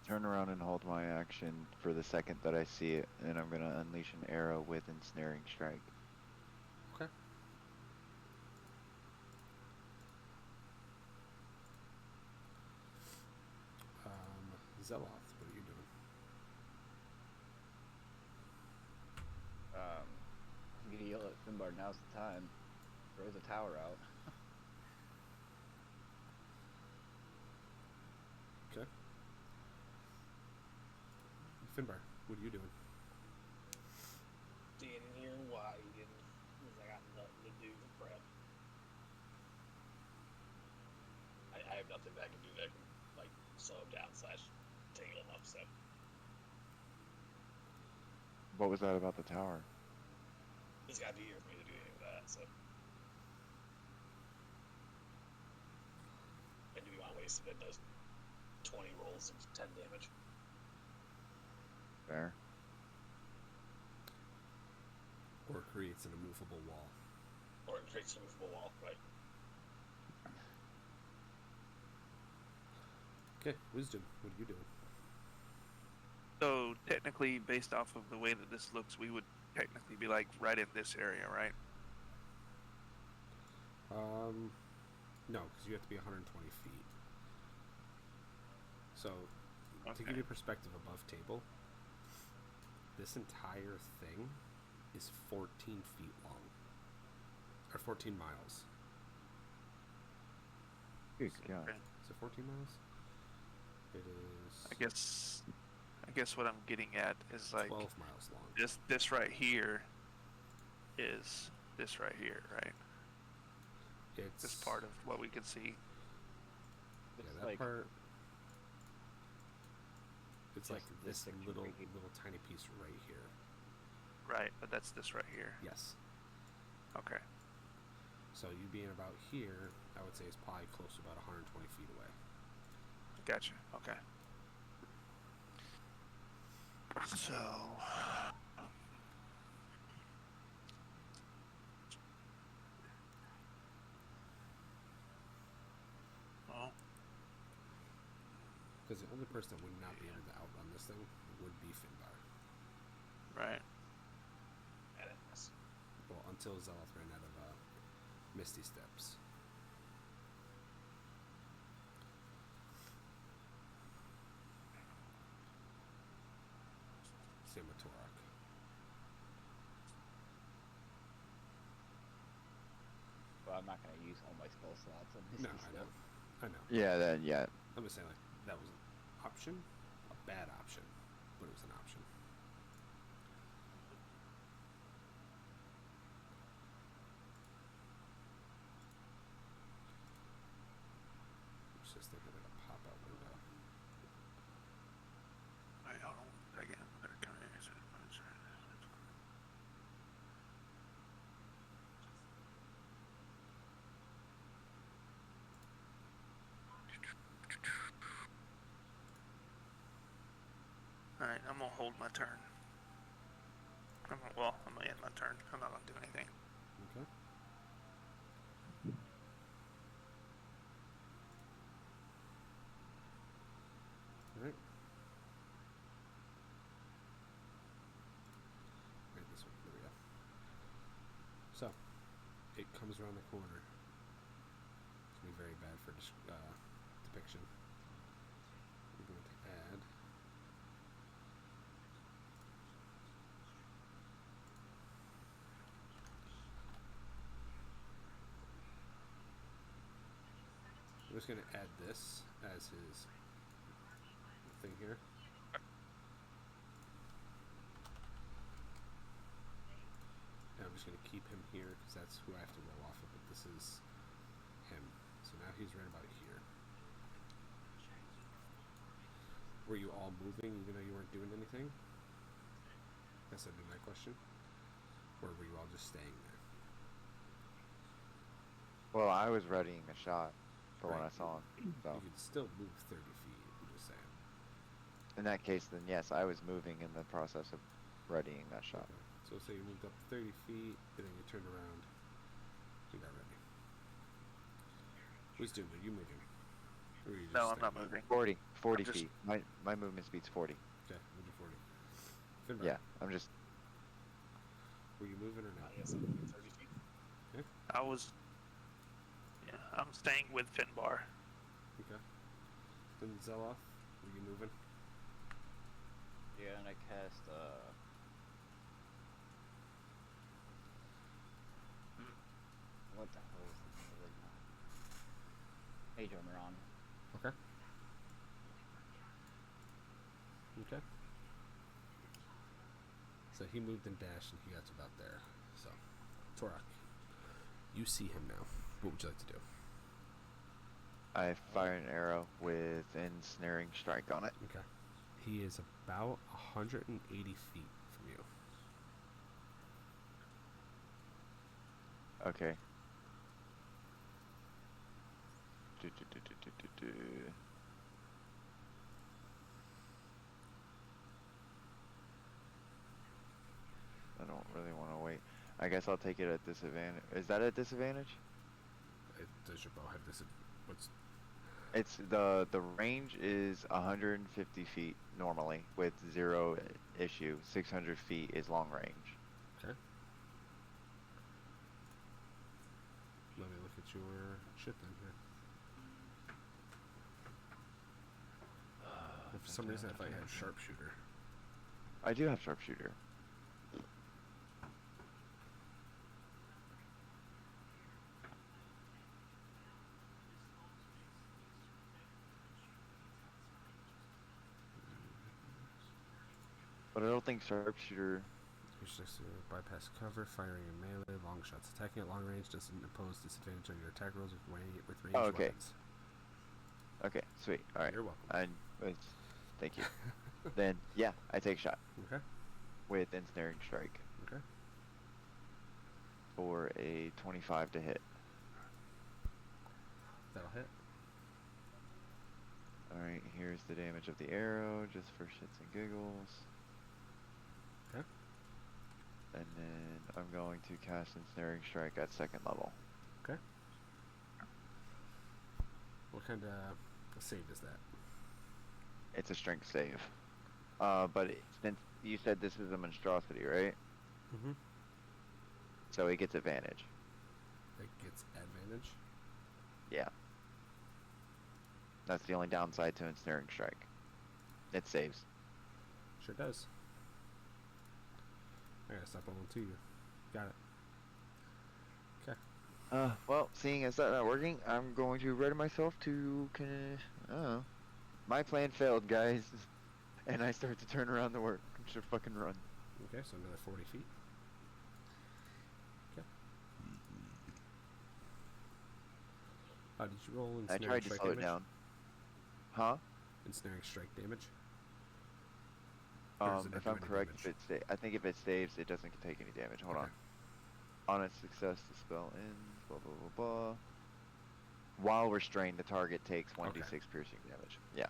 turn around and hold my action for the second that I see it, and I'm going to unleash an arrow with ensnaring strike. Okay. Zeloth, what are you doing? I'm gonna yell at Finnbarr, now's the time. Throw the tower out. Okay. Finnbarr, what are you doing? Standing here waiting because I got nothing to do for prep. I have nothing that I can do that can, like, slow him down / tangle him up, so. What was that about the tower? He's got to be here for me to do any of that, so. And to be on waste if it does 20 rolls of 10 damage. Fair. Or creates an immovable wall. Or it creates a movable wall, right? Okay, Wisdom, what are you doing? So technically, based off of the way that this looks, we would technically be like right in this area, right? No, because you have to be 120 feet. So, to Okay. give you perspective above table, this entire thing is 14 feet long. Or 14 miles. Good God. Okay. Is it 14 miles? It is I guess what I'm getting at is like 12 miles long. this right here is this right here, right? It's This part of what we can see. yeah, It's that like part. It's like just this section little right here. tiny piece right here. Right, but that's this right here. Yes. Okay. So you being about here, I would say is probably close to about 120 feet away. Gotcha. Okay. So well, Because the only person that would not be able to outrun this thing would be Finnbarr. right. And it's Well, until Zeloth ran out of Misty Steps. Same with Turok. Well, I'm not gonna use all my spell slots on this. No, I know. I know. Yeah, then, yeah. I'm just saying, like, that was an option. A bad option. But it was an option. It's just thinking like a pop-out window. Wait, hold on one second. Better come here. Alright, I'm gonna hold my turn. I'm gonna end my turn. I'm not gonna do anything. Okay. Alright. Right, this one. There we go. So, it comes around the corner. It's going to be very bad for depiction. We're going to add I'm just going to add this as his thing here. And I'm just going to keep him here because that's who I have to roll off of, but this is him. So now he's right about here. Were you all moving even though you weren't doing anything? That's a my question. Or were you all just staying there? Well, I was readying a shot for when Right. I saw him. So, You could still move 30 feet, I'm just saying. in that case, then yes, I was moving in the process of readying that shot. Okay. So say you moved up 30 feet, and then you turned around, You're not ready. Wisdom, are you moving? Or are you just No, I'm not staying? moving. 40 just- feet. My movement speed's 40. Okay, move to 40. Finnbarr, Yeah, I'm just. were you moving or not? Yes, I'm moving 30 feet. I was. Yeah, I'm staying with Finnbarr. Okay. Then Zeloth, were you moving? Yeah, and I cast what the hell is the name of it now? Mage Armor on. Okay. Okay. So he moved and dashed, and he got to about there. So, Turok, you see him now. What would you like to do? I fire an arrow with ensnaring strike on it. Okay. He is about 180 feet from you. Okay. I don't really want to wait. I guess I'll take it at disadvantage. Is that a disadvantage? Does your bow have this? What's It's the range is 150 feet normally with 0 issue. 600 feet is long range. okay? Let me look at your shit then here. For some reason, I thought you had sharpshooter. I do have sharpshooter. But I don't think sharpshooter. You're supposed to bypass cover, firing in melee, long shots. Attacking at long range doesn't impose disadvantage on your attack rolls with ranged Oh, okay. weapons. Okay, sweet. All right. You're welcome. Thank you. Then yeah, I take shot Okay. with ensnaring strike Okay. for a 25 to hit. That'll hit. All right, here's the damage of the arrow, just for shits and giggles. Okay. And then I'm going to cast ensnaring strike at 2nd level. Okay. What kind of save is that? It's a strength save. But since you said this is a monstrosity, right? Mm-hmm. So it gets advantage. It gets advantage. Yeah. That's the only downside to ensnaring strike. It saves. Sure does. I gotta stop rolling to you. Got it. Okay. Well, seeing as that's not working, I'm going to ready myself to. My plan failed, guys. And I start to turn around the work. I should fucking run. Okay, so another 40 feet. Okay. Did you roll I ensnaring tried to strike slow it damage? down. Huh? Ensnaring strike damage? Or does it not If do I'm any correct, damage? I think if it saves, it doesn't take any damage. Hold Okay. on. On its success, the spell ends. Blah blah blah blah. While restrained, the target takes 1d6 piercing damage. Yeah.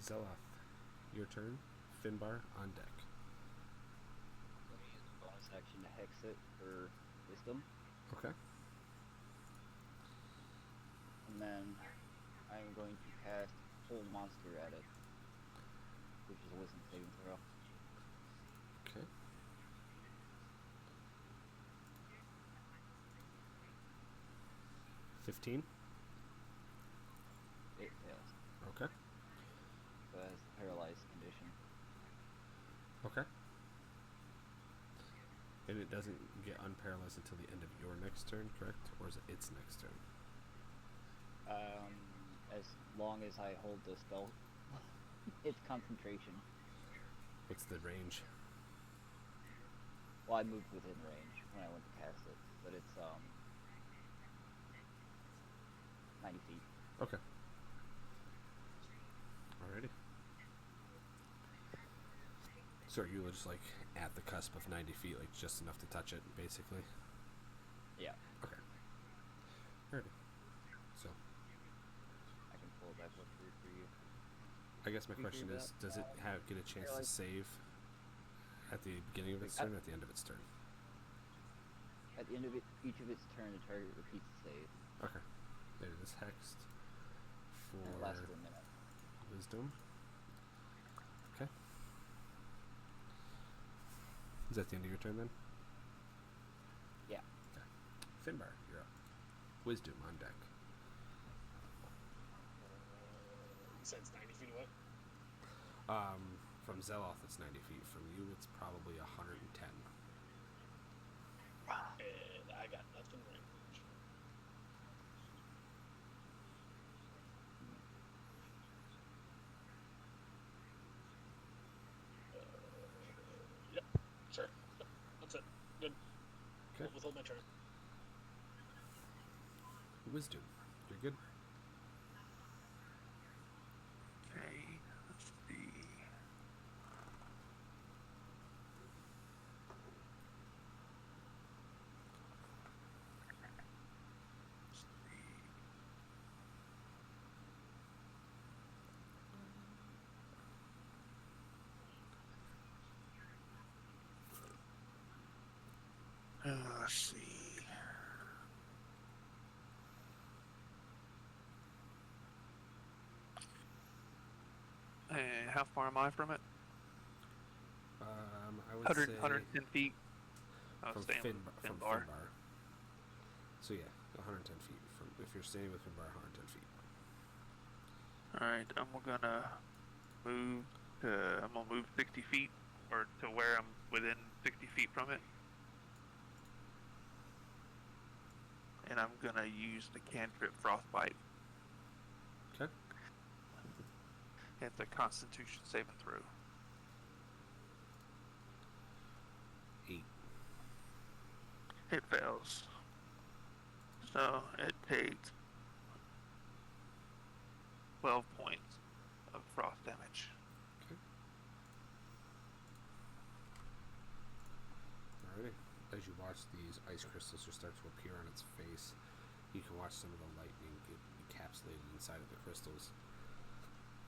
Zeloth, your turn. Finnbarr on deck. Let me use a bonus action to hex it for wisdom, Okay. and then I'm going to cast Whole Monster at it, which is a wisdom saving throw. Okay. $15. It fails. Okay. So it has the paralyzed condition. Okay. And it doesn't get unparalyzed until the end of your next turn, correct? Or is it its next turn? As long as I hold the spell, it's concentration. What's the range? Well, I moved within range when I went to cast it, but it's 90 feet. Okay. Alrighty. So are you just like at the cusp of 90 feet, like just enough to touch it, basically? Yeah. Okay. Alrighty. So, I can pull it back up for you. I guess my We question do is, that. does it get a chance to save at the beginning of its turn or at the end of its turn? At the end of each of its turn, the target repeats the save. Okay. There it is, hexed And it for lasts for a minute. Wisdom. Okay. Is that the end of your turn then? Yeah. Okay. Finnbarr, you're up. Wisdom on deck. You said it's 90 feet away? From Zeloth, it's 90 feet. From you, it's probably 110. And I got nothing range. Yep, sure. Yep, that's it. Good. Okay. Withhold my turn. Wisdom, you're good. Okay, let's see. Let's see. How far am I from it? I would 100, say 110 feet. I from was staying with Finnbarr. Finnbarr. So yeah, 110 feet. From if you're standing with Finnbarr, 110 feet. Alright, I'm gonna move. I'm gonna move 60 feet, or to where I'm within 60 feet from it. And I'm gonna use the cantrip Frostbite. Okay. It's a Constitution saving throw. 8. It fails. So it takes 12 points of frost damage. Okay. Alrighty. As you watch these ice crystals start to appear on its face, you can watch some of the lightning get encapsulated inside of the crystals.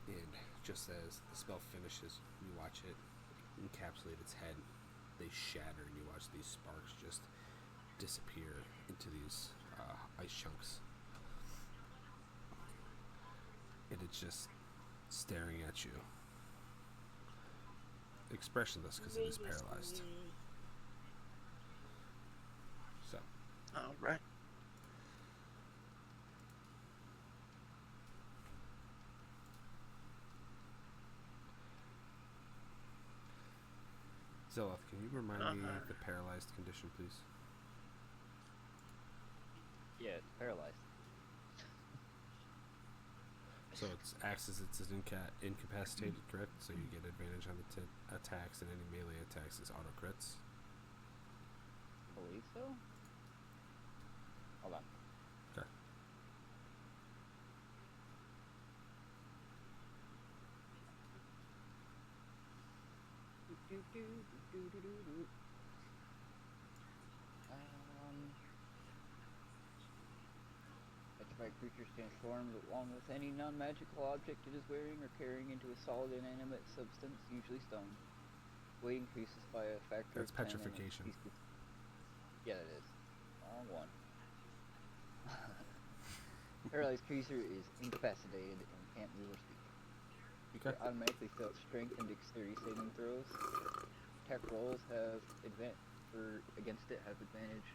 And just as the spell finishes, you watch it encapsulate its head. They shatter, and you watch these sparks just disappear into these ice chunks. And it's just staring at you, expressionless because it is paralyzed. So, Alright. Zeloth, can you remind me of the paralyzed condition, please? Yeah, it's paralyzed. So it acts as it's incapacitated, correct? So you get advantage on the attacks, and any melee attacks is auto crits. I believe so. Hold on. Okay. Petrified creature transforms along with any non-magical object it is wearing or carrying into a solid inanimate substance, usually stone. Weight increases by a factor That's of 10 and petrification. Yeah, it is. Wrong one. Paralyzed creature is incapacitated and can't move or speak. Okay. Automatically fails strength and dexterity saving throws. Attack rolls have against it have advantage.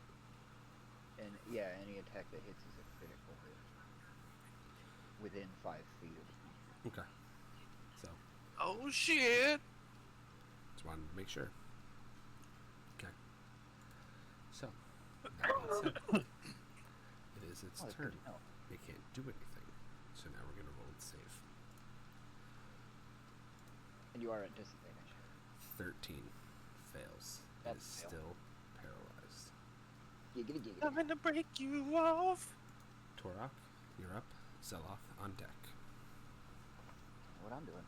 And yeah, any attack that hits is a critical hit. Within 5 feet of it. Okay. So, Oh shit! just wanted to make sure. Okay. So, that being said, it is its Oh, that's turn. good to know. It can't do anything. So now we're going to roll it safe. And you are at disadvantage. 13 fails. It That's is fail. still paralyzed. Giggity giggity. I'm gonna break you off! Turok, you're up. Zeloth on deck. What I'm doing.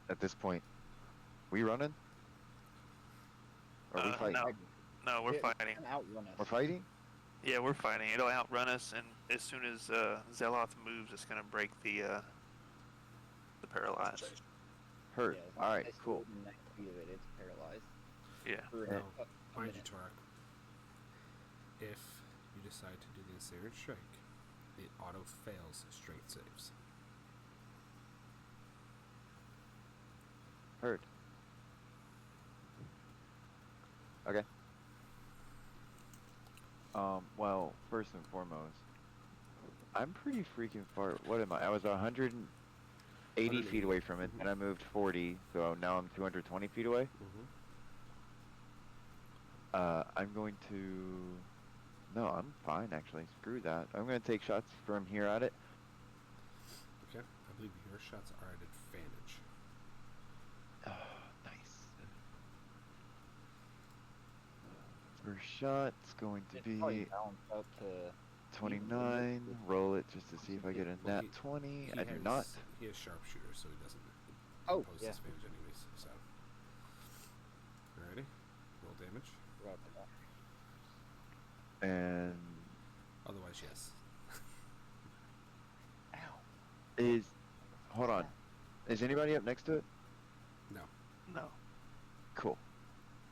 At this point, we running? Or are we fighting? No, we're It fighting. can outrun us. We're fighting? Yeah, we're fighting. It'll outrun us, and as soon as Zeloth moves, it's gonna break the paralyzed. Hurt. Yeah, as long as Alright, I stay cool. within 90 feet of it, it's paralyzed. Yeah. For No. Mind you, Turok, if you decide to do the Ensnared Strike, it auto fails strength saves. Heard. Okay. Well, first and foremost, I'm pretty freaking far. What am I? I was 180 feet away from it, and I moved 40, so now I'm 220 feet away. I'm going to... No, I'm fine, actually. Screw that. I'm going to take shots from here at it. Okay. I believe your shots are at advantage. Nice. First shot's going to It's probably be balanced out to 29. Roll it just to see if I get a Well, nat 20. He I do has, not. He has sharpshooter, so he doesn't Oh, impose yeah. disadvantage anyways. So, alrighty, roll damage. Forgot about that. And Otherwise, yes. Ow. hold on. Is anybody up next to it? No. No. Cool.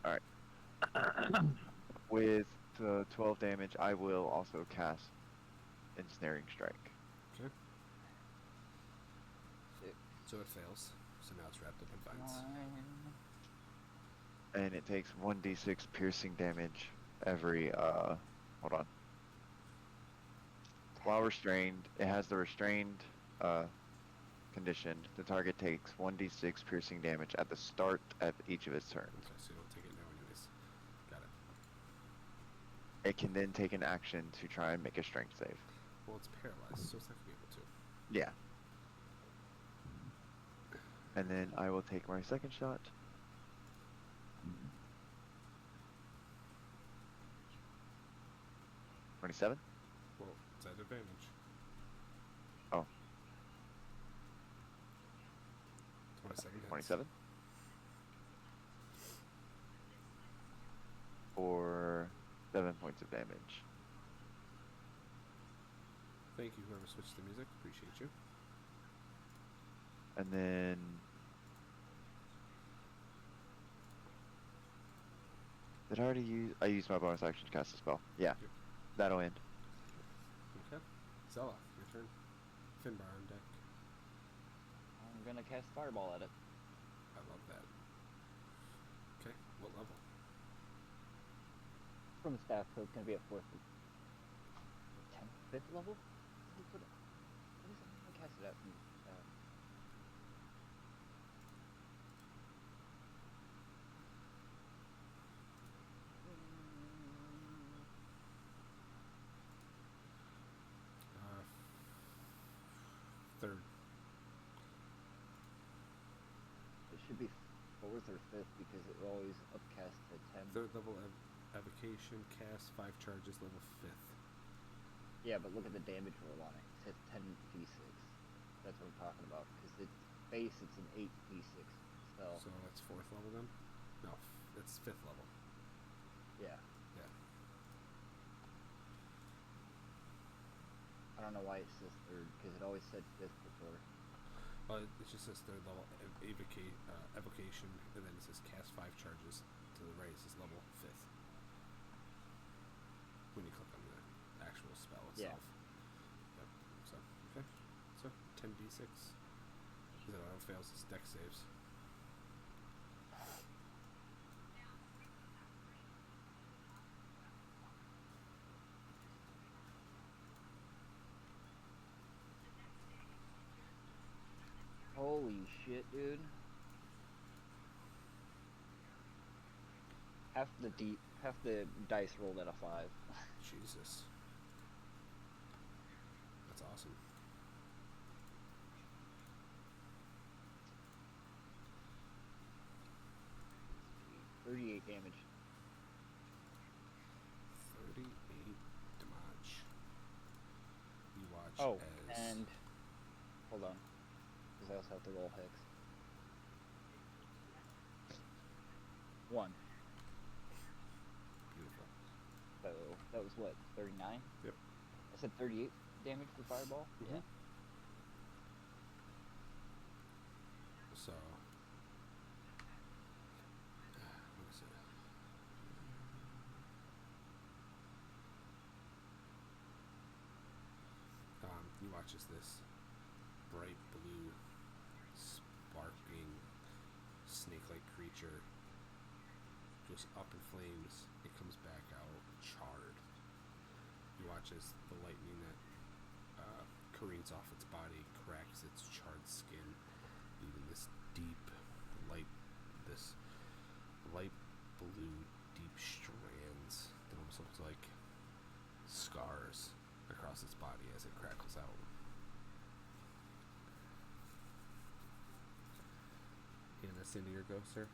Alright. With 12 damage, I will also cast Ensnaring Strike. Okay. Six, So it fails. So now it's wrapped up in vines. 9. And it takes 1d6 piercing damage every, hold on. While restrained, it has the restrained, condition. The target takes 1d6 piercing damage at the start of each of its turns. Okay, so you don't take it now anyways. Got it. It can then take an action to try and make a strength save. Well, it's paralyzed, so it's not going to be able to. Yeah. And then I will take my second shot. $27? Well, it's at advantage. Oh. 27 hits. 27? For 7 points of damage. Thank you, whoever switched the music. Appreciate you. And then... Did I already use... I used my bonus action to cast a spell. Yeah. Yep. That'll end. Okay. Zeloth, your turn. Finnbarr on deck. I'm gonna cast Fireball at it. I love that. Okay, what level? From staff, so it's gonna be at 4th. 10th, 5th level? What is it? I cast it at from staff. Third. It should be 4th or 5th because it will always upcast to 10. Third level evocation, cast 5 charges, level 5th. Yeah, but look at the damage roll on it. It says 10d6. That's what I'm talking about. Because its base, it's an 8d6 spell. So that's 4th level then? No, it's 5th level. Yeah. Yeah. I don't know why it says 3rd, because it always said 5th before. Well, it just says 3rd level evocation, and then it says cast 5 charges. To the right, it says level 5th. When you click on the actual spell itself. Yeah. Yep. So, okay. So, 10d6. Because it auto fails its dex saves. Holy shit, dude. Half the dice rolled at a 5. Jesus. That's awesome. 38 damage. 38 damage. You watch Oh, as... and hold on, because I also have to roll hex. 1. Beautiful. So that was what, 39? Yep. I said 38 damage for fireball. Mhm. Yeah. So... what is it? watch as this bright blue, sparking, snake-like creature goes up in flames. It comes back out charred. You watch as the lightning that careens off its body cracks its charred skin, leaving this deep light, this light blue, deep strands that almost looks like scars across its body as it crackles out. And that's the end of your go, sir?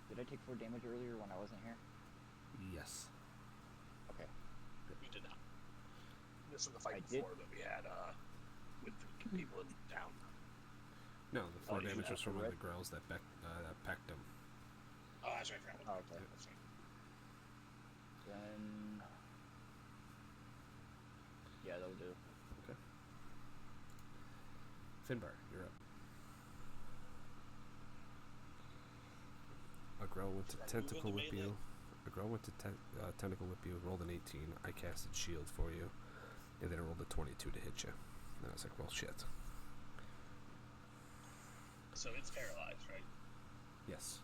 Did I take 4 damage earlier when I wasn't here? Yes. Okay. You did not. This is the fight I did. before that we had with the people in town. No, the 4 Oh, you damage have was from the one of red? the growls that pecked him. Oh, that's right. I forgot. Oh, okay. That's right. Then... Yeah, that'll do. Okay. Finnbarr, you're up. A growl went to Should I move tentacle into whip melee? you. A growl went to tentacle whip you. Rolled an 18. I casted shield for you, and then I rolled a 22 to hit you. And I was like, well, shit. So it's paralyzed, right? Yes.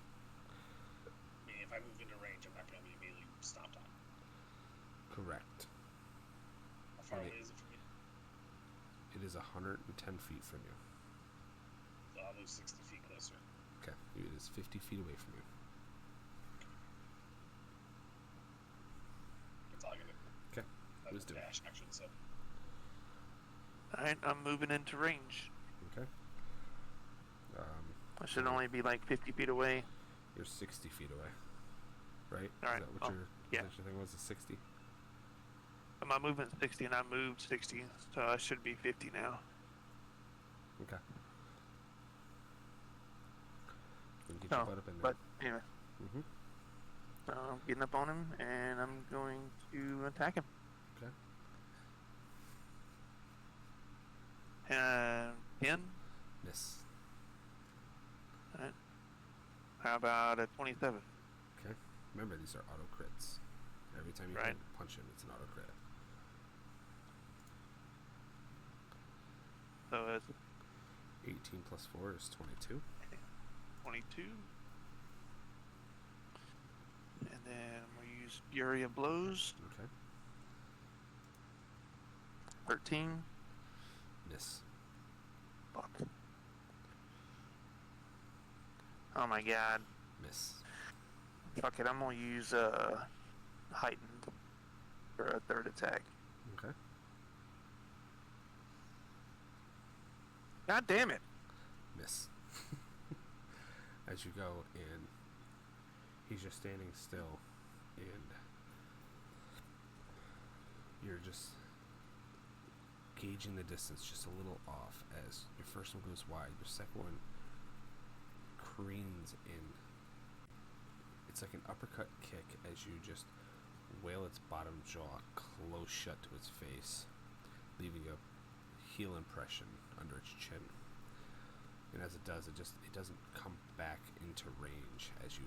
Meaning if I move into range, I'm not going to be immediately stomped on. Correct. How far Right. away is it from me? It is 110 feet from you. So I'll move 60 feet closer. Okay. It is 50 feet away from you. That's all I'm going to do. Okay. That's a Wisdom. dash action, so. Alright, I'm moving into range. Okay. I should only be like 50 feet away. You're 60 feet away. Right? Alright, Is that what oh, your yeah. position thing was? Is 60? My movement's 60 and I moved 60, so I should be 50 now. Okay. We can get your Oh, butt up in there. but anyway, Mm-hmm. I'm getting up on him and I'm going to attack him. Okay. 10. Miss. Alright. How about a 27? Okay. Remember, these are auto crits. Every time you Right. punch him, it's an auto crit. So it's 18 plus 4 is 22. 22. And then we'll use Fury of Blows. Okay. 13. Miss. Fuck. Oh my god. Miss. Fuck it, I'm gonna use Heightened for a third attack. Okay. God damn it! Miss. As you go, and he's just standing still, and you're just gauging the distance just a little off as your first one goes wide, your second one careens in. It's like an uppercut kick as you just whale its bottom jaw close shut to its face, leaving a heel impression under its chin. And as it does, it doesn't come back into range as you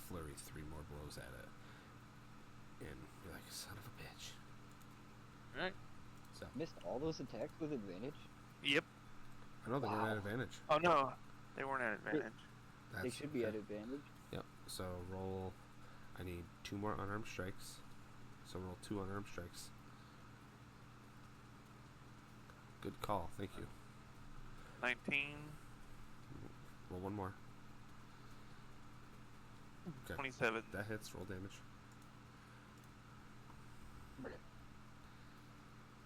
flurry 3 more blows at it. And you're like, son of a bitch. Alright. So, Missed all those attacks with advantage? Yep. I know they weren't Wow. at advantage. Oh no, they weren't at advantage. They should be at advantage. Yep. So roll. I need 2 more unarmed strikes. So roll 2 unarmed strikes. Good call. Thank you. 19, Roll 1 more. Okay. 27. That hits. Roll damage.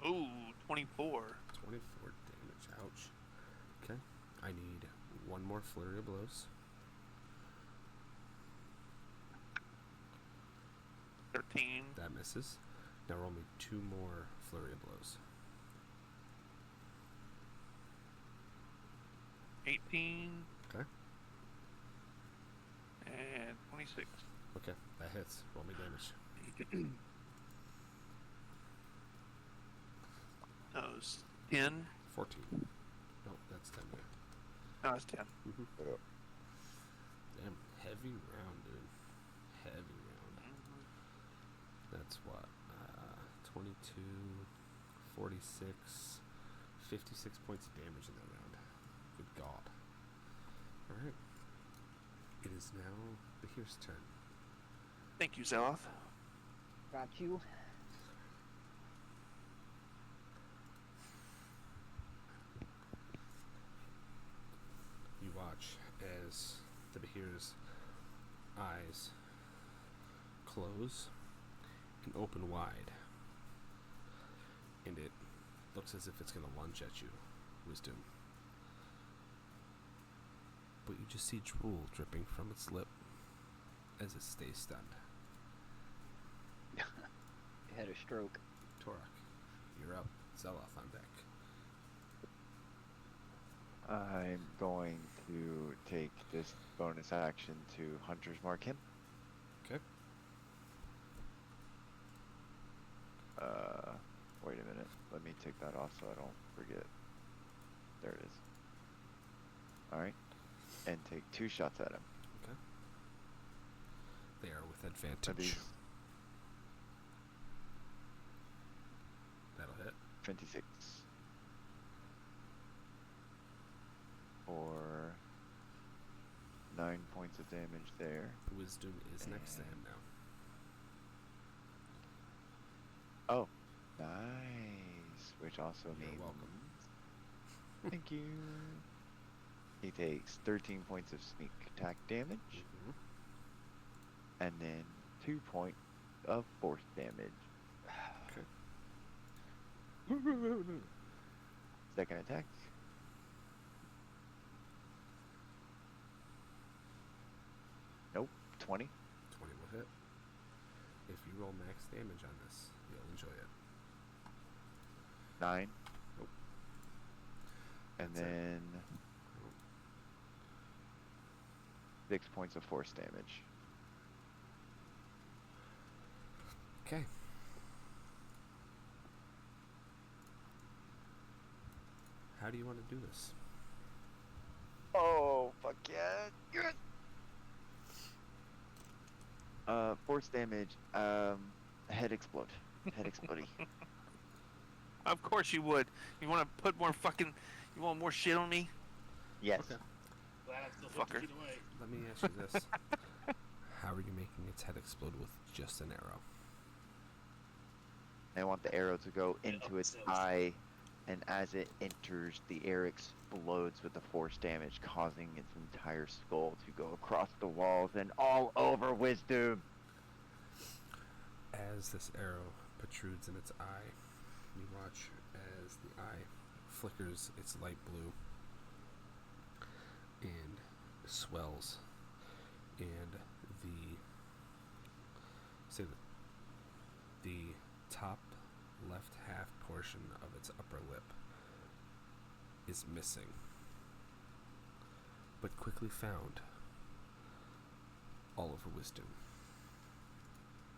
Ooh, 24. 24 damage. Ouch. Okay. I need 1 more flurry of blows. 13. That misses. Now roll me 2 more flurry of blows. 18. Okay. And 26. Okay. That hits. Roll me damage. That was 10. 14. Nope, that's 10. Yeah. No, it's 10. Mm-hmm. Damn, heavy round, dude. Heavy round. That's what? 22, 46, 56 points of damage in that round. Good God. Alright. It is now Bahir's turn. Thank you, Zeloth. Got you. You watch as the Bahir's eyes close and open wide, and it looks as if it's going to lunge at you, Wisdom. But you just see drool dripping from its lip as it stays stunned. It had a stroke. Turok, you're up. Zeloth on deck. I'm going to take this bonus action to Hunter's Mark him. Okay. Wait a minute. Let me take that off so I don't forget. There it is. Alright. And take 2 shots at him. Okay. They are with Are advantage. these That'll hit. 26. For 9 points of damage there. Wisdom is next to him now. Oh, nice. Which also You're means. welcome. Thank you. He takes 13 points of sneak attack damage, Mhm. and then 2 points of force damage. Okay. Second attack. Nope, 20. 20 will hit. If you roll max damage on this, you'll enjoy it. 9. Nope. And That's it. then Nope. 6 points of force damage. Okay. How do you want to do this? Oh, fuck yeah. Good. Force damage. Head explode. Head explodey. Of course you would. You want to put more fucking... You want more shit on me? Yes. Okay. Glad I'm still 50 Fucker. feet away. Let me ask you this. How are you making its head explode with just an arrow? I want the arrow to go into its so- eye, and as it enters, the air explodes with the force damage, causing its entire skull to go across the walls and all over Wisdom. As this arrow protrudes in its eye, you watch as the eye flickers its light blue and swells, and the top left half portion of its upper lip is missing, but quickly found all over Wisdom.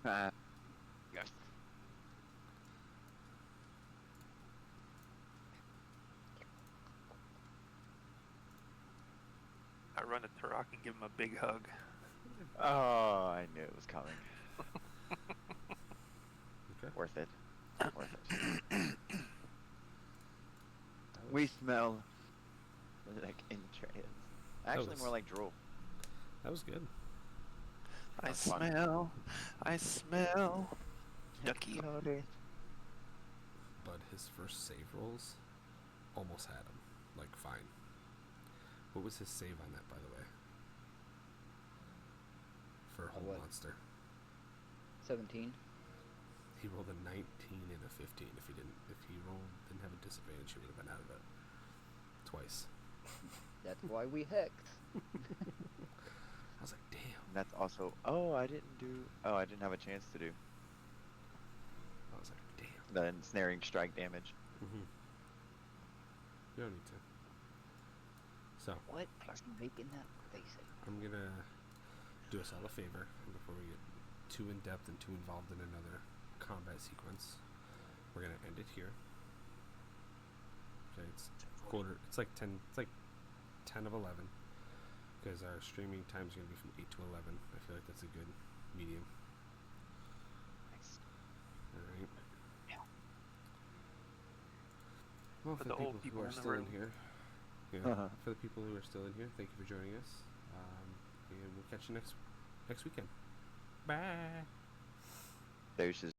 Yes. I run to Turok and give him a big hug. Oh, I knew it was coming. Okay. Worth it. Worth it. We smell like entrails. Actually, was- more like drool. That was good. I That's fun. smell. Ducky. But his first save rolls almost had him. Like, fine. What was his save on that, by the way? For a whole what? monster. 17. He rolled a 19 and a 15. If he didn't have a disadvantage, he would have been out of it. Twice. That's why we hex. I was like, damn. And that's also. I didn't have a chance to do I was like, damn. the ensnaring strike damage. Mm-hmm. You don't need to. So, What are you making that face at? I'm gonna do us all a favor before we get too in depth and too involved in another combat sequence. We're gonna end it here. Okay, it's like 10 of 11, because our streaming time is gonna be from 8 to 11. I feel like that's a good medium. Nice. All right. Yeah. Well, for For the the old people who people are in the still in room. here, yeah, for the people who are still in here, thank you for joining us. And we'll catch you next weekend. Bye. Deuces.